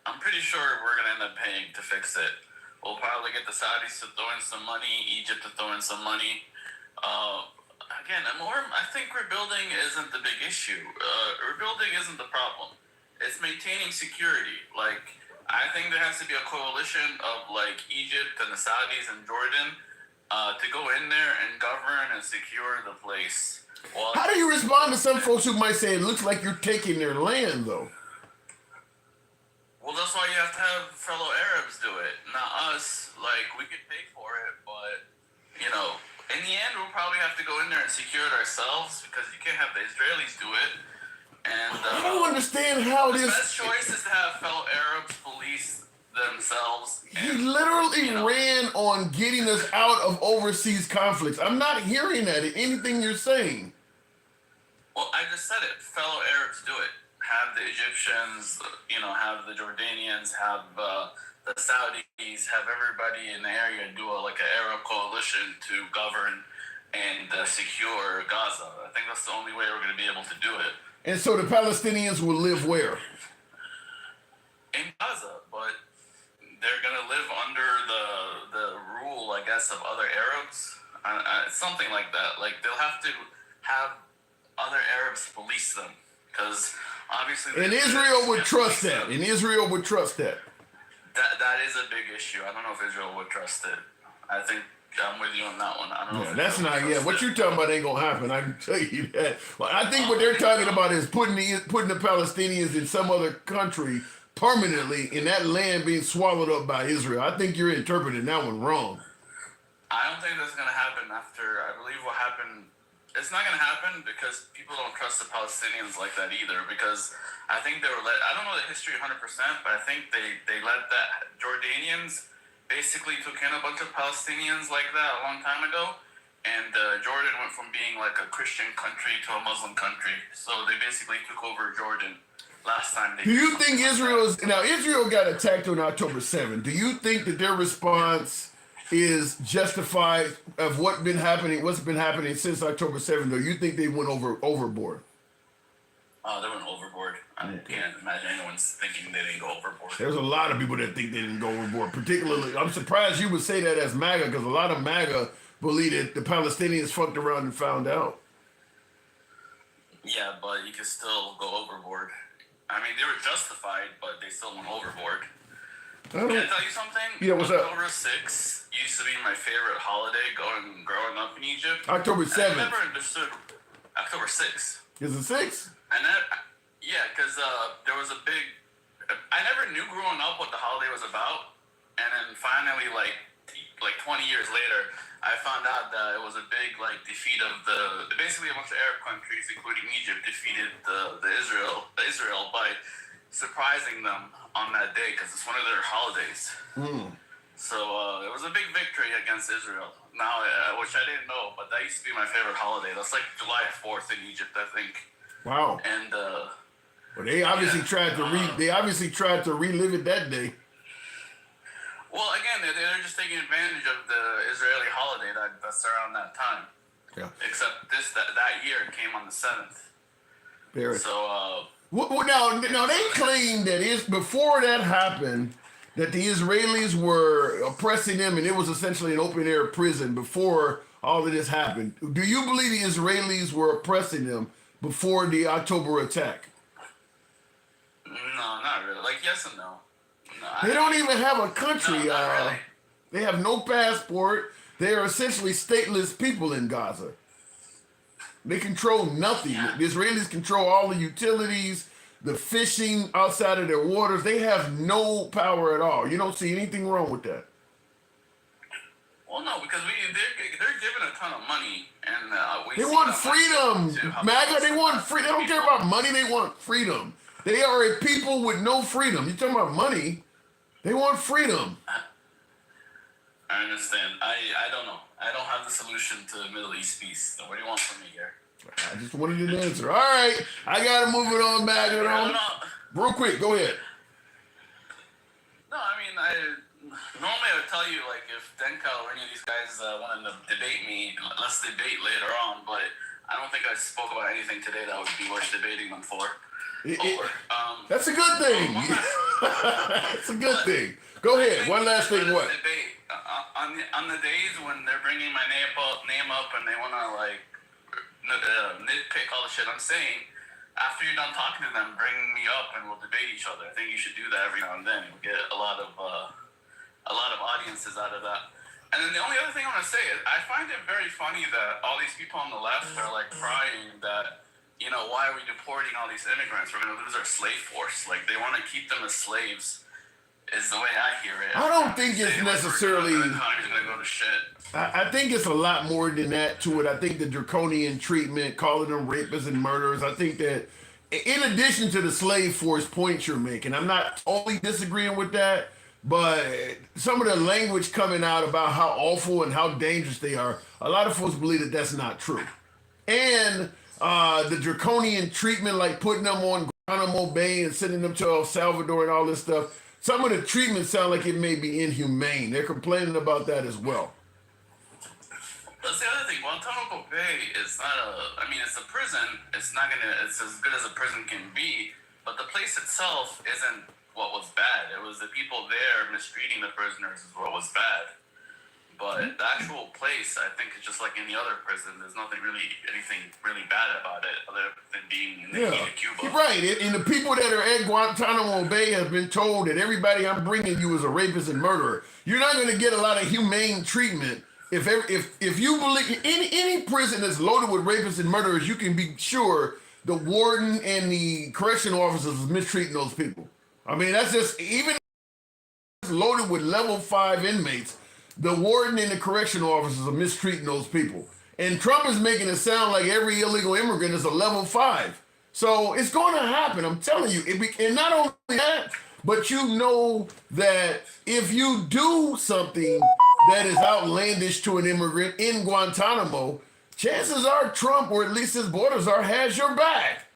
I'm pretty sure we're going to end up paying to fix it. We'll probably get the Saudis to throw in some money, Egypt to throw in some money. Again, I think rebuilding isn't the big issue. Rebuilding isn't the problem. It's maintaining security. Like, I think there has to be a coalition of, like, Egypt and the Saudis and Jordan to go in there and govern and secure the place. Well, how do you respond to some folks who might say it looks like you're taking their land, though? Well, that's why you have to have fellow Arabs do it, not us. Like, we could pay for it, but, in the end, we'll probably have to go in there and secure it ourselves because you can't have the Israelis do it. And I don't understand how the this. best choice is to have fellow Arabs police themselves. He literally ran on getting us out of overseas conflicts. I'm not hearing that in anything you're saying. Well, I just said it. Fellow Arabs do it. Have the Egyptians, have the Jordanians, have the Saudis, have everybody in the area do an Arab coalition to govern and secure Gaza. I think that's the only way we're going to be able to do it. And so the Palestinians will live where? In Gaza, but they're going to live under the rule, I guess, of other Arabs. Something like that. Like, they'll have to have other Arabs police them. Because obviously... And Israel would trust that. And Israel would trust that. That is a big issue. I don't know if Israel would trust it. I think I'm with you on that one. I don't know. Yeah, that's not. Yeah, what you're talking about ain't gonna happen. I can tell you that. Well, I think what they're talking about is putting the Palestinians in some other country permanently, and that land being swallowed up by Israel. I think you're interpreting that one wrong. I don't think that's gonna happen. I believe what happened. It's not going to happen because people don't trust the Palestinians like that either. Because I think they were I don't know the history 100%, but I think they let that Jordanians basically took in a bunch of Palestinians like that a long time ago. And Jordan went from being like a Christian country to a Muslim country. So they basically took over Jordan last time. Do you think Israel got attacked on October 7th. Do you think that their response is justified of what's been happening since October 7th, or you think they went overboard? Oh, they went overboard. I can't imagine anyone's thinking they didn't go overboard. There's a lot of people that think they didn't go overboard. Particularly, I'm surprised you would say that as MAGA, because a lot of MAGA believe that the Palestinians fucked around and found out. Yeah, but you could still go overboard. I mean, they were justified, but they still went overboard. Can I tell you something? Yeah, what's up? October 6th used to be my favorite holiday growing up in Egypt. October 7th. I never understood October 6th. Is it 6? Yeah, because there was a big... I never knew growing up what the holiday was about. And then finally, like 20 years later, I found out that it was a big defeat of basically a bunch of Arab countries, including Egypt, defeated Israel by surprising them on that day because it's one of their holidays. So it was a big victory against Israel. Now, which I didn't know, but that used to be my favorite holiday. That's like July 4th in Egypt, I think. Wow. And well, they obviously tried to relive it that day. Well, again, they're just taking advantage of the Israeli holiday that's around that time. Yeah. Except that year it came on the 7th. Very. So. Now they claim that before that happened, that the Israelis were oppressing them, and it was essentially an open-air prison before all of this happened. Do you believe the Israelis were oppressing them before the October attack? No, not really. Yes and no. They don't even have a country. No, not really. They have no passport. They are essentially stateless people in Gaza. They control nothing. Yeah. The Israelis control all the utilities, the fishing outside of their waters. They have no power at all. You don't see anything wrong with that. Well, no, because they're given a ton of money, and they want freedom, MAGA. They want freedom. They don't care about money. They want freedom. They are a people with no freedom. You talking about money? They want freedom. I understand. I don't know. I don't have the solution to Middle East peace. So what do you want from me here? I just wanted an answer. All right, I gotta move it on back. Real quick, go ahead. No, I mean, normally I would tell you, like, if Denka or any of these guys wanted to debate me, let's debate later on, but I don't think I spoke about anything today that would be worth debating them for. That's a good thing. That's a good thing. Go ahead. One last thing. What? Debate. On the days when they're bringing my name up and they want to, like, nitpick all the shit I'm saying, after you're done talking to them, bring me up and we'll debate each other. I think you should do that every now and then. You'll get a lot of audiences out of that. And then the only other thing I want to say is I find it very funny that all these people on the left are like crying that, you know, why are we deporting all these immigrants? We're going to lose our slave force. Like, they want to keep them as slaves is the way I hear it. I don't think it's necessarily... The economy's going to go to shit. I think it's a lot more than that to it. I think the draconian treatment, calling them rapists and murderers, I think that in addition to the slave force point you're making, I'm not totally disagreeing with that, but some of the language coming out about how awful and how dangerous they are, a lot of folks believe that that's not true. And the draconian treatment, like putting them on Guantanamo Bay and sending them to El Salvador and all this stuff, some of the treatment sound like it may be inhumane. They're complaining about that as well. That's the other thing. Guantanamo Bay is not it's a prison. It's as good as a prison can be. But the place itself isn't what was bad. It was the people there mistreating the prisoners is what was bad. But the actual place, I think, is just like any other prison. There's anything really bad about it other than being in the heat of Cuba. Right. And the people that are at Guantanamo Bay have been told that everybody I'm bringing you is a rapist and murderer. You're not going to get a lot of humane treatment. If you believe any prison that's loaded with rapists and murderers, you can be sure the warden and the correctional officers is mistreating those people. I mean, that's just, even if it's loaded with level 5 inmates, the warden and the correctional officers are mistreating those people. And Trump is making it sound like every illegal immigrant is a level 5. So it's going to happen, I'm telling you. And not only that, but you know that if you do something that is outlandish to an immigrant in Guantanamo, chances are Trump, or at least his borders are, has your back.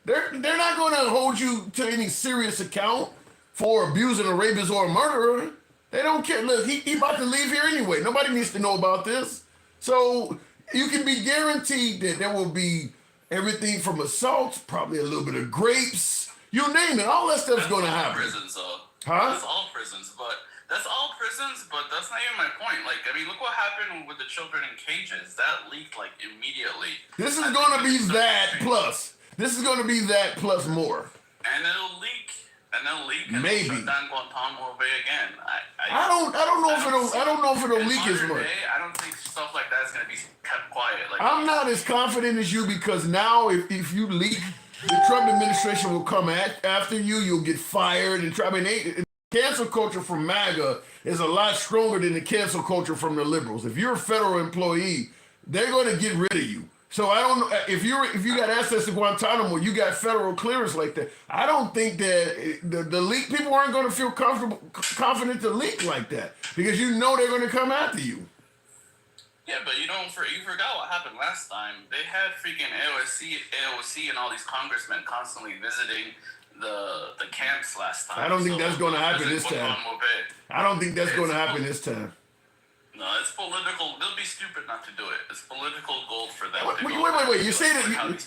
They're not going to hold you to any serious account for abusing a rapist or a murderer. They don't care. Look, he about to leave here anyway. Nobody needs to know about this. So you can be guaranteed that there will be everything from assaults, probably a little bit of grapes, you name it. All that stuff's going to happen. Prisons, though. Huh? That's all prisons, but that's not even my point. Like, I mean, look what happened with the children in cages. That leaked, like, immediately. This is going to be that plus. This is going to be that plus more. And it'll leak. And maybe shut down Guantanamo Bay again. I don't know if it'll leak as much. I don't think stuff like that is going to be kept quiet. Like, I'm not as confident as you, because now if you leak, the Trump administration will come after you. You'll get fired. And cancel culture from MAGA is a lot stronger than the cancel culture from the liberals. If you're a federal employee, they're going to get rid of you. So I don't know if you got access to Guantanamo, you got federal clearance like that. I don't think that the leak people aren't going to feel confident to leak like that, because you know they're going to come after you. Yeah, but you forgot what happened last time. They had freaking AOC and all these congressmen constantly visiting the camps last time. I don't think that's going to happen this time. I don't think that's going to happen this time. No, it's political. They'll be stupid not to do it. It's political gold for them. Wait. You say that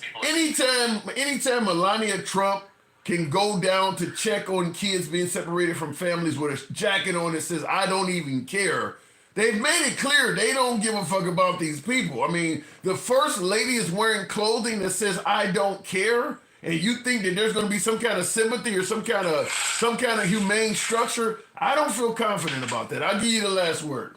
anytime Melania Trump can go down to check on kids being separated from families with a jacket on that says, "I don't even care," they've made it clear they don't give a fuck about these people. I mean, the first lady is wearing clothing that says, "I don't care," and you think that there's going to be some kind of sympathy or some kind of humane structure. I don't feel confident about that. I'll give you the last word.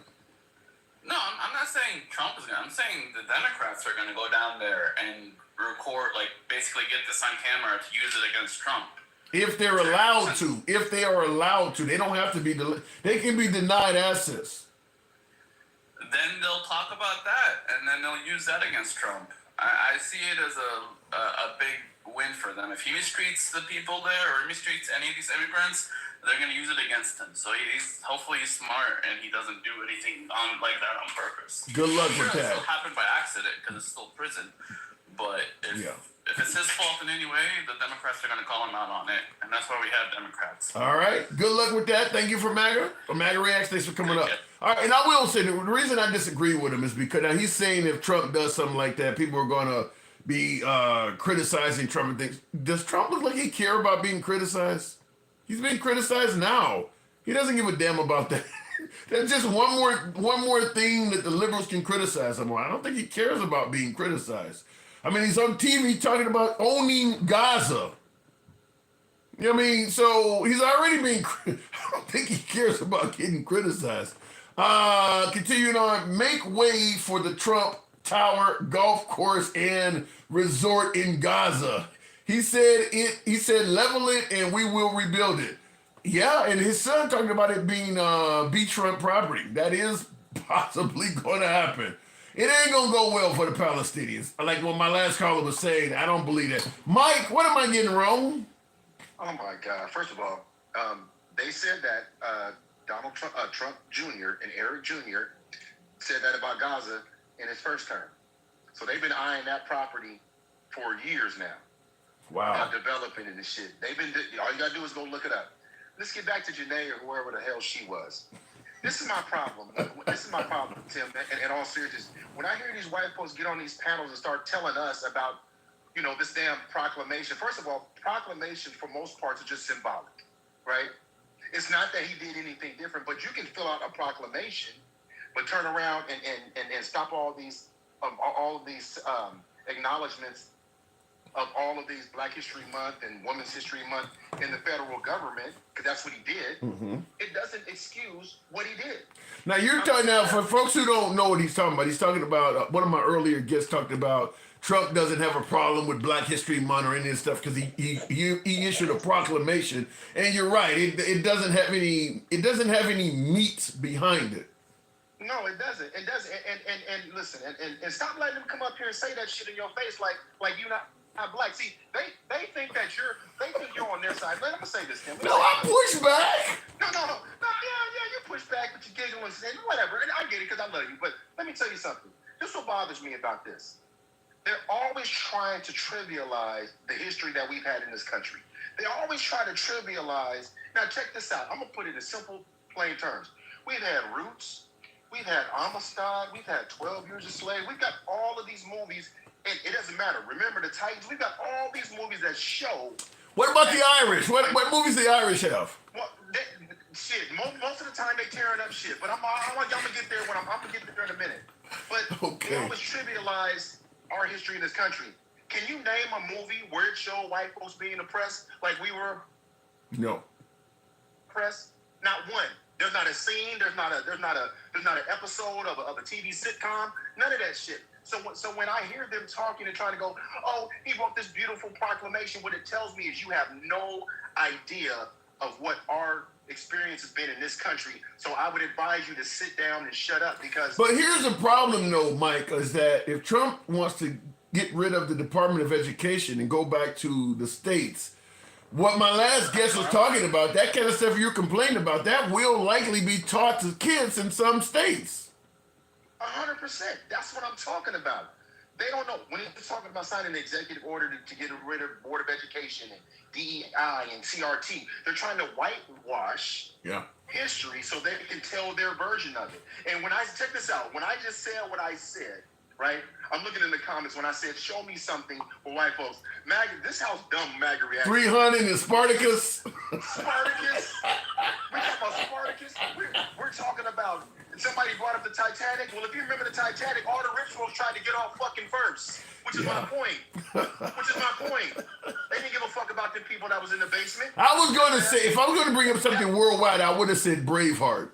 No, I'm not saying Trump is going to. I'm saying the Democrats are going to go down there and record, like, basically get this on camera to use it against Trump. If they're allowed to. If they are allowed to. They don't have to be. They can be denied access. Then they'll talk about that, and then they'll use that against Trump. I see it as a big win for them. If he mistreats the people there or mistreats any of these immigrants, they're going to use it against him. So hopefully he's smart and he doesn't do anything like that on purpose. Good luck I'm sure with it that. still happened by accident because it's still prison. But if it's his fault in any way, the Democrats are going to call him out on it, and that's why we have Democrats. All right. Good luck with that. Thank you for MAGA. For MAGA Reacts, thanks for coming up. All right, and I will say the reason I disagree with him is because now he's saying if Trump does something like that, people are going to be criticizing Trump and things. Does Trump look like he care about being criticized? He's being criticized now. He doesn't give a damn about that. That's just one more thing that the liberals can criticize him on. I don't think he cares about being criticized. I mean, he's on TV talking about owning Gaza. You know what I mean? So he's already being, I don't think he cares about getting criticized. Continuing on, make way for the Trump Tower golf course and resort in Gaza. He said level it and we will rebuild it. Yeah, and his son talking about it being beachfront property. That is possibly going to happen. It ain't gonna go well for the Palestinians. Like what my last caller was saying, I don't believe that. Mike, what am I getting wrong? Oh my God! First of all, they said that Donald Trump Jr. and Eric Jr. said that about Gaza in his first term. So they've been eyeing that property for years now. Wow. About developing and this shit. All you gotta do is go look it up. Let's get back to Janae or whoever the hell she was. This is my problem. Tim, in all seriousness. When I hear these white folks get on these panels and start telling us about, this damn proclamation. First of all, proclamations for most parts are just symbolic, right? It's not that he did anything different, but you can fill out a proclamation, but turn around and stop all of these acknowledgments of all of these Black History Month and Women's History Month in the federal government, because that's what he did. Mm-hmm. It doesn't excuse what he did. Now you're talking now for folks who don't know what he's talking about. He's talking about one of my earlier guests talked about Trump doesn't have a problem with Black History Month or any of this stuff because he issued a proclamation, and you're right. It doesn't have any meat behind it. No, it doesn't. It doesn't. And listen, and stop letting them come up here and say that shit in your face like you're not Black. See, they think that you're on their side. Let me say this, Tim. No, I push back. No. Yeah, you push back, but you giggle and say whatever. And I get it because I love you. But let me tell you something. This is what bothers me about this. They're always trying to trivialize the history that we've had in this country. They always try to trivialize. Now, check this out. I'm going to put it in simple, plain terms. We've had Roots. We've had Amistad. We've had 12 Years a Slave. We've got all of these movies, and it doesn't matter. Remember the Titans? We've got all these movies that show. What about the Irish? What movies the Irish have? Well, shit. Most of the time they tearing up shit. But I'm gonna get there I'm gonna get there in a minute. But okay. They always trivialize our history in this country. Can you name a movie where it showed white folks being oppressed like we were? No. Oppressed? Not one. There's not a scene. There's not an episode of a TV sitcom. None of that shit. So when I hear them talking and trying to go, oh, he wrote this beautiful proclamation, what it tells me is you have no idea of what our experience has been in this country. So I would advise you to sit down and shut up because... But here's the problem, though, Mike, is that if Trump wants to get rid of the Department of Education and go back to the states, what my last guest was talking about, that kind of stuff you're complaining about, that will likely be taught to kids in some states. 100%. That's what I'm talking about. They don't know. When he's talking about signing an executive order to get rid of Board of Education and DEI and CRT, they're trying to whitewash history so they can tell their version of it. And when I check this out, when I just said what I said, right? I'm looking in the comments when I said, show me something for white folks. MAGA, this house dumb MAGA reaction. 300 and Spartacus. Spartacus. We're talking about Spartacus. We're talking about, somebody brought up the Titanic. Well, if you remember the Titanic, all the rich folks tried to get off fucking first. Which is my point. They didn't give a fuck about the people that was in the basement. I was going to say, if I was going to bring up something worldwide, I would have said Braveheart.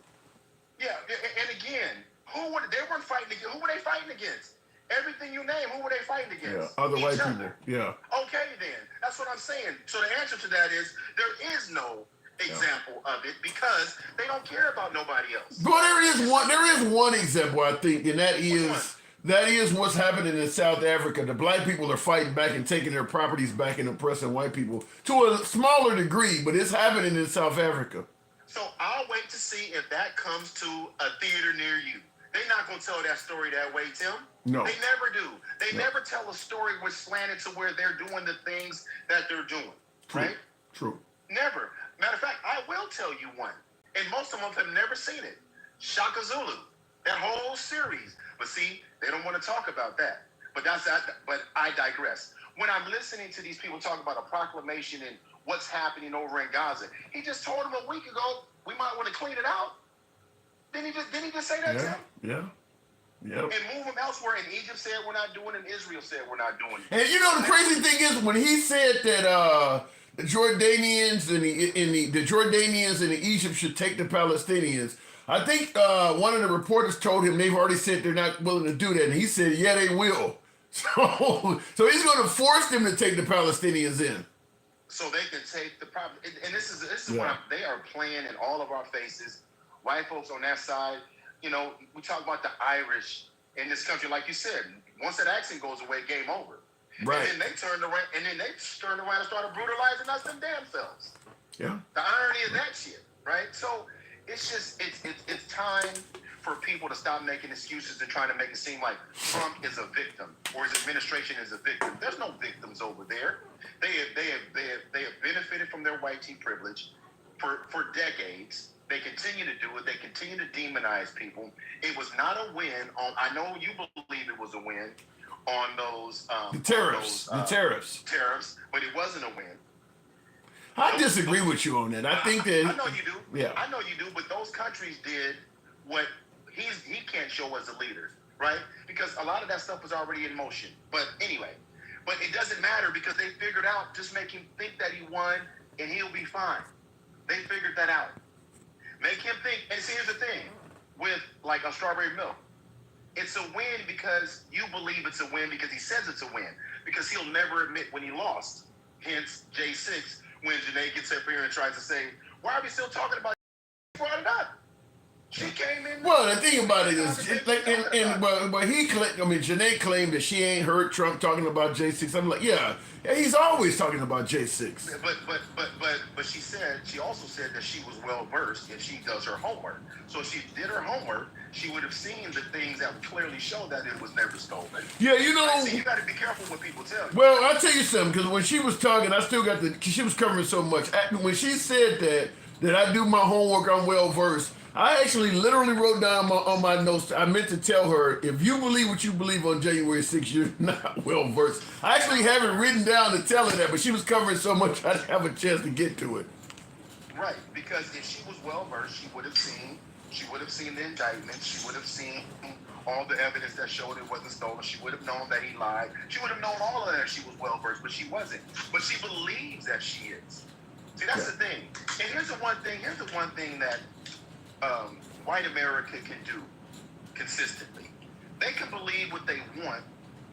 Yeah, and again, they weren't fighting against. Who were they fighting against? Everything you name, who were they fighting against? Yeah, other white people. Yeah. Okay, then. That's what I'm saying. So the answer to that is there is no example of it because they don't care about nobody else. But there is one example, I think, and that is That is what's happening in South Africa. The black people are fighting back and taking their properties back and oppressing white people to a smaller degree, but it's happening in South Africa. So I'll wait to see if that comes to a theater near you. They're not going to tell that story that way, Tim. No. They never do. They never tell a story which slanted to where they're doing the things that they're doing. True. Right? True. Never. Matter of fact, I will tell you one. And most of them have never seen it. Shaka Zulu. That whole series. But see, they don't want to talk about that. But I digress. When I'm listening to these people talk about a proclamation and what's happening over in Gaza, he just told them a week ago we might want to clean it out. Didn't he just say that, Tim? Yeah. Yep. And move them elsewhere. And Egypt said we're not doing it, and Israel said we're not doing it. And you know the crazy thing is when he said that the Jordanians and the Jordanians and the Egypt should take the Palestinians, I think one of the reporters told him they've already said they're not willing to do that, and he said, yeah, they will. So he's going to force them to take the Palestinians in. So they can take the problem. And this is what they are playing in all of our faces. White folks on that side, you know, we talk about the Irish in this country, like you said. Once that accent goes away, game over. Right. And then they turned around and started brutalizing us them damn selves. Yeah. The irony of that shit, right? So it's just it's time for people to stop making excuses and trying to make it seem like Trump is a victim or his administration is a victim. There's no victims over there. They have benefited from their white team privilege for decades. They continue to do it. They continue to demonize people. It was not a win on. I know you believe it was a win on those the tariffs. Tariffs, but it wasn't a win. I disagree with you on that. I think that I know you do. Yeah, I know you do. But those countries did what he can't show as a leader, right? Because a lot of that stuff was already in motion. But anyway, but it doesn't matter because they figured out just make him think that he won and he'll be fine. They figured that out. Make him think. And see, here's the thing with like a strawberry milk. It's a win because you believe it's a win because he says it's a win. Because he'll never admit when he lost. Hence J6 when Janae gets up here and tries to say, why are we still talking about it? Brought it up. She came in. Well, the thing about it is, Janae claimed that she ain't heard Trump talking about J6. I'm like, yeah, he's always talking about J6. But she also said that she was well versed and she does her homework. So if she did her homework, she would have seen the things that would clearly show that it was never stolen. Yeah, you know. See, you got to be careful what people tell you. Well, I'll tell you something, because when she was talking, I still got she was covering so much. When she said that I do my homework, I'm well versed. I actually literally wrote down on my notes, I meant to tell her, if you believe what you believe on January 6th, you're not well versed. I actually have it written down to tell her that, but she was covering so much I didn't have a chance to get to it. Right, because if she was well versed, she would have seen the indictment, she would have seen all the evidence that showed it wasn't stolen, she would have known that he lied, she would have known all of that. She was well versed, but she wasn't. But she believes that she is. See, that's the thing. And here's the one thing that white America can do consistently. They can believe what they want,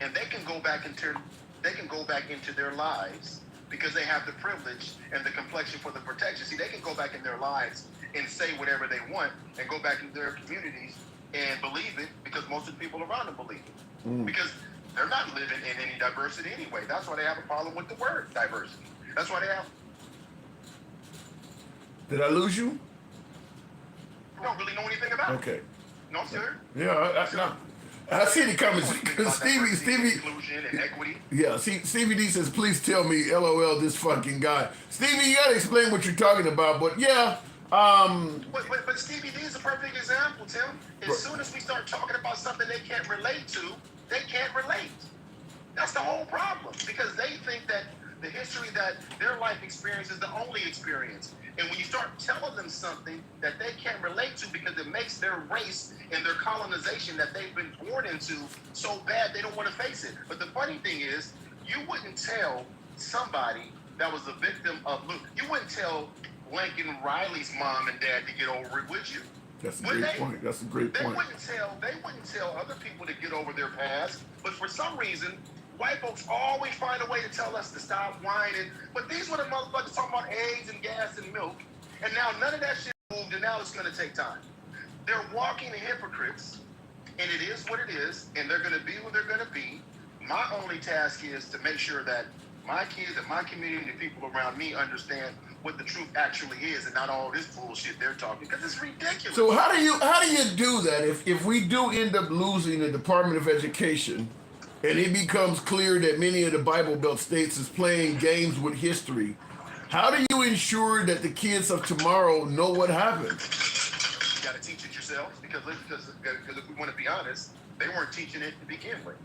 and they can go back into their lives because they have the privilege and the complexion for the protection. See, they can go back in their lives and say whatever they want and go back into their communities and believe it because most of the people around them believe it. Because they're not living in any diversity anyway. That's why they have a problem with the word diversity. That's why they have. Did I lose you? You don't really know anything about it. Okay. No, sir. Yeah, I see the comments. Stevie, inclusion and equity. Yeah, Stevie D says, please tell me, LOL, this fucking guy. Stevie, you gotta explain what you're talking about, but yeah. But Stevie D is a perfect example, Tim. As soon as we start talking about something they can't relate to, they can't relate. That's the whole problem. Because they think that the history that their life experience is the only experience. And when you start telling them something that they can't relate to because it makes their race and their colonization that they've been born into so bad they don't want to face it. But the funny thing is, you wouldn't tell somebody that was a victim of Luke. You wouldn't tell Lincoln Riley's mom and dad to get over it, would you? That's a great point. That's a great point. They wouldn't tell other people to get over their past. But for some reason, white folks always find a way to tell us to stop whining. But these were the motherfuckers talking about eggs and gas and milk. And now none of that shit moved, and now it's going to take time. They're walking hypocrites And it is what it is, and they're going to be who they're going to be. My only task is to make sure that my kids and my community and the people around me understand what the truth actually is, and not all this bullshit they're talking, because it's ridiculous. So how do you do that if we do end up losing the Department of Education, and it becomes clear that many of the Bible Belt states is playing games with history? How do you ensure that the kids of tomorrow know what happened? You got to teach it yourselves, because if we want to be honest, they weren't teaching it to begin with.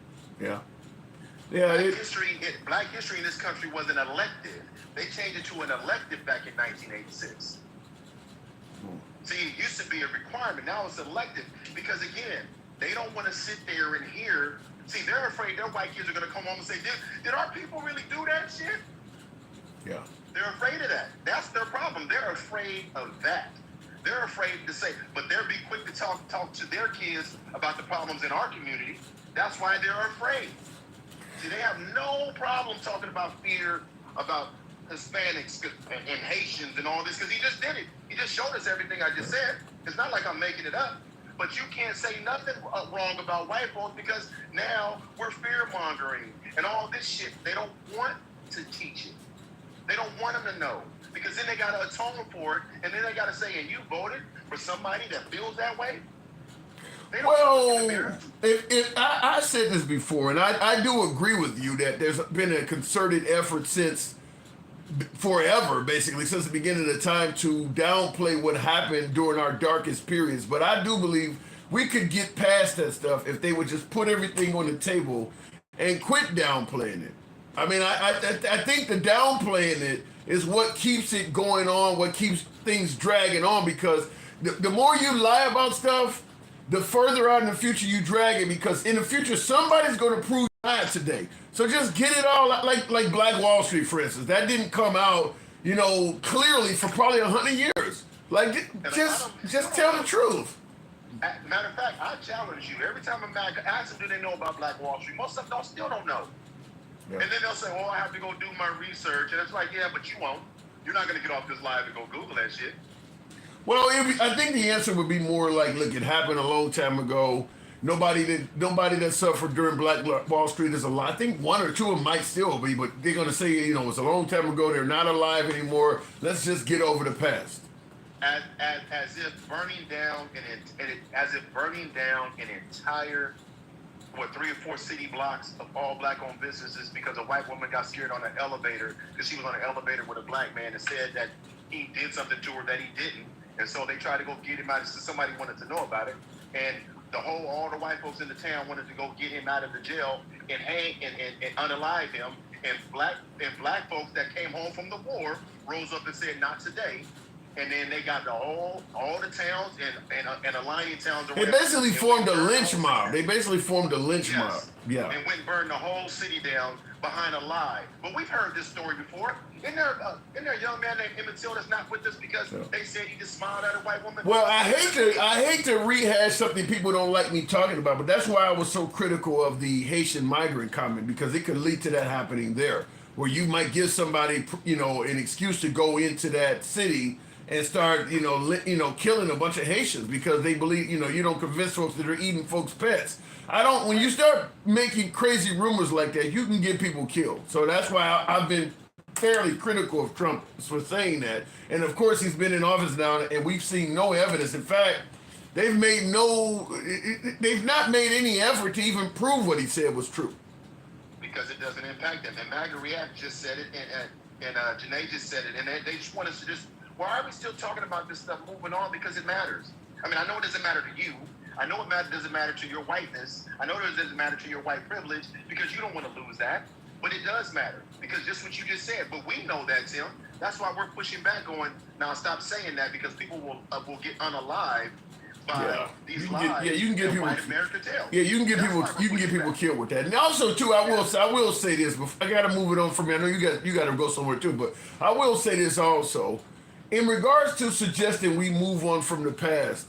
Yeah. Black history in this country was an elective. They changed it to an elective back in 1986. See, it used to be a requirement. Now it's elective because, again, they don't want to sit there and hear. See, they're afraid their white kids are going to come home and say, did our people really do that shit? Yeah. They're afraid of that. That's their problem. They're afraid of that. They're afraid to say, but they'll be quick to talk to their kids about the problems in our community. That's why they're afraid. See, they have no problem talking about fear, about Hispanics and Haitians and all this, because he just did it. He just showed us everything I just said. It's not like I'm making it up. But you can't say nothing wrong about white folks, because now we're fear-mongering and all this shit. They don't want to teach it. They don't want them to know, because then they got to atone for it, and then they got to say, and you voted for somebody that feels that way? Well, if I said this before, and I do agree with you that there's been a concerted effort since forever, basically, since the beginning of the time, to downplay what happened during our darkest periods. But I do believe we could get past that stuff if they would just put everything on the table and quit downplaying it. I mean, I think the downplaying it is what keeps it going on, what keeps things dragging on, because the more you lie about stuff, the further out in the future you drag it, because in the future somebody's going to prove you lied today. So just get it all out, like Black Wall Street, for instance. That didn't come out, clearly for probably 100 years. Like, just tell the truth. Matter of fact, I challenge you. Every time America asks them, do they know about Black Wall Street? Most of them still don't know. Yeah. And then they'll say, well, I have to go do my research. And it's like, yeah, but you won't. You're not going to get off this live and go Google that shit. Well, I think the answer would be more like, look, it happened a long time ago. Nobody that suffered during Black Wall Street is alive. I think one or two of them might still be, but they're going to say, it's a long time ago. They're not alive anymore. Let's just get over the past. As if burning down an entire 3 or 4 city blocks of all black-owned businesses because a white woman got scared on an elevator because she was on an elevator with a black man and said that he did something to her that he didn't. And so they tried to go get him out. So somebody wanted to know about it, and all the white folks in the town wanted to go get him out of the jail and hang and unalive him. And black folks that came home from the war rose up and said, "Not today." And then they got all the towns and aligning towns around. They basically formed a lynch mob. Yeah. And went and burned the whole city down behind a lie. But we've heard this story before. Isn't there a young man named Emmett Till that's not with us because they said he just smiled at a white woman? Well, I hate to rehash something people don't like me talking about, but that's why I was so critical of the Haitian migrant comment, because it could lead to that happening there, where you might give somebody, an excuse to go into that city and start, killing a bunch of Haitians because they believe, you don't convince folks that they're eating folks' pets. When you start making crazy rumors like that, you can get people killed. So that's why I've been fairly critical of Trump for saying that. And of course, he's been in office now, and we've seen no evidence. In fact, they've not made any effort to even prove what he said was true. Because it doesn't impact them. And Magda React just said it, and Janae just said it, and they just want us to just, why are we still talking about this stuff moving on? Because it matters. I mean, I know it doesn't matter to you. I know it doesn't matter to your whiteness. I know it doesn't matter to your white privilege, because you don't want to lose that. But it does matter, because just what you just said. But we know that, Tim. That's why we're pushing back, going, now stop saying that, because people will get unalived by these lies. You can get people. White America tell. Yeah, you can get people killed with that. And also too, I will say this. Before, I got to move it on from here. I know you got to go somewhere too, but I will say this also. In regards to suggesting we move on from the past,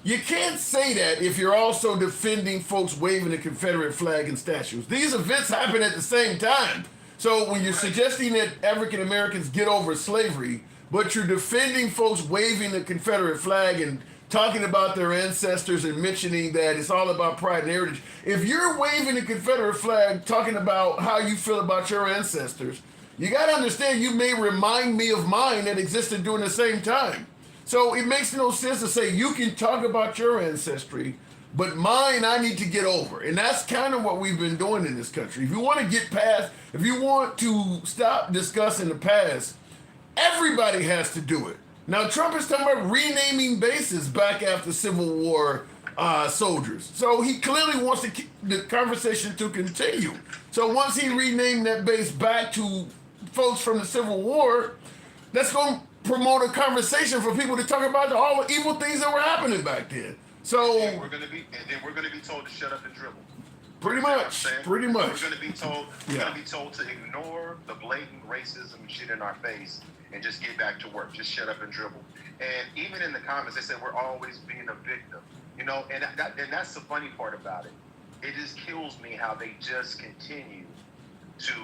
you can't say that if you're also defending folks waving the Confederate flag and statues. These events happen at the same time. So when you're suggesting that African Americans get over slavery, but you're defending folks waving the Confederate flag and talking about their ancestors and mentioning that it's all about pride and heritage. If you're waving the Confederate flag, talking about how you feel about your ancestors, you got to understand you may remind me of mine that existed during the same time. So it makes no sense to say you can talk about your ancestry, but mine I need to get over. And that's kind of what we've been doing in this country. If you want to get past, if you want to stop discussing the past, everybody has to do it. Now, Trump is talking about renaming bases back after Civil War soldiers. So he clearly wants the conversation to continue. So once he renamed that base back to folks from the Civil War, that's going to promote a conversation for people to talk about all the evil things that were happening back then. So and we're gonna be told to shut up and dribble. Pretty much. We're gonna be told to ignore the blatant racism shit in our face and just get back to work. Just shut up and dribble. And even in the comments, they said we're always being a victim. You know, and that's the funny part about it. It just kills me how they just continue to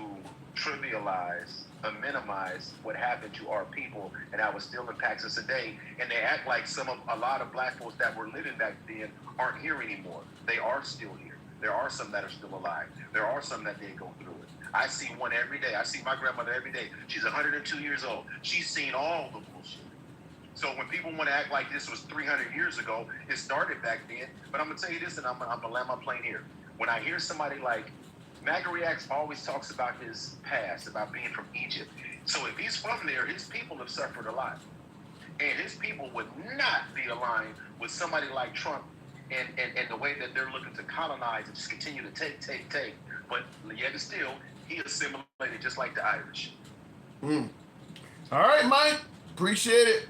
trivialize or minimize what happened to our people and how it still impacts us today. And they act like a lot of black folks that were living back then aren't here anymore. They are still here. There are some that are still alive. There are some that did go through it. I see one every day. I see my grandmother every day. She's 102 years old. She's seen all the bullshit. So when people want to act like this was 300 years ago, it started back then. But I'm going to tell you this, and I'm going to land my plane here. When I hear somebody like MAGA Reacts always talks about his past, about being from Egypt. So if he's from there, his people have suffered a lot. And his people would not be aligned with somebody like Trump and the way that they're looking to colonize and just continue to take. But yet still, he assimilated just like the Irish. All right, Mike. Appreciate it.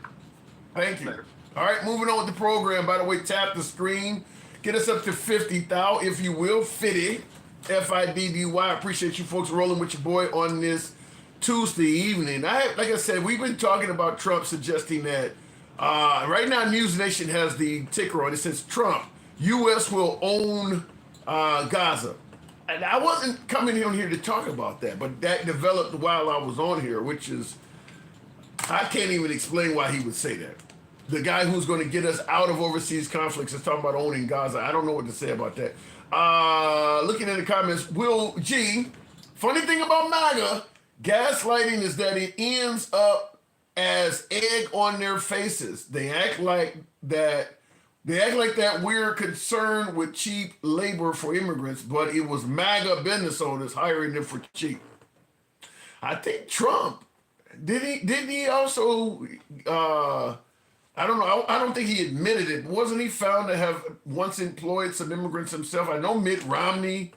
Thank you. Later. All right, moving on with the program. By the way, tap the screen. Get us up to 50,000, if you will. 50. FIDDY. I appreciate you folks rolling with your boy on this Tuesday evening. Like I said, we've been talking about Trump suggesting that right now News Nation has the ticker on it. It says Trump, U.S. will own Gaza. And I wasn't coming on here to talk about that, but that developed while I was on here, which is, I can't even explain why he would say that. The guy who's going to get us out of overseas conflicts is talking about owning Gaza. I don't know what to say about that. Looking at the comments, Will G, funny thing about MAGA, gaslighting is that it ends up as egg on their faces. They act like that we're concerned with cheap labor for immigrants, but it was MAGA business owners hiring them for cheap. I think Trump, didn't he also, I don't know. I don't think he admitted it. Wasn't he found to have once employed some immigrants himself? I know Mitt Romney.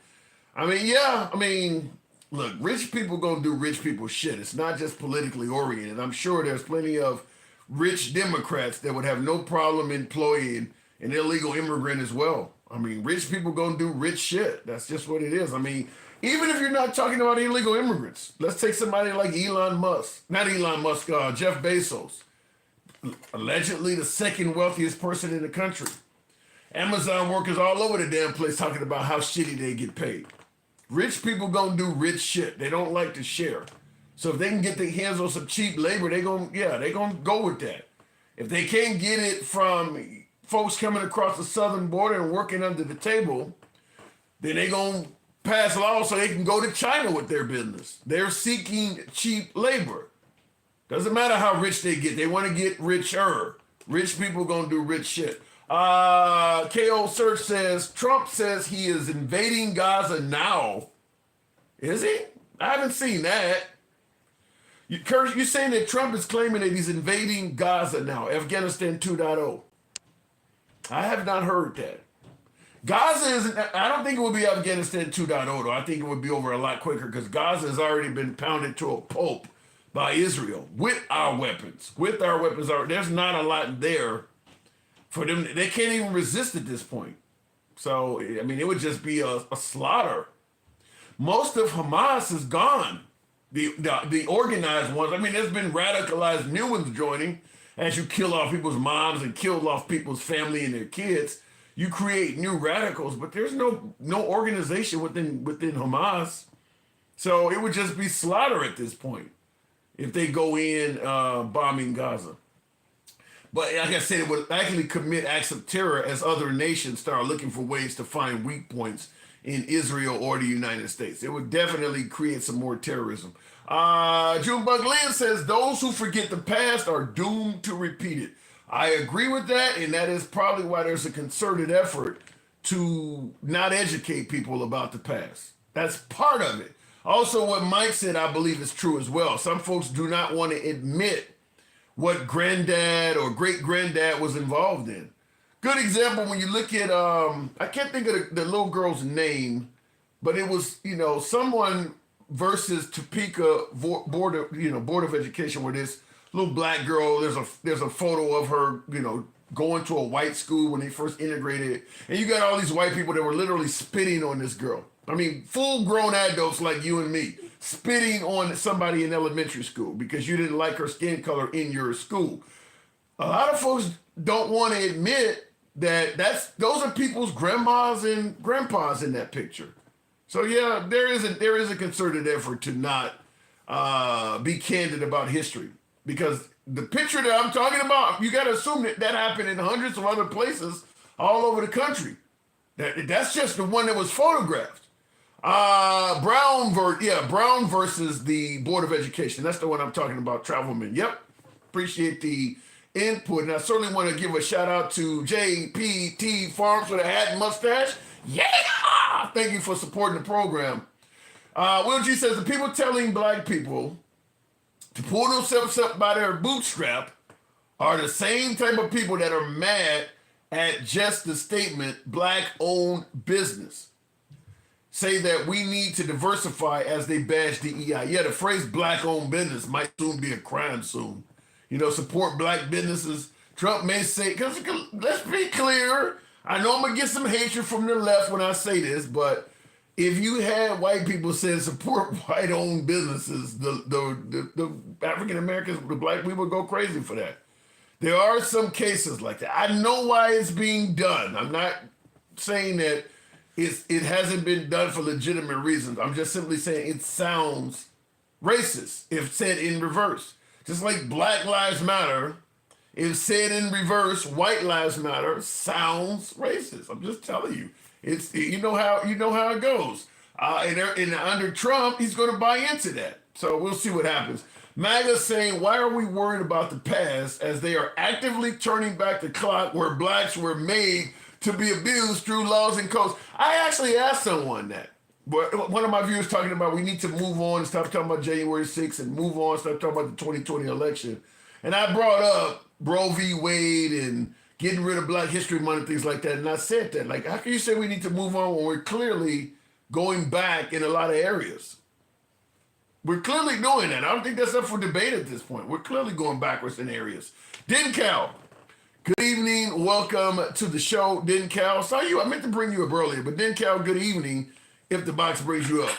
Look, rich people gonna do rich people shit. It's not just politically oriented. I'm sure there's plenty of rich Democrats that would have no problem employing an illegal immigrant as well. I mean, rich people gonna do rich shit. That's just what it is. I mean, even if you're not talking about illegal immigrants, let's take somebody like Jeff Bezos. Allegedly the second wealthiest person in the country. Amazon workers all over the damn place talking about how shitty they get paid. Rich people gonna do rich shit. They don't like to share. So if they can get their hands on some cheap labor, they gonna go with that. If they can't get it from folks coming across the southern border and working under the table, then they gonna pass laws so they can go to China with their business. They're seeking cheap labor. Doesn't matter how rich they get. They want to get richer. Rich people gonna do rich shit. KO Search says, Trump says he is invading Gaza now. Is he? I haven't seen that. You're saying that Trump is claiming that he's invading Gaza now, Afghanistan 2.0. I have not heard that. Gaza is, I don't think it would be Afghanistan 2.0 though. I think it would be over a lot quicker because Gaza has already been pounded to a pulp by Israel with our weapons. There's not a lot there for them. They can't even resist at this point. So, I mean, it would just be a slaughter. Most of Hamas is gone. The organized ones. I mean, there's been radicalized new ones joining. As you kill off people's moms and kill off people's family and their kids, you create new radicals, but there's no organization within Hamas. So it would just be slaughter at this point if they go in bombing Gaza. But like I said, it would actually commit acts of terror as other nations start looking for ways to find weak points in Israel or the United States. It would definitely create some more terrorism. Junebug Lynn says those who forget the past are doomed to repeat it. I agree with that, and that is probably why there's a concerted effort to not educate people about the past. That's part of it. Also, what Mike said, I believe is true as well. Some folks do not want to admit what granddad or great granddad was involved in. Good example when you look at I can't think of the little girl's name, but it was someone versus Topeka board of education where this little black girl, there's a photo of her going to a white school when they first integrated, and you got all these white people that were literally spitting on this girl. I mean, full grown adults like you and me spitting on somebody in elementary school because you didn't like her skin color in your school. A lot of folks don't want to admit that those are people's grandmas and grandpas in that picture. So yeah, there is a concerted effort to not be candid about history, because the picture that I'm talking about, you got to assume that happened in hundreds of other places all over the country. That's just the one that was photographed. Brown versus the Board of Education. That's the one I'm talking about, Travelman. Yep. Appreciate the input. And I certainly want to give a shout out to JPT Farms with a hat and mustache. Yeah! Thank you for supporting the program. Will G says the people telling black people to pull themselves up by their bootstrap are the same type of people that are mad at just the statement black-owned business. Say that we need to diversify as they bash DEI. Yeah, the phrase black-owned business might soon be a crime soon. Support black businesses. Trump may say, because let's be clear, I know I'm going to get some hatred from the left when I say this, but if you had white people saying support white-owned businesses, the African Americans, the black people go crazy for that. There are some cases like that. I know why it's being done. I'm not saying that it hasn't been done for legitimate reasons. I'm just simply saying it sounds racist if said in reverse. Just like Black Lives Matter, if said in reverse, White Lives Matter sounds racist. I'm just telling you. It's you know how it goes. And under Trump, he's going to buy into that. So we'll see what happens. MAGA saying, why are we worried about the past as they are actively turning back the clock where blacks were made to be abused through laws and codes? I actually asked someone that. One of my viewers talking about we need to move on and stop talking about January 6th and move on, stop talking about the 2020 election. And I brought up Roe v. Wade and getting rid of Black History Month and things like that. And I said that, like, how can you say we need to move on when we're clearly going back in a lot of areas? We're clearly doing that. I don't think that's up for debate at this point. We're clearly going backwards in areas. Dencal, good evening. Welcome to the show, Dencal. Saw you. I meant to bring you up earlier, but Dencal, good evening. If the box brings you up,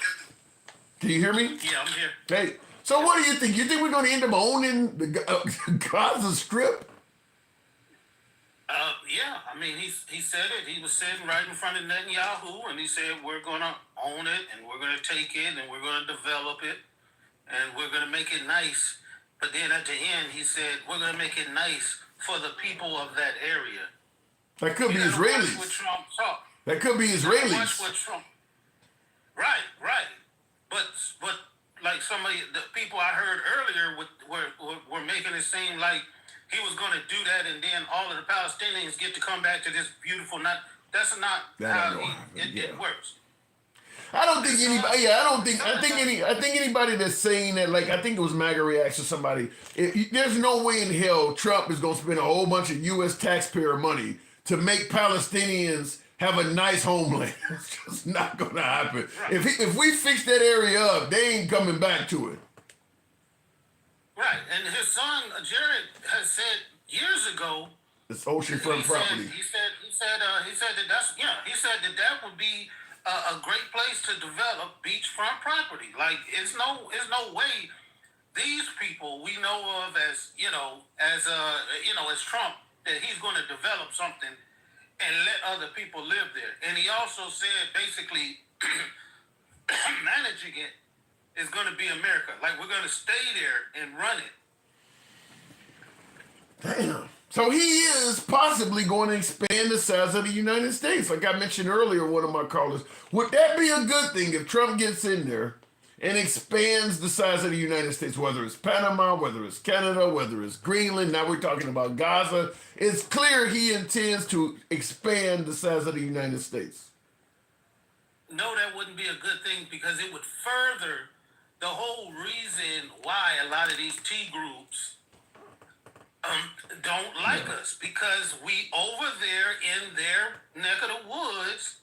can you hear me? Yeah, I'm here. Hey, so what do you think? You think we're going to end up owning the Gaza Strip? Yeah, I mean, he said it. He was sitting right in front of Netanyahu, and he said, we're going to own it, and we're going to take it, and we're going to develop it, and we're going to make it nice. But then at the end, he said, we're going to make it nice for the people of that area. That could be Israelis. Watch what Trump talk. That could be Israelis. Watch what Trump. Right. But like the people I heard earlier were making it seem like he was going to do that, and then all of the Palestinians get to come back to this beautiful. That's not how it works. I don't think anybody. Yeah, I think anybody that's saying that, like, I think it was MAGA reaction. Somebody. There's no way in hell Trump is going to spend a whole bunch of U.S. taxpayer money to make Palestinians have a nice homeland. It's just not going to happen. Right. If we fix that area up, they ain't coming back to it. Right, and his son Jared has said years ago. It's oceanfront property. He said that would be a great place to develop beachfront property. Like, it's no way these people we know of as Trump, that he's going to develop something and let other people live there. And he also said basically managing it is going to be America. Like, we're going to stay there and run it. Damn. So he is possibly going to expand the size of the United States. Like I mentioned earlier, one of my callers. Would that be a good thing if Trump gets in there and expands the size of the United States, whether it's Panama, whether it's Canada, whether it's Greenland? Now we're talking about Gaza. It's clear he intends to expand the size of the United States. No, that wouldn't be a good thing because it would further the whole reason why a lot of these T groups don't like us, because we over there in their neck of the woods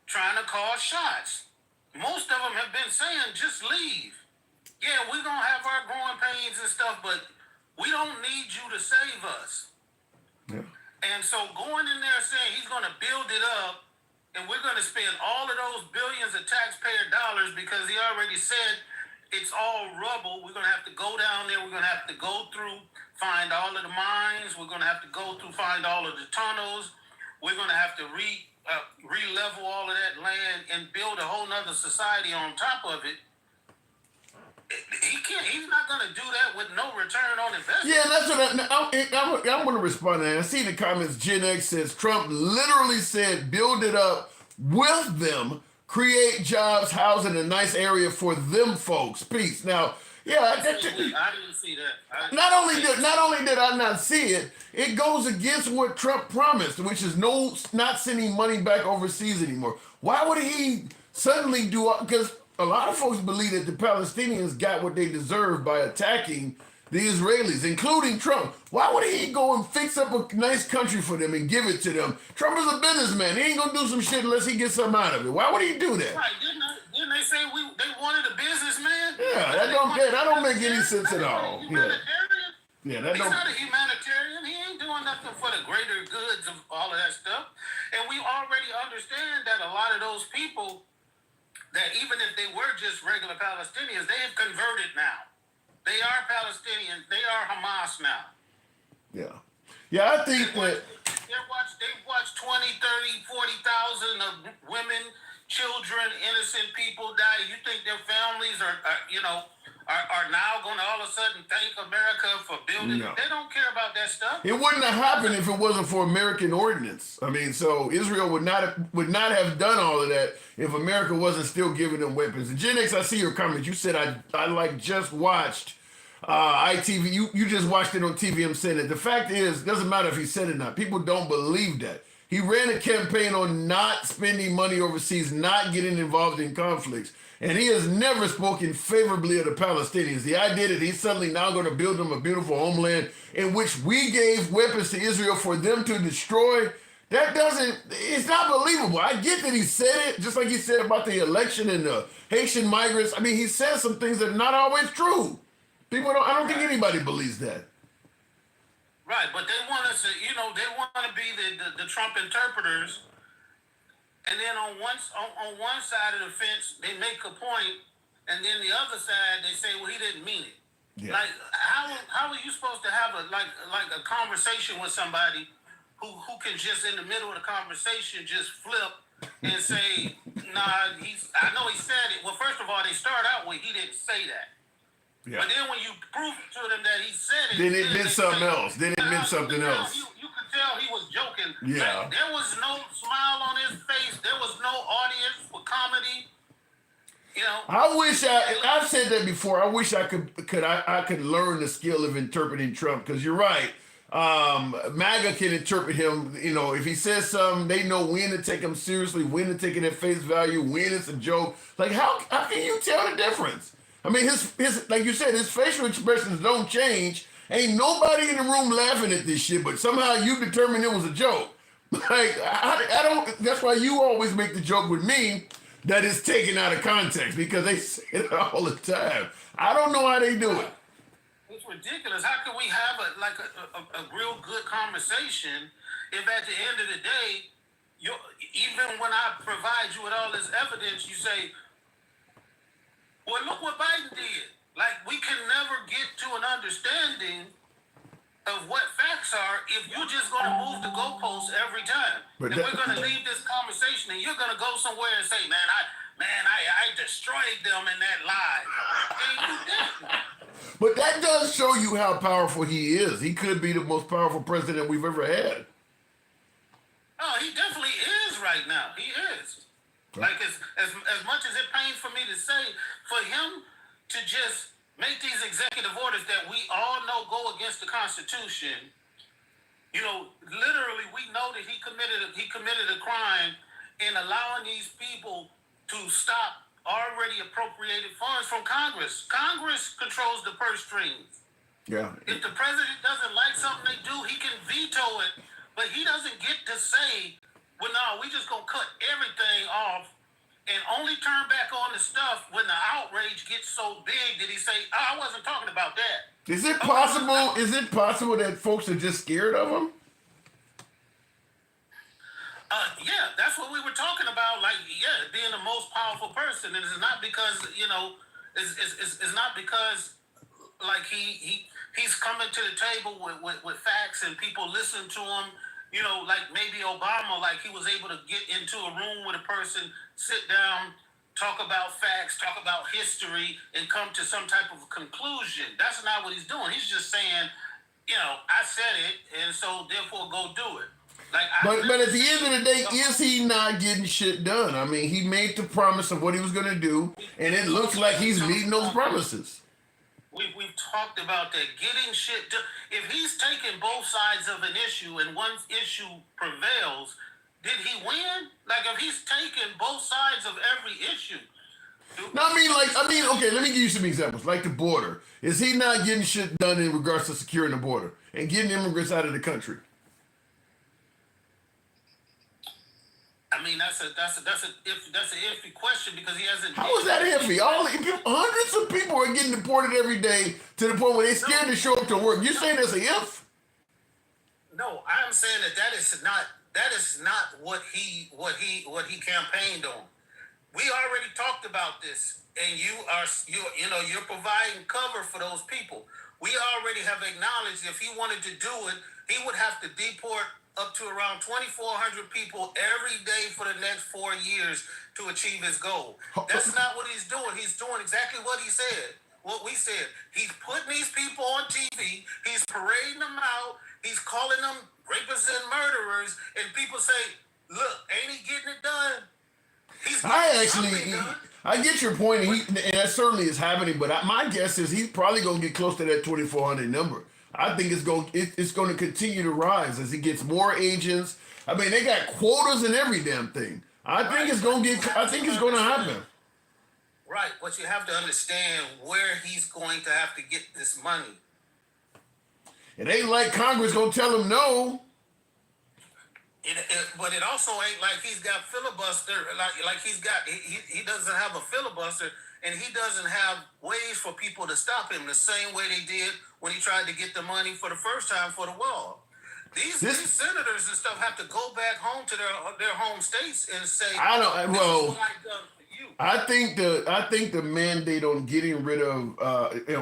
trying to call shots. Most of them have been saying, just leave. Yeah, we're going to have our growing pains and stuff, but we don't need you to save us. Yeah. And so going in there saying he's going to build it up and we're going to spend all of those billions of taxpayer dollars because he already said it's all rubble. We're going to have to go down there. We're going to have to go through, find all of the mines. We're going to have to go through, find all of the tunnels. We're going to have to re-level all of that land and build a whole nother society on top of it. He can't. He's not going to do that with no return on investment. Yeah, that's what I want to respond to that. I see the comments. Gen X says Trump literally said, build it up with them, create jobs, housing, a nice area for them folks. Peace. Now, yeah, I didn't see that. Not only did I not see it, it goes against what Trump promised, which is not sending money back overseas anymore. Why would he suddenly do? Because a lot of folks believe that the Palestinians got what they deserve by attacking the Israelis, including Trump. Why would he go and fix up a nice country for them and give it to them? Trump is a businessman. He ain't gonna do some shit unless he gets something out of it. Why would he do that? Right? Didn't they say they wanted a businessman? Yeah, that don't make any sense at all. Yeah, He's not a humanitarian. He ain't doing nothing for the greater goods of all of that stuff. And we already understand that a lot of those people, that even if they were just regular Palestinians, they have converted now. They are Palestinians. They are Hamas now. Yeah. Yeah, I think that... They've watched 20, 30, 40,000 of women, children, innocent people die. You think their families are now going to all of a sudden thank America for building? No. They don't care about that stuff. It wouldn't have happened if it wasn't for American ordinance. I mean, so Israel would not have done all of that if America wasn't still giving them weapons. And Gen X, I see your comment. You said I just watched ITV. You just watched it on TV. I'm saying it. The fact is, doesn't matter if he said it or not. People don't believe that. He ran a campaign on not spending money overseas, not getting involved in conflicts. And he has never spoken favorably of the Palestinians. The idea that he's suddenly now going to build them a beautiful homeland in which we gave weapons to Israel for them to destroy, it's not believable. I get that he said it, just like he said about the election and the Haitian migrants. I mean, he says some things that are not always true. I don't think anybody believes that. Right, but they want us to, they want to be the Trump interpreters. And then on one side of the fence, they make a point, and then the other side, they say, well, he didn't mean it. Yeah. Like, how are you supposed to have a conversation with somebody who can just, in the middle of the conversation, just flip and say, nah, I know he said it. Well, first of all, they start out with, he didn't say that. Yeah. But then when you prove to them that he said it, then it meant something else. Then it meant something else. You could tell he was joking. Yeah. Like, there was no smile on his face. There was no audience for comedy. I've said that before. I wish I could learn the skill of interpreting Trump, because you're right. MAGA can interpret him. If he says something, they know when to take him seriously, when to take it at face value, when it's a joke. Like, how can you tell the difference? I mean, his like you said, his facial expressions don't change. Ain't nobody in the room laughing at this shit, but somehow you determined it was a joke. Like, I don't. That's why you always make the joke with me that it's taken out of context, because they say it all the time. I don't know how they do it. It's ridiculous. How can we have a real good conversation if at the end of the day, even when I provide you with all this evidence, you say, well, look what Biden did. Like, we can never get to an understanding of what facts are if you're just going to move the goalposts every time. We're going to leave this conversation and you're going to go somewhere and say, I destroyed them in that lie. And you didn't. But that does show you how powerful he is. He could be the most powerful president we've ever had. Oh, he definitely is right now. He is. Like, as much as it pains for me to say, for him to just make these executive orders that we all know go against the Constitution, you know, literally we know that he committed a crime in allowing these people to stop already appropriated funds from Congress. Congress controls the purse strings. Yeah. If the president doesn't like something they do, he can veto it, but he doesn't get to say, well, no, we just gonna cut everything off and only turn back on the stuff when the outrage gets so big that he say, oh, I wasn't talking about that. Is it possible? Is it possible that folks are just scared of him? Yeah, that's what we were talking about. Like, yeah, being the most powerful person, and it's not because it's not because like he's coming to the table with facts and people listen to him. You know, like maybe Obama, like he was able to get into a room with a person, sit down, talk about facts, talk about history, and come to some type of conclusion. That's not what he's doing. He's just saying, you know, I said it, and so therefore go do it. Like, but at the end of the day, is he not getting shit done? I mean, he made the promise of what he was going to do, and it looks like he's meeting those promises. We've talked about that. Getting shit done. If he's taking both sides of an issue and one issue prevails, did he win? Like, if he's taking both sides of every issue. No, okay, let me give you some examples. Like the border. Is he not getting shit done in regards to securing the border and getting immigrants out of the country? I mean, that's an iffy question because he hasn't. How is that iffy? Hundreds of people are getting deported every day to the point where they're scared to show up to work. You saying that's an if? No, I'm saying that is not what he campaigned on. We already talked about this, and you're providing cover for those people. We already have acknowledged if he wanted to do it, he would have to deport up to around 2,400 people every day for the next 4 years to achieve his goal. That's not what he's doing. He's doing exactly what he said. What we said. He's putting these people on TV. He's parading them out. He's calling them rapists and murderers. And people say, look, ain't he getting it done? I get your point, and that certainly is happening, but my guess is he's probably going to get close to that 2,400 number. I think it's going to continue to rise as he gets more agents. I mean, they got quotas and every damn thing. I think it's going to happen. Right, but you have to understand where he's going to have to get this money. It ain't like Congress going to tell him no. But it also ain't like he's got filibuster. Like he doesn't have a filibuster. And he doesn't have ways for people to stop him the same way they did when he tried to get the money for the first time for the wall. These senators and stuff have to go back home to their home states and say, "This is what I've done for you." I think the mandate on getting rid of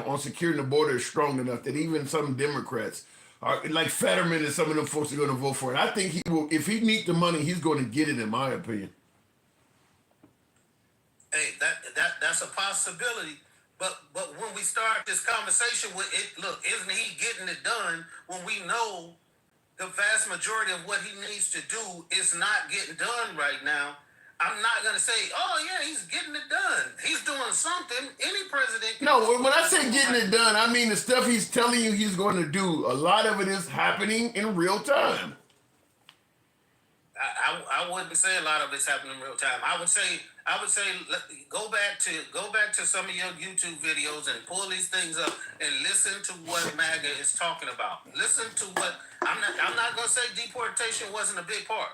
on securing the border is strong enough that even some Democrats, like Fetterman and some of them folks, are going to vote for it. I think he will. If he needs the money, he's going to get it. In my opinion. Hey, that's a possibility. But when we start this conversation with it, look, isn't he getting it done when we know the vast majority of what he needs to do is not getting done right now? I'm not going to say, oh, yeah, he's getting it done. He's doing something. Any president can. No, when I say getting it done, I mean the stuff he's telling you he's going to do. A lot of it is happening in real time. I wouldn't say a lot of it's happening in real time. I would say go back to some of your YouTube videos and pull these things up and listen to what MAGA is talking about. Listen to what I'm not gonna say deportation wasn't a big part,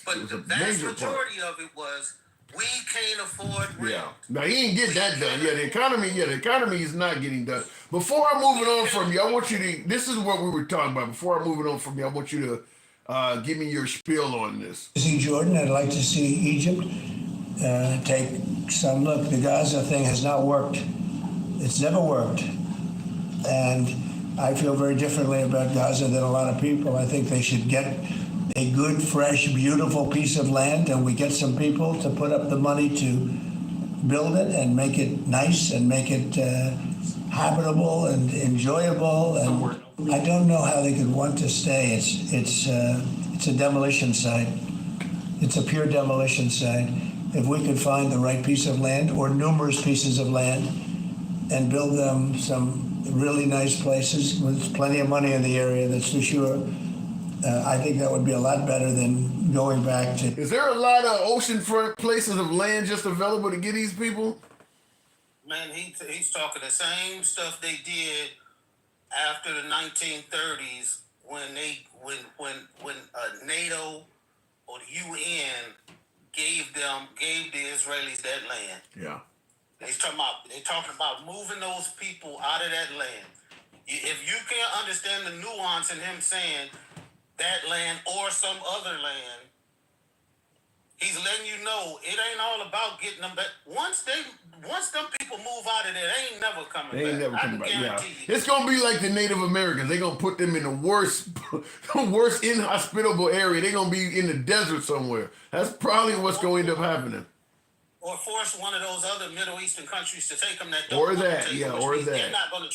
but the vast majority of it was we can't afford rent. Yeah. Now he ain't get that done. The economy is not getting done. Before I'm moving on from you, I want you to. This is what we were talking about. Before I'm moving on from you, I want you to. Give me your spiel on this. See, Jordan, I'd like to see Egypt take some look. The Gaza thing has not worked. It's never worked. And I feel very differently about Gaza than a lot of people. I think they should get a good, fresh, beautiful piece of land, and we get some people to put up the money to build it and make it nice and make it habitable and enjoyable, and I don't know how they could want to stay. It's a demolition site. It's a pure demolition site. If we could find the right piece of land or numerous pieces of land and build them some really nice places with plenty of money in the area, that's for sure. I think that would be a lot better than going back to. Is there a lot of oceanfront places of land just available to get these people? Man, he's talking the same stuff they did after the 1930s when NATO or the UN gave the Israelis that land. Yeah. They're talking about moving those people out of that land. If you can't understand the nuance in him saying that land or some other land, he's letting you know it ain't all about getting them back. Once them people move out of there, they ain't never coming back. They ain't never coming back. Yeah. You. It's gonna be like the Native Americans. They're gonna put them in the worst inhospitable area. They're gonna be in the desert somewhere. That's probably what's gonna end up happening. Or force one of those other Middle Eastern countries to take them that don't or want that, to take yeah, them, or that. They're not gonna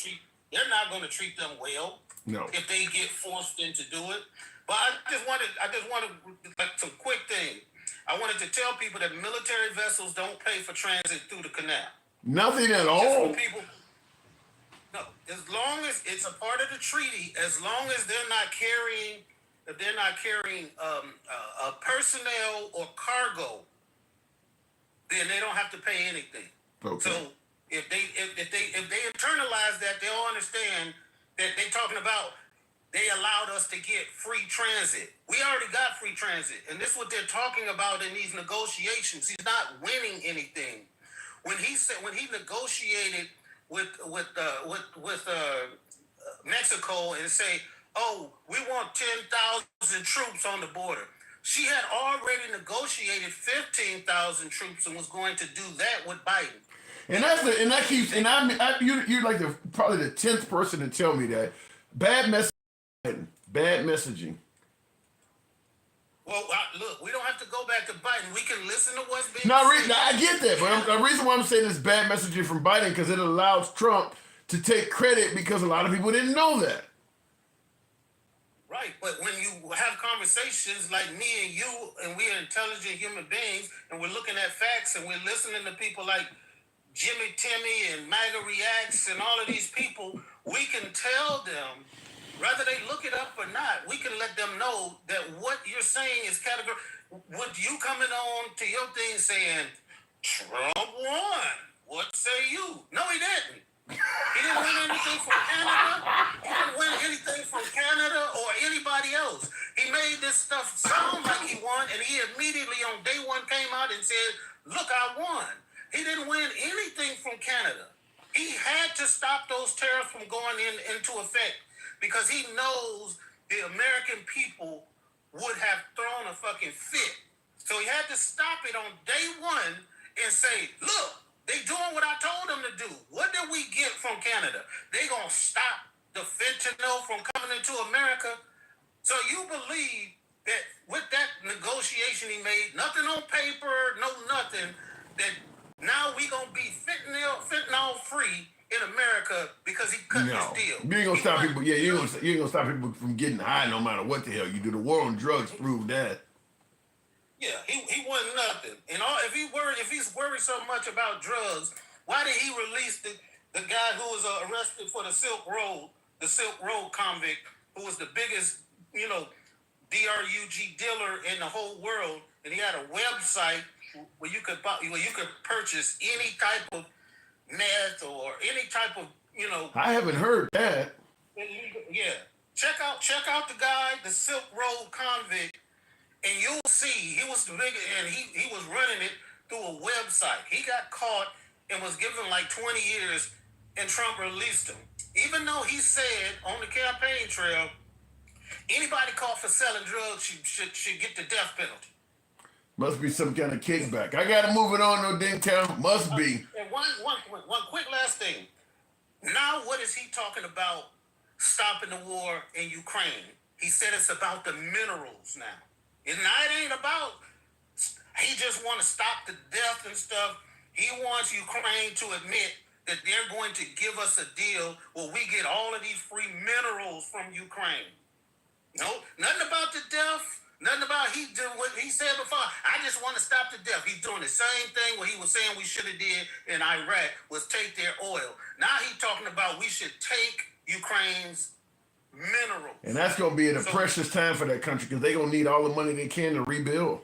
treat them well. No. If they get forced into do it. But I just wanted like some quick thing. I wanted to tell people that military vessels don't pay for transit through the canal. Nothing at all. No, as long as it's a part of the treaty, as long as they're not carrying personnel or cargo, then they don't have to pay anything. Okay. So if they internalize that, they'll understand that they're talking about. They allowed us to get free transit. We already got free transit, and this is what they're talking about in these negotiations. He's not winning anything. When he negotiated with Mexico and say, "Oh, we want 10,000 troops on the border," she had already negotiated 15,000 troops and was going to do that with Biden. You're like probably the 10th person to tell me that. Bad messaging. Well, look, we don't have to go back to Biden. We can listen to what's being said. said. I get that, but the reason why I'm saying it's bad messaging from Biden because it allows Trump to take credit because a lot of people didn't know that. Right, but when you have conversations like me and you, and we are intelligent human beings, and we're looking at facts, and we're listening to people like Jimmy Timmy and MAGA Reacts and all of these people, we can tell them, whether they look it up or not, we can let them know that what you're saying is category. Would you coming on to your thing saying, Trump won, what say you? No, he didn't. He didn't win anything from Canada. He didn't win anything from Canada or anybody else. He made this stuff sound like he won, and he immediately on day one came out and said, look, I won. He didn't win anything from Canada. He had to stop those tariffs from going into effect because he knows the American people would have thrown a fucking fit. So he had to stop it on day one and say, look, they doing what I told them to do. What did we get from Canada? They gonna stop the fentanyl from coming into America? So you believe that with that negotiation he made, nothing on paper, no nothing, that now we gonna be fentanyl free in America because he cut this deal. You ain't gonna stop people. Yeah, you ain't gonna stop people from getting high no matter what the hell you do. The war on drugs proved that. Yeah, he won nothing. And if he's worried so much about drugs, why did he release the guy who was arrested for the Silk Road convict, who was the biggest, DRUG dealer in the whole world, and he had a website where you could purchase any type of meth or any type of, I haven't heard that. Yeah. Check out the guy, the Silk Road convict, and you'll see he was the biggest, and he was running it through a website. He got caught and was given like 20 years, and Trump released him. Even though he said on the campaign trail, anybody caught for selling drugs should get the death penalty. Must be some kind of kickback. I gotta move it on, no dang town. Must be. And one quick last thing. Now, what is he talking about? Stopping the war in Ukraine. He said it's about the minerals now. It ain't about. He just want to stop the death and stuff. He wants Ukraine to admit that they're going going to give us a deal where we get all of these free minerals from Ukraine. No, nothing about the death. Nothing about he did what he said before. I just want to stop the death. He's doing the same thing what he was saying we should have did in Iraq was take their oil. Now he's talking about we should take Ukraine's minerals. And that's going to be a precious time for that country because they're going to need all the money they can to rebuild.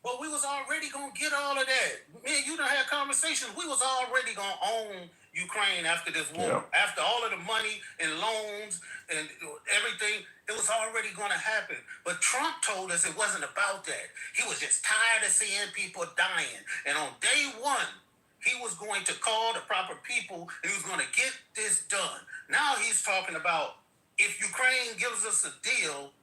Well, we was already going to get all of that. Me and you done had conversations. We was already going to own Ukraine after this war. Yeah. After all of the money and loans and everything, it was already going to happen. But Trump told us it wasn't about that. He was just tired of seeing people dying. And on day one, he was going to call the proper people and he was going to get this done. Now he's talking about if Ukraine gives us a deal,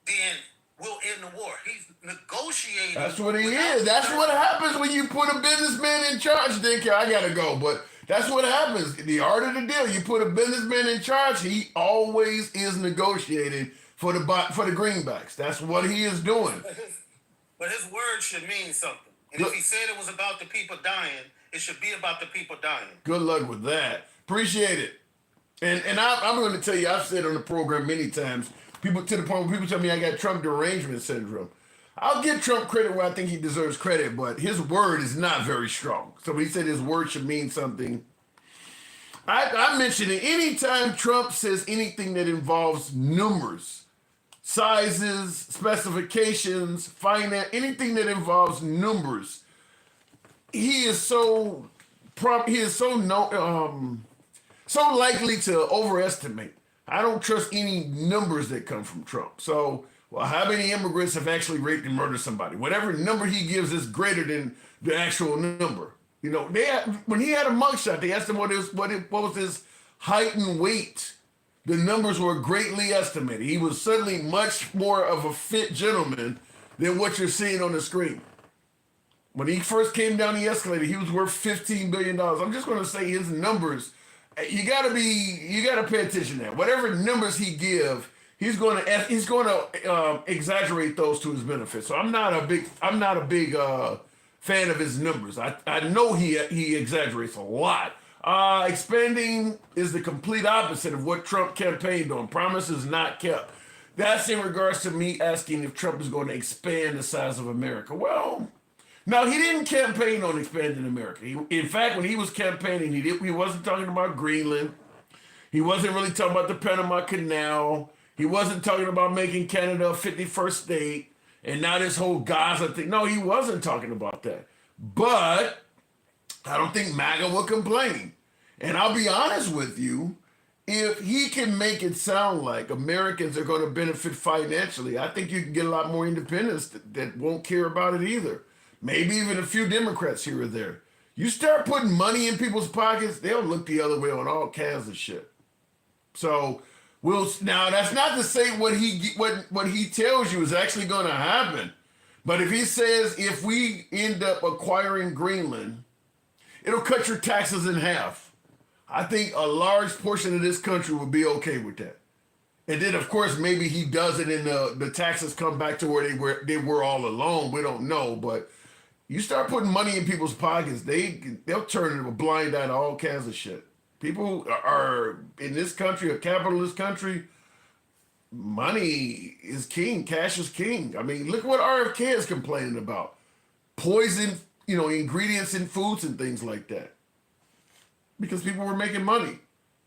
then we'll end the war. He's negotiating. That's what he is. That's what happens when you put a businessman in charge. Dick, I got to go. But that's what happens. The art of the deal. You put a businessman in charge, he always is negotiating for the greenbacks. That's what he is doing. But his word should mean something. And if he said it was about the people dying, it should be about the people dying. Good luck with that. Appreciate it. And I'm going to tell you, I've said on the program many times, people to the point where people tell me I got Trump derangement syndrome. I'll give Trump credit where I think he deserves credit, but his word is not very strong. So when he said his word should mean something, I mentioned it. Anytime Trump says anything that involves numbers, sizes, specifications, finance, anything that involves numbers, he is so likely to overestimate. I don't trust any numbers that come from Trump. So, well, how many immigrants have actually raped and murdered somebody? Whatever number he gives is greater than the actual number. You know, when he had a mugshot, they asked him what was his height and weight. The numbers were greatly estimated. He was certainly much more of a fit gentleman than what you're seeing on the screen. When he first came down the escalator, he was worth $15 billion. I'm just going to say his numbers. You got to pay attention to that. Whatever numbers he give, he's going to exaggerate those to his benefit. So I'm not a big fan of his numbers. I know he exaggerates a lot. Expanding is the complete opposite of what Trump campaigned on. Promises not kept. That's in regards to me asking if Trump is going to expand the size of America. Well, no, he didn't campaign on expanding America. In fact, when he was campaigning, he wasn't talking about Greenland. He wasn't really talking about the Panama Canal. He wasn't talking about making Canada a 51st state and now this whole Gaza thing. No, he wasn't talking about that. But I don't think MAGA will complain. And I'll be honest with you, if he can make it sound like Americans are going to benefit financially, I think you can get a lot more independents that won't care about it either. Maybe even a few Democrats here or there. You start putting money in people's pockets, they'll look the other way on all kinds of shit. So now that's not to say what he tells you is actually going to happen. But if he says if we end up acquiring Greenland, it'll cut your taxes in half. I think a large portion of this country would be okay with that. And then, of course, maybe he does it and the taxes come back to where they were all along. We don't know, but you start putting money in people's pockets, they'll turn a blind eye to all kinds of shit. People are in this country, a capitalist country, money is king, cash is king. I mean, look what RFK is complaining about. Poison, ingredients in foods and things like that. Because people were making money.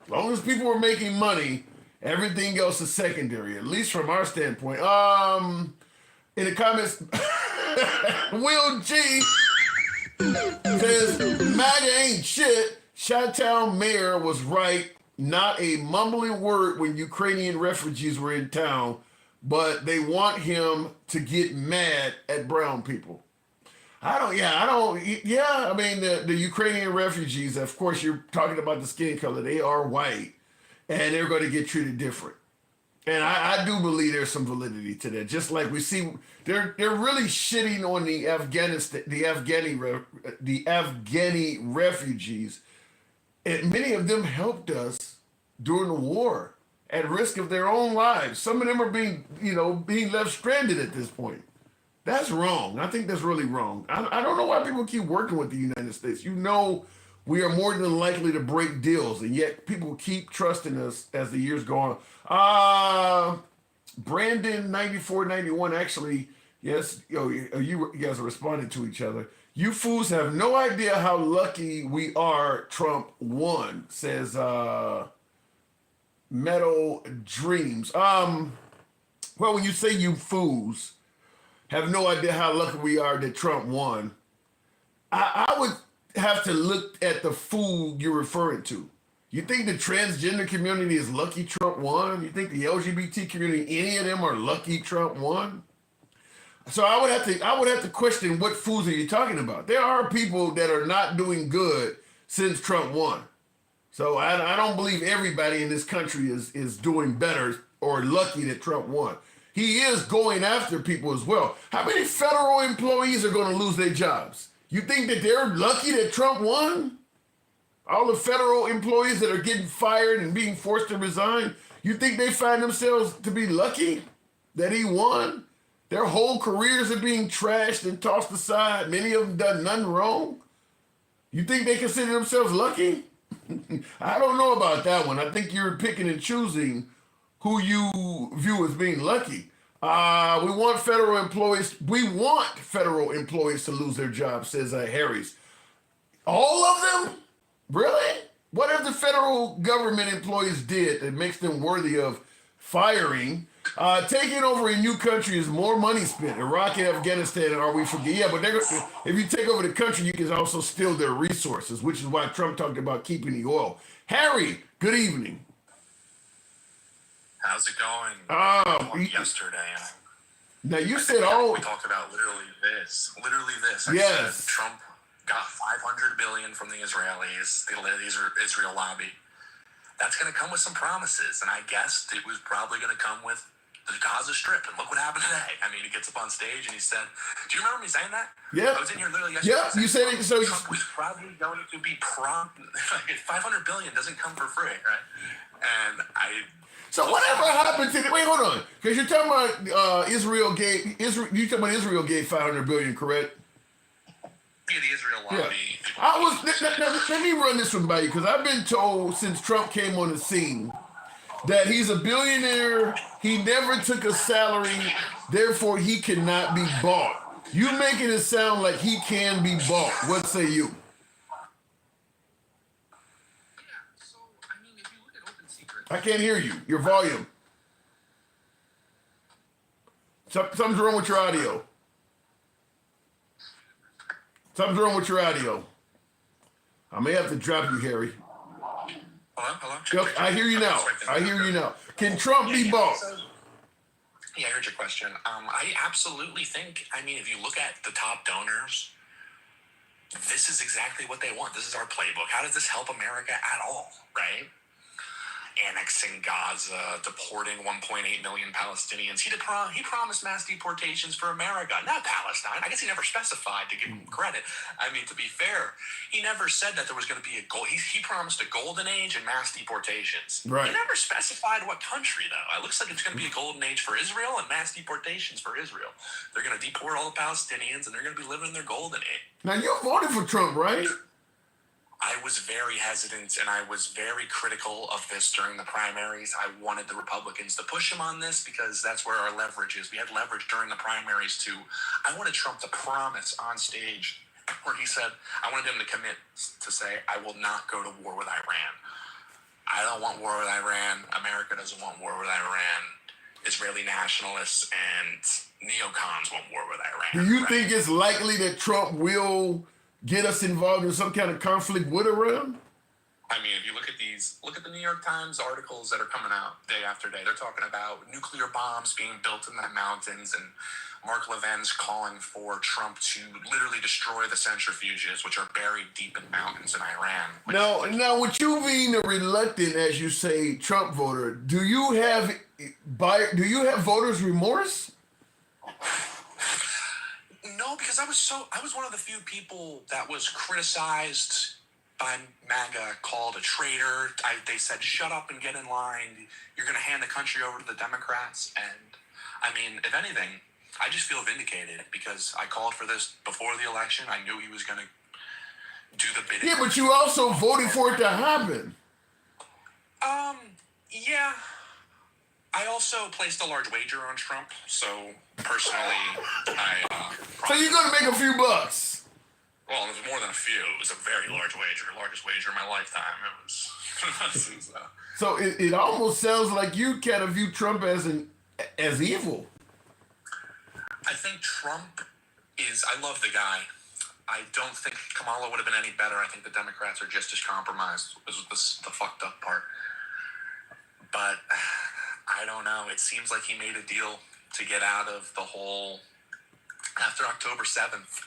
As long as people were making money, everything else is secondary, at least from our standpoint. In the comments, Will G says, MAGA ain't shit. Chi-Town mayor was right. Not a mumbling word when Ukrainian refugees were in town, but they want him to get mad at brown people. I mean, the Ukrainian refugees, of course, you're talking about the skin color. They are white, and they're going to get treated different. And I do believe there's some validity to that. Just like we see, they're really shitting on the Afghani refugees, and many of them helped us during the war at risk of their own lives. Some of them are being left stranded at this point. That's wrong. I think that's really wrong. I don't know why people keep working with the United States. we are more than likely to break deals, and yet people keep trusting us as the years go on. Brandon 9491 actually, yes, you guys are responding to each other. You fools have no idea how lucky we are Trump won, says Meadow Dreams. Well, when you say you fools have no idea how lucky we are that Trump won, I would have to look at the fool you're referring to. You think the transgender community is lucky Trump won? You think the LGBT community, any of them are lucky Trump won? So I would have to question what fools are you talking about? There are people that are not doing good since Trump won. So I don't believe everybody in this country is doing better or lucky that Trump won. He is going after people as well. How many federal employees are going to lose their jobs? You think that they're lucky that Trump won? All the federal employees that are getting fired and being forced to resign, you think they find themselves to be lucky that he won? Their whole careers are being trashed and tossed aside. Many of them done nothing wrong. You think they consider themselves lucky? I don't know about that one. I think you're picking and choosing who you view as being lucky. We want federal employees. We want federal employees to lose their jobs, says Harris. All of them? Really? What have the federal government employees did that makes them worthy of firing? Taking over a new country is more money spent. Iraq and Afghanistan, are we forget? Yeah, but if you take over the country, you can also steal their resources, which is why Trump talked about keeping the oil. Harry, good evening. How's it going? Yesterday. Now you said all. We talked about literally this. I yes. said Trump got $500 billion from the Israelis, the Israel lobby. That's going to come with some promises, and I guessed it was probably going to come with the Gaza Strip. And look what happened today. I mean, he gets up on stage and he said, "Do you remember me saying that?" Yeah. I was in here literally yesterday. Yeah, you said it. So Trump was probably going to be $500 billion doesn't come for free, right? And So whatever happened to wait, hold on, because you're talking about Israel gave $500 billion, correct? Yeah, the Israel lobby. Yeah. Let me run this one by you, because I've been told since Trump came on the scene that he's a billionaire. He never took a salary, therefore he cannot be bought. You making it sound like he can be bought. What say you? I can't hear you. Your volume. Something's wrong with your audio. Something's wrong with your audio. I may have to drop you, Harry. Hello? I hear you now. Can Trump be bought? Yeah, I heard your question. I absolutely think, if you look at the top donors, this is exactly what they want. This is our playbook. How does this help America at all, right? Annexing Gaza, deporting 1.8 million Palestinians. He promised mass deportations for America, not Palestine. I guess he never specified, to give him credit. To be fair, he never said that there was going to be a goal. He promised a golden age and mass deportations. Right. He never specified what country, though. It looks like it's going to be a golden age for Israel and mass deportations for Israel. They're going to deport all the Palestinians, and they're going to be living in their golden age. Now, you voted for Trump, right? I was very hesitant and I was very critical of this during the primaries. I wanted the Republicans to push him on this because that's where our leverage is. We had leverage during the primaries too. I wanted Trump to promise on stage where he said, I wanted him to commit to say, I will not go to war with Iran. I don't want war with Iran. America doesn't want war with Iran. Israeli nationalists and neocons want war with Iran. Do you think it's likely that Trump will get us involved in some kind of conflict with Iran? If you look at the New York Times articles that are coming out day after day. They're talking about nuclear bombs being built in the mountains, and Mark Levin's calling for Trump to literally destroy the centrifuges, which are buried deep in mountains in Iran. Now, with you being a reluctant, as you say, Trump voter, do you have voters' remorse? No, because I was one of the few people that was criticized by MAGA, called a traitor. They said, shut up and get in line. You're going to hand the country over to the Democrats. And if anything, I just feel vindicated because I called for this before the election. I knew he was going to do the bidding. Yeah, but you also voted for it to happen. Yeah. I also placed a large wager on Trump, so personally, So you're gonna make a few bucks. well, it was more than a few. It was a very large wager, largest wager in my lifetime. It was. So it almost sounds like you kind of view Trump as evil. I think Trump is. I love the guy. I don't think Kamala would have been any better. I think the Democrats are just as compromised. This was the fucked up part. But I don't know. It seems like he made a deal to get out of the whole. After October 7th,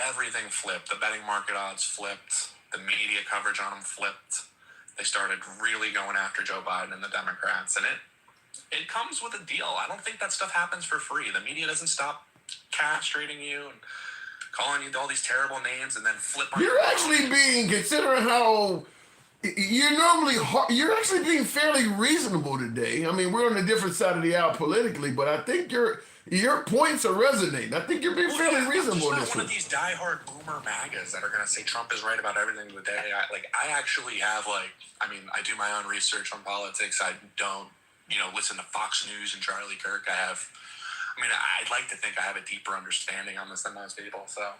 everything flipped. The betting market odds flipped. The media coverage on him flipped. They started really going after Joe Biden and the Democrats, and it comes with a deal. I don't think that stuff happens for free. The media doesn't stop castrating you and calling you all these terrible names and then flip on You're actually being, considering how you're actually being fairly reasonable today. I mean, we're on a different side of the aisle politically, but I think your points are resonating. I think you're being fairly reasonable in this one of these diehard boomer MAGAs that are going to say Trump is right about everything today. I actually have I do my own research on politics. I don't, listen to Fox News and Charlie Kirk. I'd like to think I have a deeper understanding on this than most people. So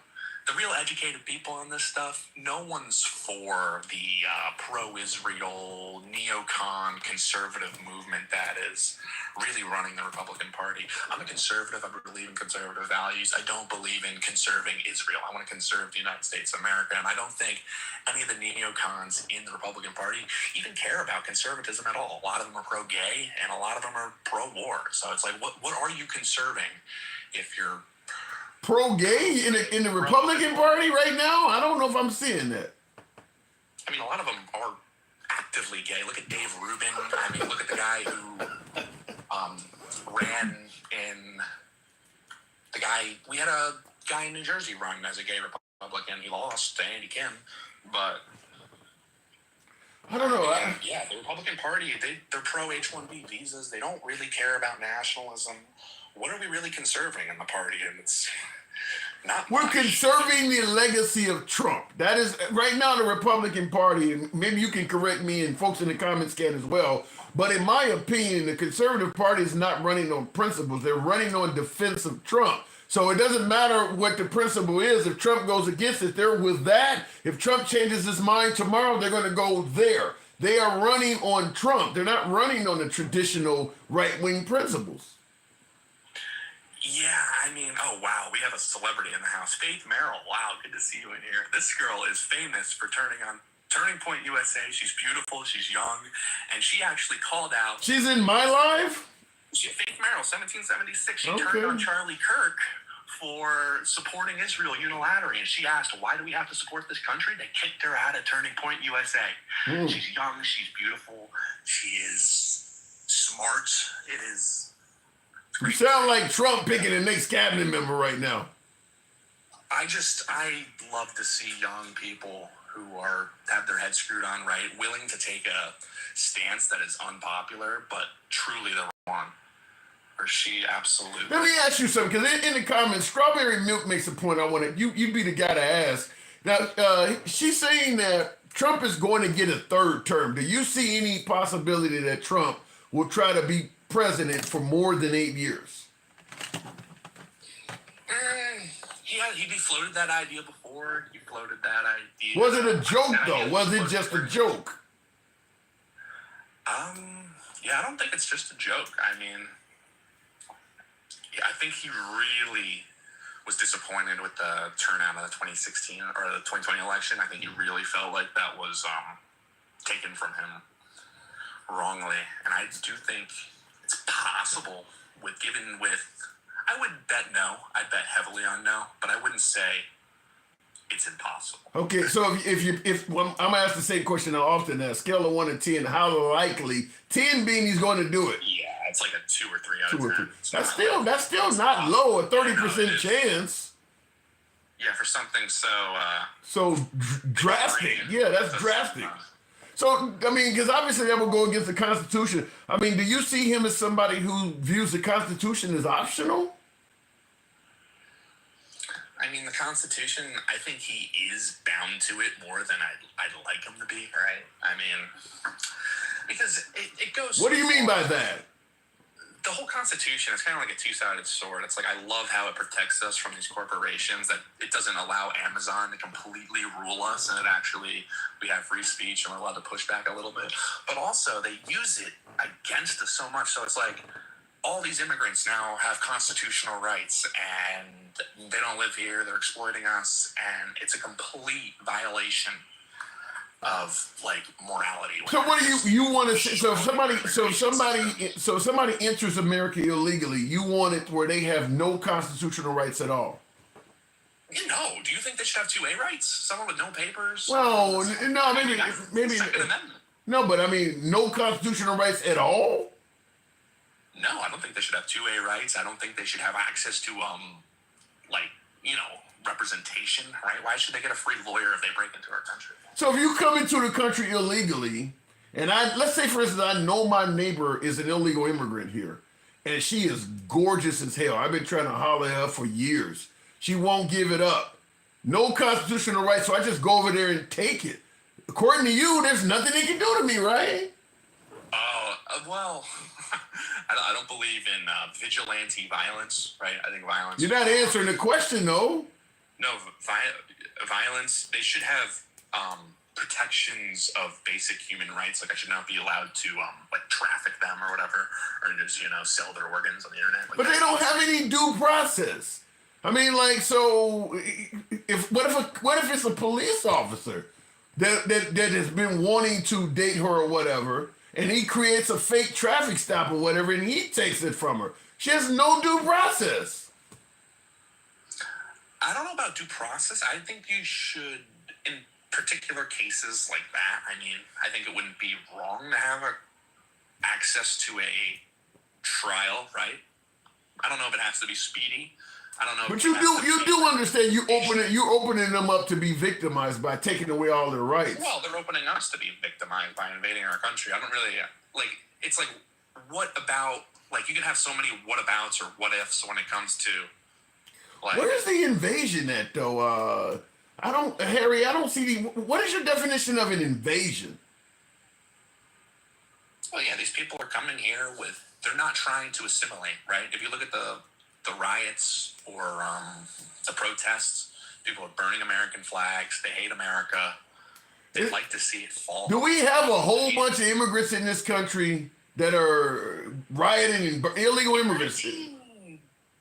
the real educated people on this stuff, no one's for the pro-Israel, neocon, conservative movement that is really running the Republican Party. I'm a conservative. I believe in conservative values. I don't believe in conserving Israel. I want to conserve the United States of America. And I don't think any of the neocons in the Republican Party even care about conservatism at all. A lot of them are pro-gay, and a lot of them are pro-war. So it's like, what are you conserving if you're pro-gay in the Republican Party right now? I don't know if I'm seeing that. I mean, a lot of them are actively gay. Look at Dave Rubin. I mean, look at the guy who ran in. We had a guy in New Jersey run as a gay Republican. He lost to Andy Kim, but I don't know. The Republican Party, they're pro H-1B visas. They don't really care about nationalism. What are we really conserving in the party? And it's not We're much. conserving the legacy of Trump. That is, right now, the Republican Party, and maybe you can correct me and folks in the comments can as well, but in my opinion, the conservative party is not running on principles. They're running on defense of Trump. So it doesn't matter what the principle is. If Trump goes against it, they're with that. If Trump changes his mind tomorrow, they're going to go there. They are running on Trump. They're not running on the traditional right-wing principles. Yeah, oh wow, we have a celebrity in the house. Faith Merrill, wow, good to see you in here. This girl is famous for turning on Turning Point USA. She's beautiful, she's young, and she actually called out. She's in my life? Faith Merrill, 1776. She Okay. turned on Charlie Kirk for supporting Israel unilaterally, and she asked, why do we have to support this country? They kicked her out of Turning Point USA. She's young, she's beautiful, she is smart. You sound like Trump picking the next cabinet member right now. I love to see young people who have their heads screwed on right, willing to take a stance that is unpopular, but truly the one. Or she absolutely. Let me ask you something, because in the comments, Strawberry Milk makes a point I want to, you'd be the guy to ask. Now, she's saying that Trump is going to get a third term. Do you see any possibility that Trump will try to be president for more than 8 years? He floated that idea before. He floated that idea. Was it a joke, though? Was it just a joke? I don't think it's just a joke. I think he really was disappointed with the turnout of the 2016 or the 2020 election. I think he really felt like that was taken from him wrongly. And I do think it's possible I would bet no. I bet heavily on no, but I wouldn't say it's impossible. Okay, so if I'm gonna ask the same question I often ask, scale of 1 to 10, how likely? 10 being he's going to do it. Yeah, it's like a 2 or 3 out of 10. That's still not low, a 30% chance. Yeah, for something so drastic. Yeah, that's drastic. So, because obviously that would go against the Constitution. Do you see him as somebody who views the Constitution as optional? I mean, the Constitution, I think he is bound to it more than I'd like him to be, right? I mean, because it goes... What do you mean by that? The whole Constitution is kind of like a two-sided sword. It's like, I love how it protects us from these corporations, that it doesn't allow Amazon to completely rule us, and we have free speech and we're allowed to push back a little bit. But also, they use it against us so much. So it's like, all these immigrants now have constitutional rights, and they don't live here, they're exploiting us, and it's a complete violation of like morality. So what do you want to say? So if somebody enters America illegally, you want it where they have no constitutional rights at all? No, do you think they should have 2A rights? Someone with no papers? Well, no, maybe Second Amendment. No, but I mean, no constitutional rights at all? No, I don't think they should have 2A rights. I don't think they should have access to, representation, right? Why should they get a free lawyer if they break into our country? So if you come into the country illegally, and let's say, for instance, I know my neighbor is an illegal immigrant here, and she is gorgeous as hell. I've been trying to holler at her for years. She won't give it up. No constitutional rights, so I just go over there and take it. According to you, there's nothing they can do to me, right? Well, I don't believe in vigilante violence, right? I think violence... You're not answering the question, though. No, violence, they should have protections of basic human rights. Like, I should not be allowed to, traffic them or whatever, or just, sell their organs on the internet. Like, but they don't have any due process. I mean, like, so, what if it's a police officer that has been wanting to date her or whatever, and he creates a fake traffic stop or whatever, and he takes it from her? She has no due process. I don't know about due process. I think you should, in particular cases like that, I think it wouldn't be wrong to have access to a trial, right? I don't know if it has to be speedy. I don't know. But you do understand you're opening them up to be victimized by taking away all their rights. Well, they're opening us to be victimized by invading our country. I don't really it's like, what about, you can have so many what-abouts or what-ifs when it comes to, where's the invasion at, though? I don't see what is your definition of an invasion? Well, yeah, these people are coming here they're not trying to assimilate, right? If you look at the riots or the protests, people are burning American flags. They hate America. They'd like to see it fall. Do we have a whole bunch of immigrants in this country that are rioting and illegal immigrants?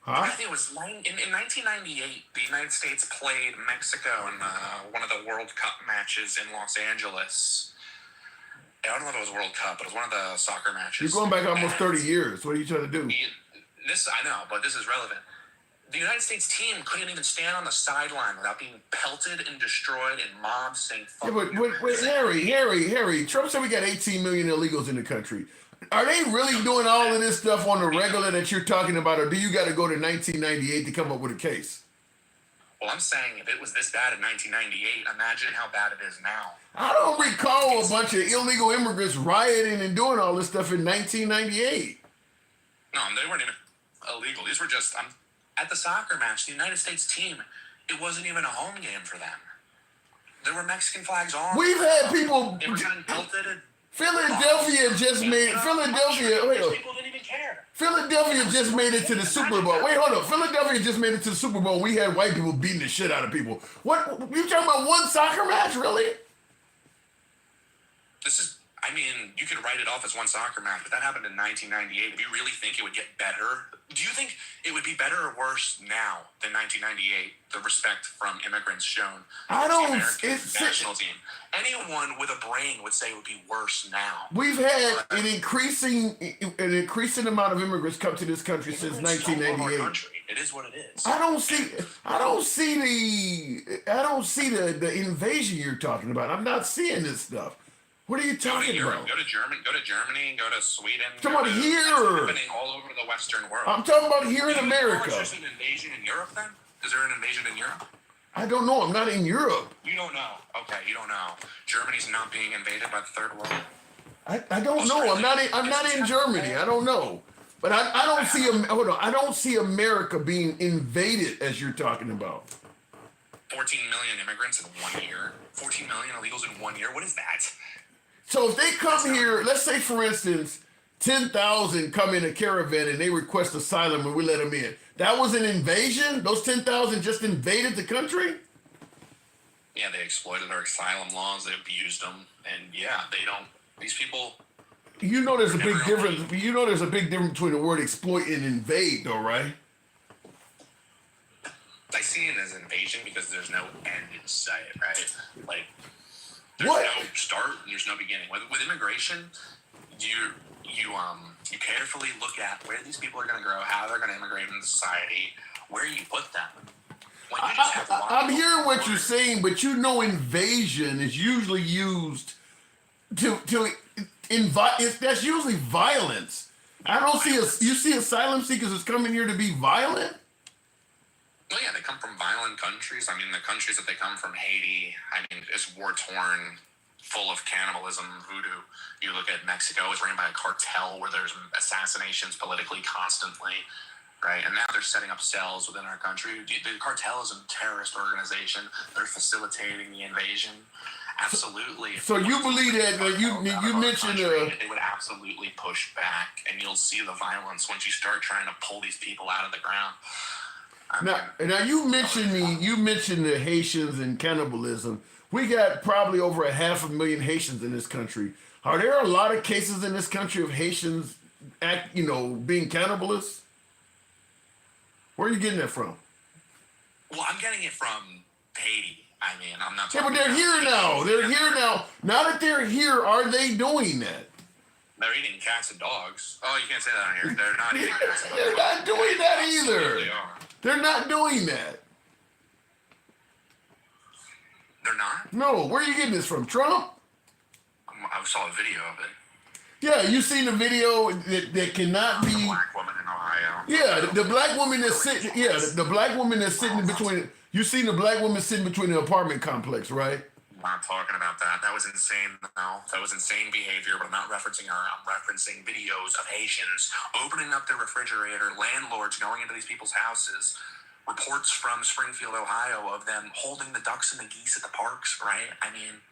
Huh? I think it was in 1998, the United States played Mexico in one of the World Cup matches in Los Angeles. I don't know if it was World Cup, but it was one of the soccer matches. You're going back almost 30 years. What are you trying to do? I know, but this is relevant. The United States team couldn't even stand on the sideline without being pelted and destroyed and mobs saying, fuck you. But Harry, Trump said we got 18 million illegals in the country. Are they really doing all of this stuff on the regular that you're talking about, or do you got to go to 1998 to come up with a case? Well, I'm saying if it was this bad in 1998, imagine how bad it is now. I don't recall a bunch of illegal immigrants rioting and doing all this stuff in 1998. No, they weren't even illegal. These were just at the soccer match, the United States team, it wasn't even a home game for them. There were Mexican flags on. We've had people... They were getting pelted and... Philadelphia just made... People didn't even care. Philadelphia just made it to the Super Bowl. Wait, hold on. Philadelphia just made it to the Super Bowl. We had white people beating the shit out of people. What? You talking about one soccer match, really? You could write it off as one soccer match, but that happened in 1998. Do you really think it would get better? Do you think it would be better or worse now than 1998, the respect from immigrants shown? I don't... The American national team. Anyone with a brain would say it would be worse now. We've had an increasing amount of immigrants come to this country since 1998. It is what it is. I don't see the invasion you're talking about. I'm not seeing this stuff. What are you talking about? Go to Germany, go to Sweden. Talking about here. Happening all over the Western world. I'm talking about here in America. Is there an invasion in Europe then? Is there an invasion in Europe? I don't know. I'm not in Europe. You don't know. Okay, you don't know. Germany's not being invaded by the third world. I don't know. I'm not in Germany. I don't know. But I don't see America being invaded as you're talking about. 14 million immigrants in 1 year. 14 million illegals in 1 year. What is that? So if they come here, let's say for instance, 10,000 come in a caravan and they request asylum and we let them in. That was an invasion? Those 10,000 just invaded the country? Yeah, they exploited our asylum laws. They abused them, and yeah, they don't. These people. You know, there's a big difference. You know, there's a big difference between the word exploit and invade, though, right? I see it as invasion because there's no end in sight, right? Like, there's What? no start and there's no beginning. With immigration, you carefully look at where these people are going to grow, how they're going to immigrate into society, where you put them. When you just have I'm hearing what you're saying, but you know, invasion is usually used to invite. That's usually violence. I don't see you see asylum seekers as coming here to be violent. Well, yeah, they come from violent countries. I mean, the countries that they come from, Haiti, I mean, it's war-torn, full of cannibalism, voodoo. You look at Mexico, it's ran by a cartel where there's assassinations politically constantly, right? And now they're setting up cells within our country. The cartel is a terrorist organization. They're facilitating the invasion. Absolutely. So you believe that you mentioned they would absolutely push back, and you'll see the violence once you start trying to pull these people out of the ground. Now you mentioned the Haitians and cannibalism. We got probably over 500,000 Haitians in this country. Are there a lot of cases in this country of Haitians being cannibalists? Where are you getting that from? Well, I'm getting it from Haiti. I mean, I'm not. Yeah, but they're here now. They're here now. Now that they're here, are they doing that? They're eating cats and dogs. Oh, you can't say that on here. They're not eating cats and dogs. They're not doing that either. They are. They're not doing that. They're not? No, where are you getting this from? Trump? I saw a video of it. Yeah, you seen the video that cannot be. The black woman in Ohio. Yeah, the black woman that's sitting. Yeah, the black woman that's sitting between. You seen the black woman sitting between the apartment complex, right? I'm not talking about that. That was insane. No, that was insane behavior. But I'm not referencing her. I'm referencing videos of Haitians opening up their refrigerator, landlords going into these people's houses. Reports from Springfield, Ohio, of them holding the ducks and the geese at the parks. Right? I mean,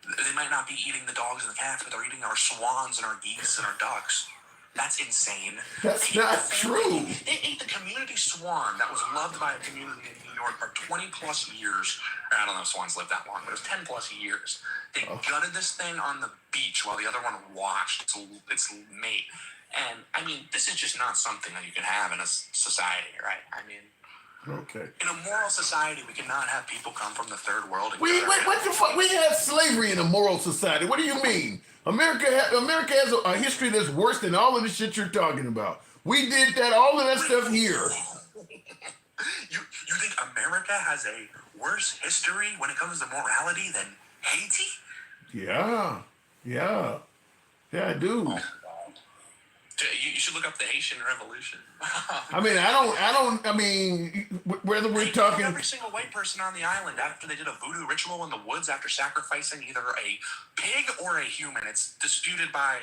they might not be eating the dogs and the cats, but they're eating our swans and our geese and our ducks. That's insane. That's not true. They ate the community swan that was loved by a community in New York for 20 plus years. I don't know if swans live that long, but it was 10 plus years. They gutted this thing on the beach while the other one watched its mate. And I mean, this is just not something that you can have in a society, right? I mean, okay. In a moral society, we cannot have people come from the third world. And What the fuck? We have slavery in a moral society. What do you mean? America has a history that's worse than all of the shit you're talking about. We did that, all of that stuff here. You think America has a worse history when it comes to morality than Haiti? Yeah, I do. You should look up the Haitian Revolution. I mean, whether we're talking. Every single white person on the island after they did a voodoo ritual in the woods after sacrificing either a pig or a human. It's disputed by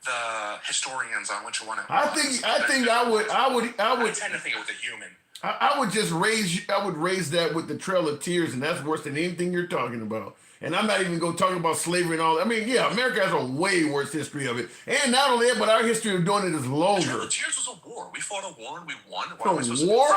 the historians on which one it was. I think I would. I tend to think it was a human. I would raise that with the Trail of Tears, and that's worse than anything you're talking about. And I'm not even going to talk about slavery and all that. I mean, yeah, America has a way worse history of it. And not only that, but our history of doing it is longer. Trail of Tears was a war. We fought a war and we won. A war?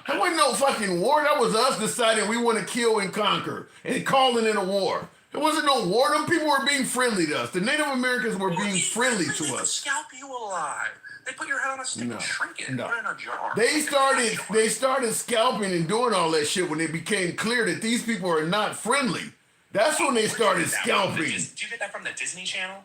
There wasn't no fucking war. That was us deciding we want to kill and conquer and calling it a war. There wasn't no war. Them people were being friendly to us. The Native Americans were being friendly to us. Scalp you alive. They put your head on a stick and shrink it and put it in a jar. They started scalping and doing all that shit when it became clear that these people are not friendly. That's when they started scalping. Did you get that from the Disney Channel?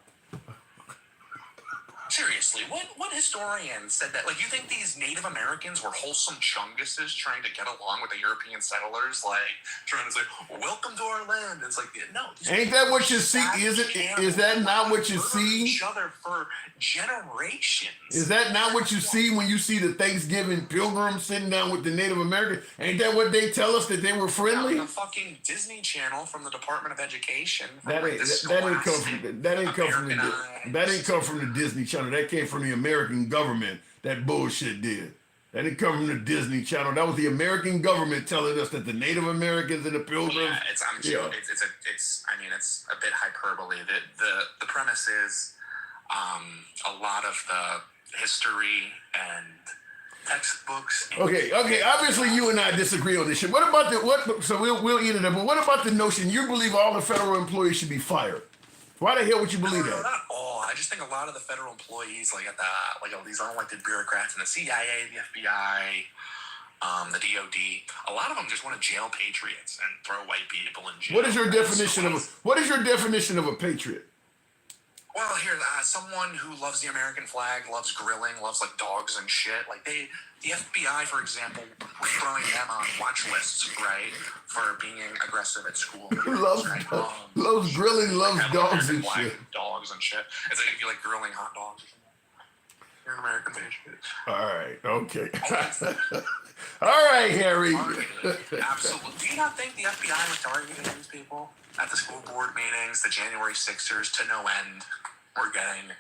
Seriously, what historian said that? Like, you think these Native Americans were wholesome chunguses trying to get along with the European settlers, like trying to say, "Welcome to our land"? It's like, no. Ain't that what you see? Is that not what you see? Each other for generations. Is that not what you see when you see the Thanksgiving pilgrims sitting down with the Native Americans? Ain't that what they tell us, that they were friendly? The fucking Disney Channel from the Department of Education. That ain't come from the Disney Channel. That came from the American government. That bullshit did. That didn't come from the Disney Channel. That was the American government telling us that the Native Americans and the Pilgrims. Yeah, it's I mean, it's a bit hyperbole. The premise is a lot of the history and textbooks. Okay. Obviously, you and I disagree on this shit. What about So we'll eat it up. But what about the notion you believe all the federal employees should be fired? Why the hell would you believe that? Not all. I just think a lot of the federal employees, like all these unelected bureaucrats in the CIA, the FBI, the DOD, a lot of them just want to jail patriots and throw white people in jail. What is your definition of a patriot? Well, here, someone who loves the American flag, loves grilling, loves like dogs and shit. Like the FBI, for example, was throwing them on watch lists, right, for being aggressive at school. Loves grilling, loves dogs and shit. Dogs and shit. It's like if you like grilling hot dogs. You're an American patriot. All right. Okay. All right, Harry. Absolutely. Do you not think the FBI was targeting these people at the school board meetings, the January 6ers, to no end? We're getting.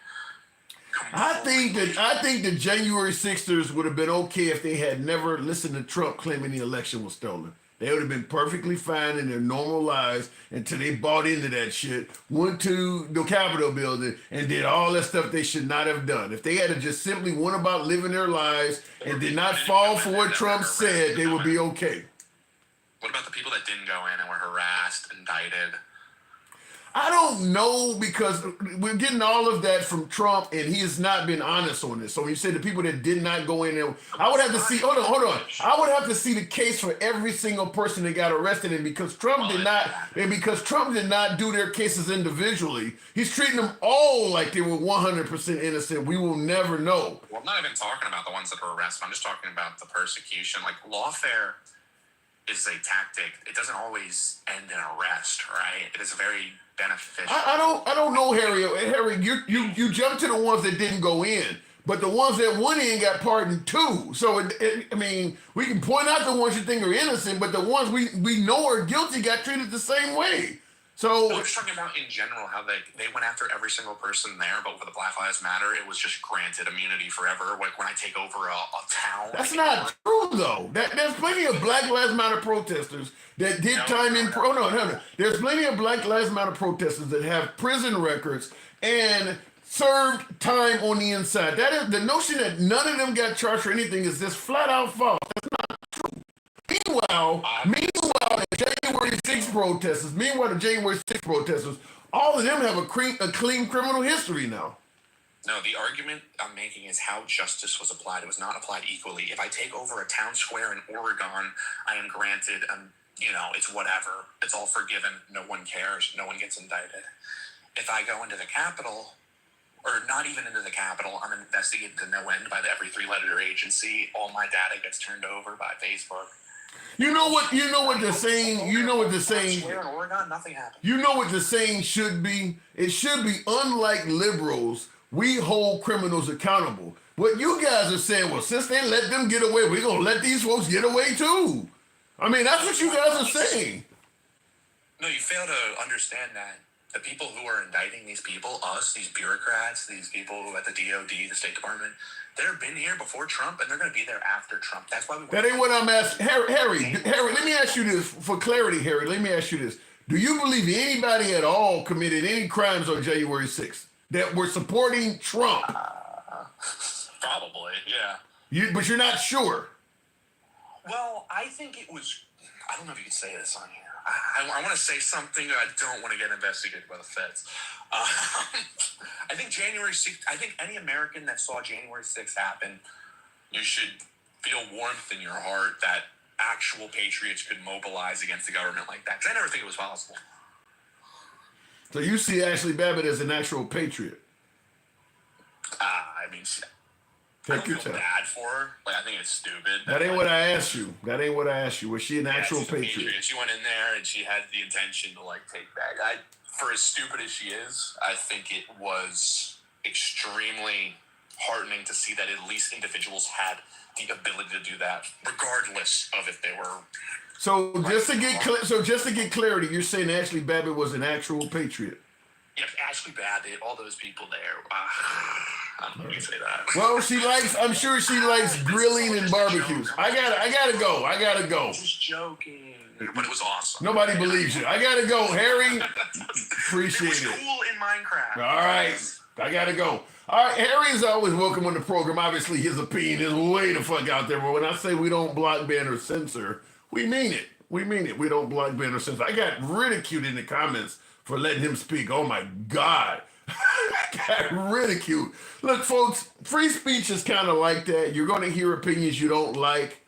I think the January 6ers would have been okay if they had never listened to Trump claiming the election was stolen. They would have been perfectly fine in their normal lives until they bought into that shit, went to the Capitol building, and did all that stuff they should not have done. If they had just simply went about living their lives and did not fall for what Trump said, they would be okay. What about the people that didn't go in and were harassed, indicted? I don't know, because we're getting all of that from Trump, and he has not been honest on this. So you said the people that did not go in there, I would have to see. Hold on. I would have to see the case for every single person that got arrested, and because Trump did not do their cases individually, he's treating them all like they were 100% innocent. We will never know. Well, I'm not even talking about the ones that were arrested. I'm just talking about the persecution. Like, lawfare is a tactic. It doesn't always end in arrest, right? It is very beneficial. I don't know, Harry. Harry, you jumped to the ones that didn't go in, but the ones that went in got pardoned too. So I mean, we can point out the ones you think are innocent, but the ones we know are guilty got treated the same way. So I'm just talking about in general how they went after every single person there, but with the Black Lives Matter, it was just granted immunity forever. Like when I take over a town. That's not true, though. There's plenty of Black Lives Matter protesters that did time in. No. There's plenty of Black Lives Matter protesters that have prison records and served time on the inside. That is the notion that none of them got charged for anything is just flat out false. That's not true. Meanwhile, the January 6 protesters, all of them have a clean criminal history now. No, the argument I'm making is how justice was applied. It was not applied equally. If I take over a town square in Oregon, I am granted, it's whatever. It's all forgiven. No one cares. No one gets indicted. If I go into the Capitol, or not even into the Capitol, I'm investigated to no end by every three-letter agency. All my data gets turned over by Facebook. You know what the saying. In Oregon, nothing happened. You know what the saying should be? It should be, unlike liberals, we hold criminals accountable. What you guys are saying, well, since they let them get away, we're going to let these folks get away too. I mean, that's what you guys are saying. No, you fail to understand that the people who are indicting these people, these bureaucrats, these people who at the DOD, the State Department, they've been here before Trump, and they're going to be there after Trump. That's why we. That ain't what I'm asking. Harry, let me ask you this for clarity, Harry. Let me ask you this. Do you believe anybody at all committed any crimes on January 6th that were supporting Trump? Probably, yeah. But you're not sure. Well, I think it was. I don't know if you could say this on here. I want to say something. I don't want to get investigated by the feds. I think January 6th. I think any American that saw January 6th happen, you should feel warmth in your heart that actual patriots could mobilize against the government like that. Because I never think it was possible. So you see Ashley Babbitt as an actual patriot? I mean, I don't feel bad for her. Like, I think it's stupid. That ain't what I asked you. Was she an actual patriot? She went in there and she had the intention to take back. For as stupid as she is, I think it was extremely heartening to see that at least individuals had the ability to do that, regardless of if they were. So just to get clarity, you're saying Ashley Babbitt was an actual patriot? Yeah, Ashley Babbitt, all those people there. I don't know if you say that. Well, I'm sure she likes grilling and barbecues. I gotta go. Just joking. But it was awesome. Nobody believes you. I gotta go, Harry. Appreciate it. It was cool in Minecraft. All right. I gotta go. All right, Harry is always welcome on the program. Obviously, his opinion is way the fuck out there. But when I say we don't block, ban, or censor, we mean it. We mean it. We don't block, ban, or censor. I got ridiculed in the comments for letting him speak. Oh my God. I got ridiculed. Look, folks, free speech is kind of like that. You're going to hear opinions you don't like.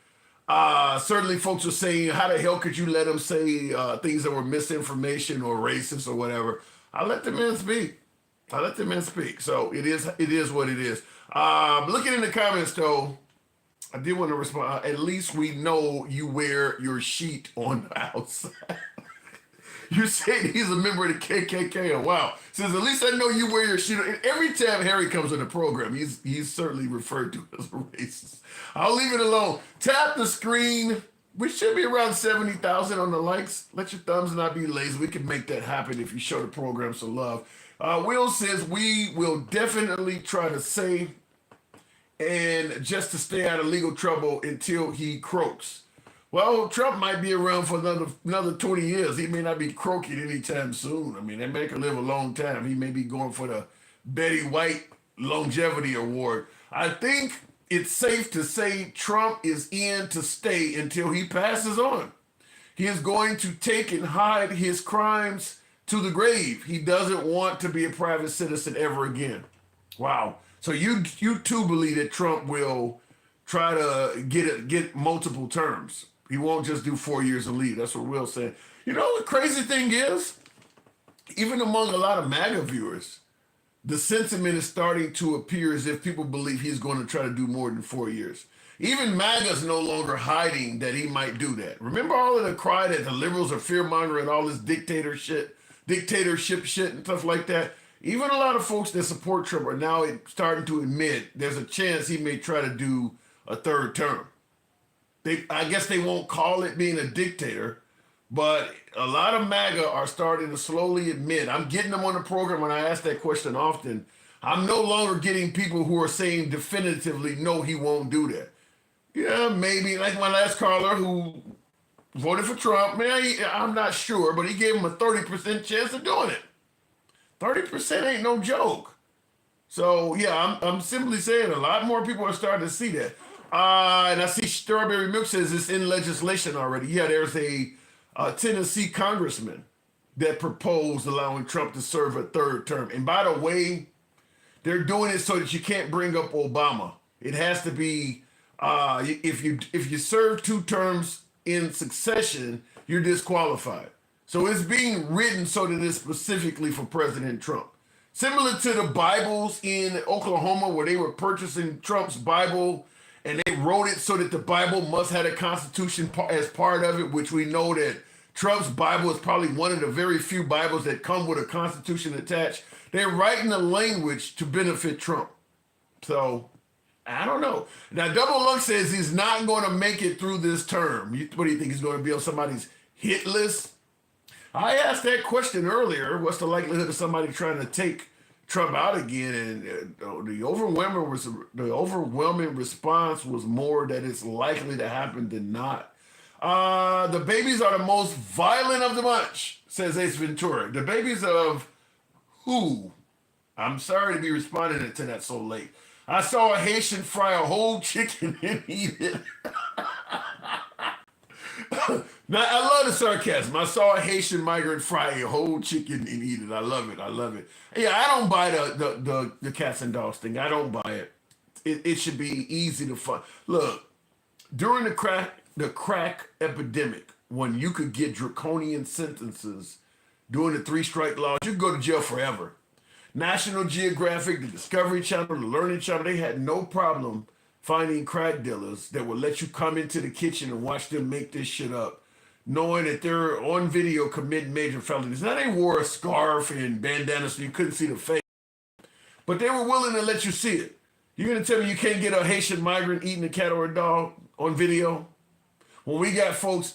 Certainly folks are saying, how the hell could you let them say things that were misinformation or racist or whatever? I let the man speak. So it is what it is. Looking in the comments though, I did want to respond. At least we know you wear your sheet on the outside. You said he's a member of the KKK. Oh, wow. Says, at least I know you wear your sheet. Every time Harry comes on the program, he's certainly referred to as a racist. I'll leave it alone. Tap the screen. We should be around 70,000 on the likes. Let your thumbs not be lazy. We can make that happen if you show the program some love. Will says, we will definitely try to say, and just to stay out of legal trouble until he croaks. Well, Trump might be around for another 20 years. He may not be croaking anytime soon. I mean, that man could live a long time. He may be going for the Betty White Longevity Award. I think it's safe to say Trump is in to stay until he passes on. He is going to take and hide his crimes to the grave. He doesn't want to be a private citizen ever again. Wow. So you too believe that Trump will try to get multiple terms. He won't just do 4 years of lead. That's what Will said. You know, the crazy thing is, even among a lot of MAGA viewers, the sentiment is starting to appear as if people believe he's going to try to do more than 4 years. Even MAGA's no longer hiding that he might do that. Remember all of the cry that the liberals are fear-mongering, all this dictatorship shit and stuff like that? Even a lot of folks that support Trump are now starting to admit there's a chance he may try to do a third term. I guess they won't call it being a dictator, but a lot of MAGA are starting to slowly admit. I'm getting them on the program when I ask that question often. I'm no longer getting people who are saying definitively, no, he won't do that. Yeah, maybe. Like my last caller who voted for Trump, man, I'm not sure, but he gave him a 30% chance of doing it. 30% ain't no joke. So, yeah, I'm simply saying a lot more people are starting to see that. And I see Strawberry Milk says it's in legislation already. Yeah, there's a Tennessee congressman that proposed allowing Trump to serve a third term. And by the way, they're doing it so that you can't bring up Obama. It has to be, if you serve 2 terms in succession, you're disqualified. So it's being written so that it's specifically for President Trump. Similar to the Bibles in Oklahoma where they were purchasing Trump's Bible and they wrote it so that the Bible must have a constitution as part of it, which we know that Trump's Bible is probably one of the very few Bibles that come with a constitution attached. They're writing the language to benefit Trump. So, I don't know. Now, Double Lux says he's not going to make it through this term. What do you think? He's going to be on somebody's hit list? I asked that question earlier. What's the likelihood of somebody trying to take Trump out again? And the overwhelming response was more that it's likely to happen than not. The babies are the most violent of the bunch, says Ace Ventura. The babies of who? I'm sorry to be responding to that so late. I saw a Haitian fry a whole chicken and eat it. Now, I love the sarcasm. I saw a Haitian migrant fry a whole chicken and eat it. I love it. Yeah, I don't buy the cats and dogs thing. I don't buy it. It should be easy to find. Look, during the crack epidemic, when you could get draconian sentences during the 3-strike laws, you could go to jail forever. National Geographic, the Discovery Channel, the Learning Channel, they had no problem finding crack dealers that would let you come into the kitchen and watch them make this shit up, knowing that they're on video committing major felonies. Now, they wore a scarf and bandana so you couldn't see the face, but they were willing to let you see it. You're going to tell me you can't get a Haitian migrant eating a cat or a dog on video? When we got folks,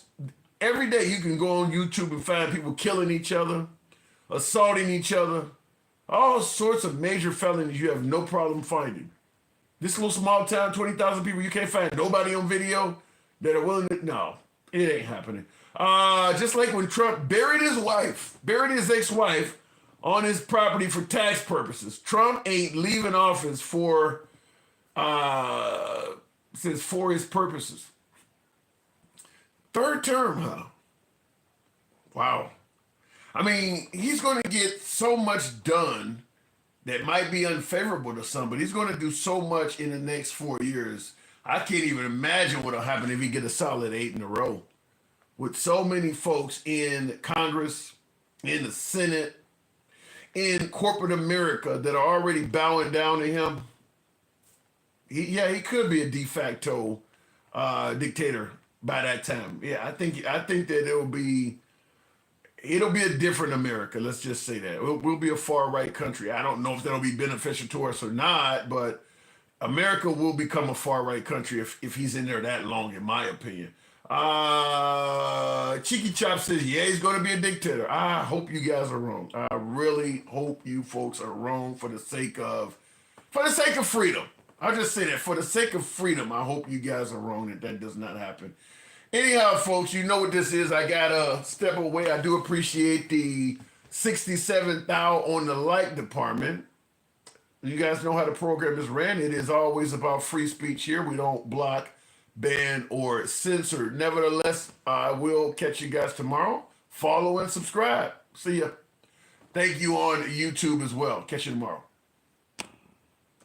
every day you can go on YouTube and find people killing each other, assaulting each other, All sorts of major felonies you have no problem finding. This little small town, 20,000 people, you can't find nobody on video that are willing to, no, it ain't happening. Just like when Trump buried his ex-wife on his property for tax purposes. Trump ain't leaving office for his purposes. Third term, huh? Wow. I mean, he's going to get so much done that might be unfavorable to some, but he's going to do so much in the next 4 years. I can't even imagine what'll happen if he get a solid 8 in a row. With so many folks in Congress, in the Senate, in corporate America that are already bowing down to him, he could be a de facto dictator by that time. Yeah, I think that it'll be a different America. Let's just say that we'll be a far right country. I don't know if that'll be beneficial to us or not, but America will become a far right country if he's in there that long, in my opinion. Cheeky Chop says, yeah, he's going to be a dictator. I hope you guys are wrong. I really hope you folks are wrong for the sake of freedom. I'll just say that for the sake of freedom, I hope you guys are wrong that does not happen. Anyhow, folks, you know what this is. I got to step away. I do appreciate the 67th thou on the like department. You guys know how the program is ran. It is always about free speech here. We don't block, ban, or censor. Nevertheless, I will catch you guys tomorrow. Follow and subscribe. See ya. Thank you on YouTube as well. Catch you tomorrow.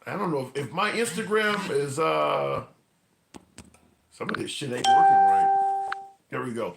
I don't know if my Instagram is some of this shit ain't working right. There we go.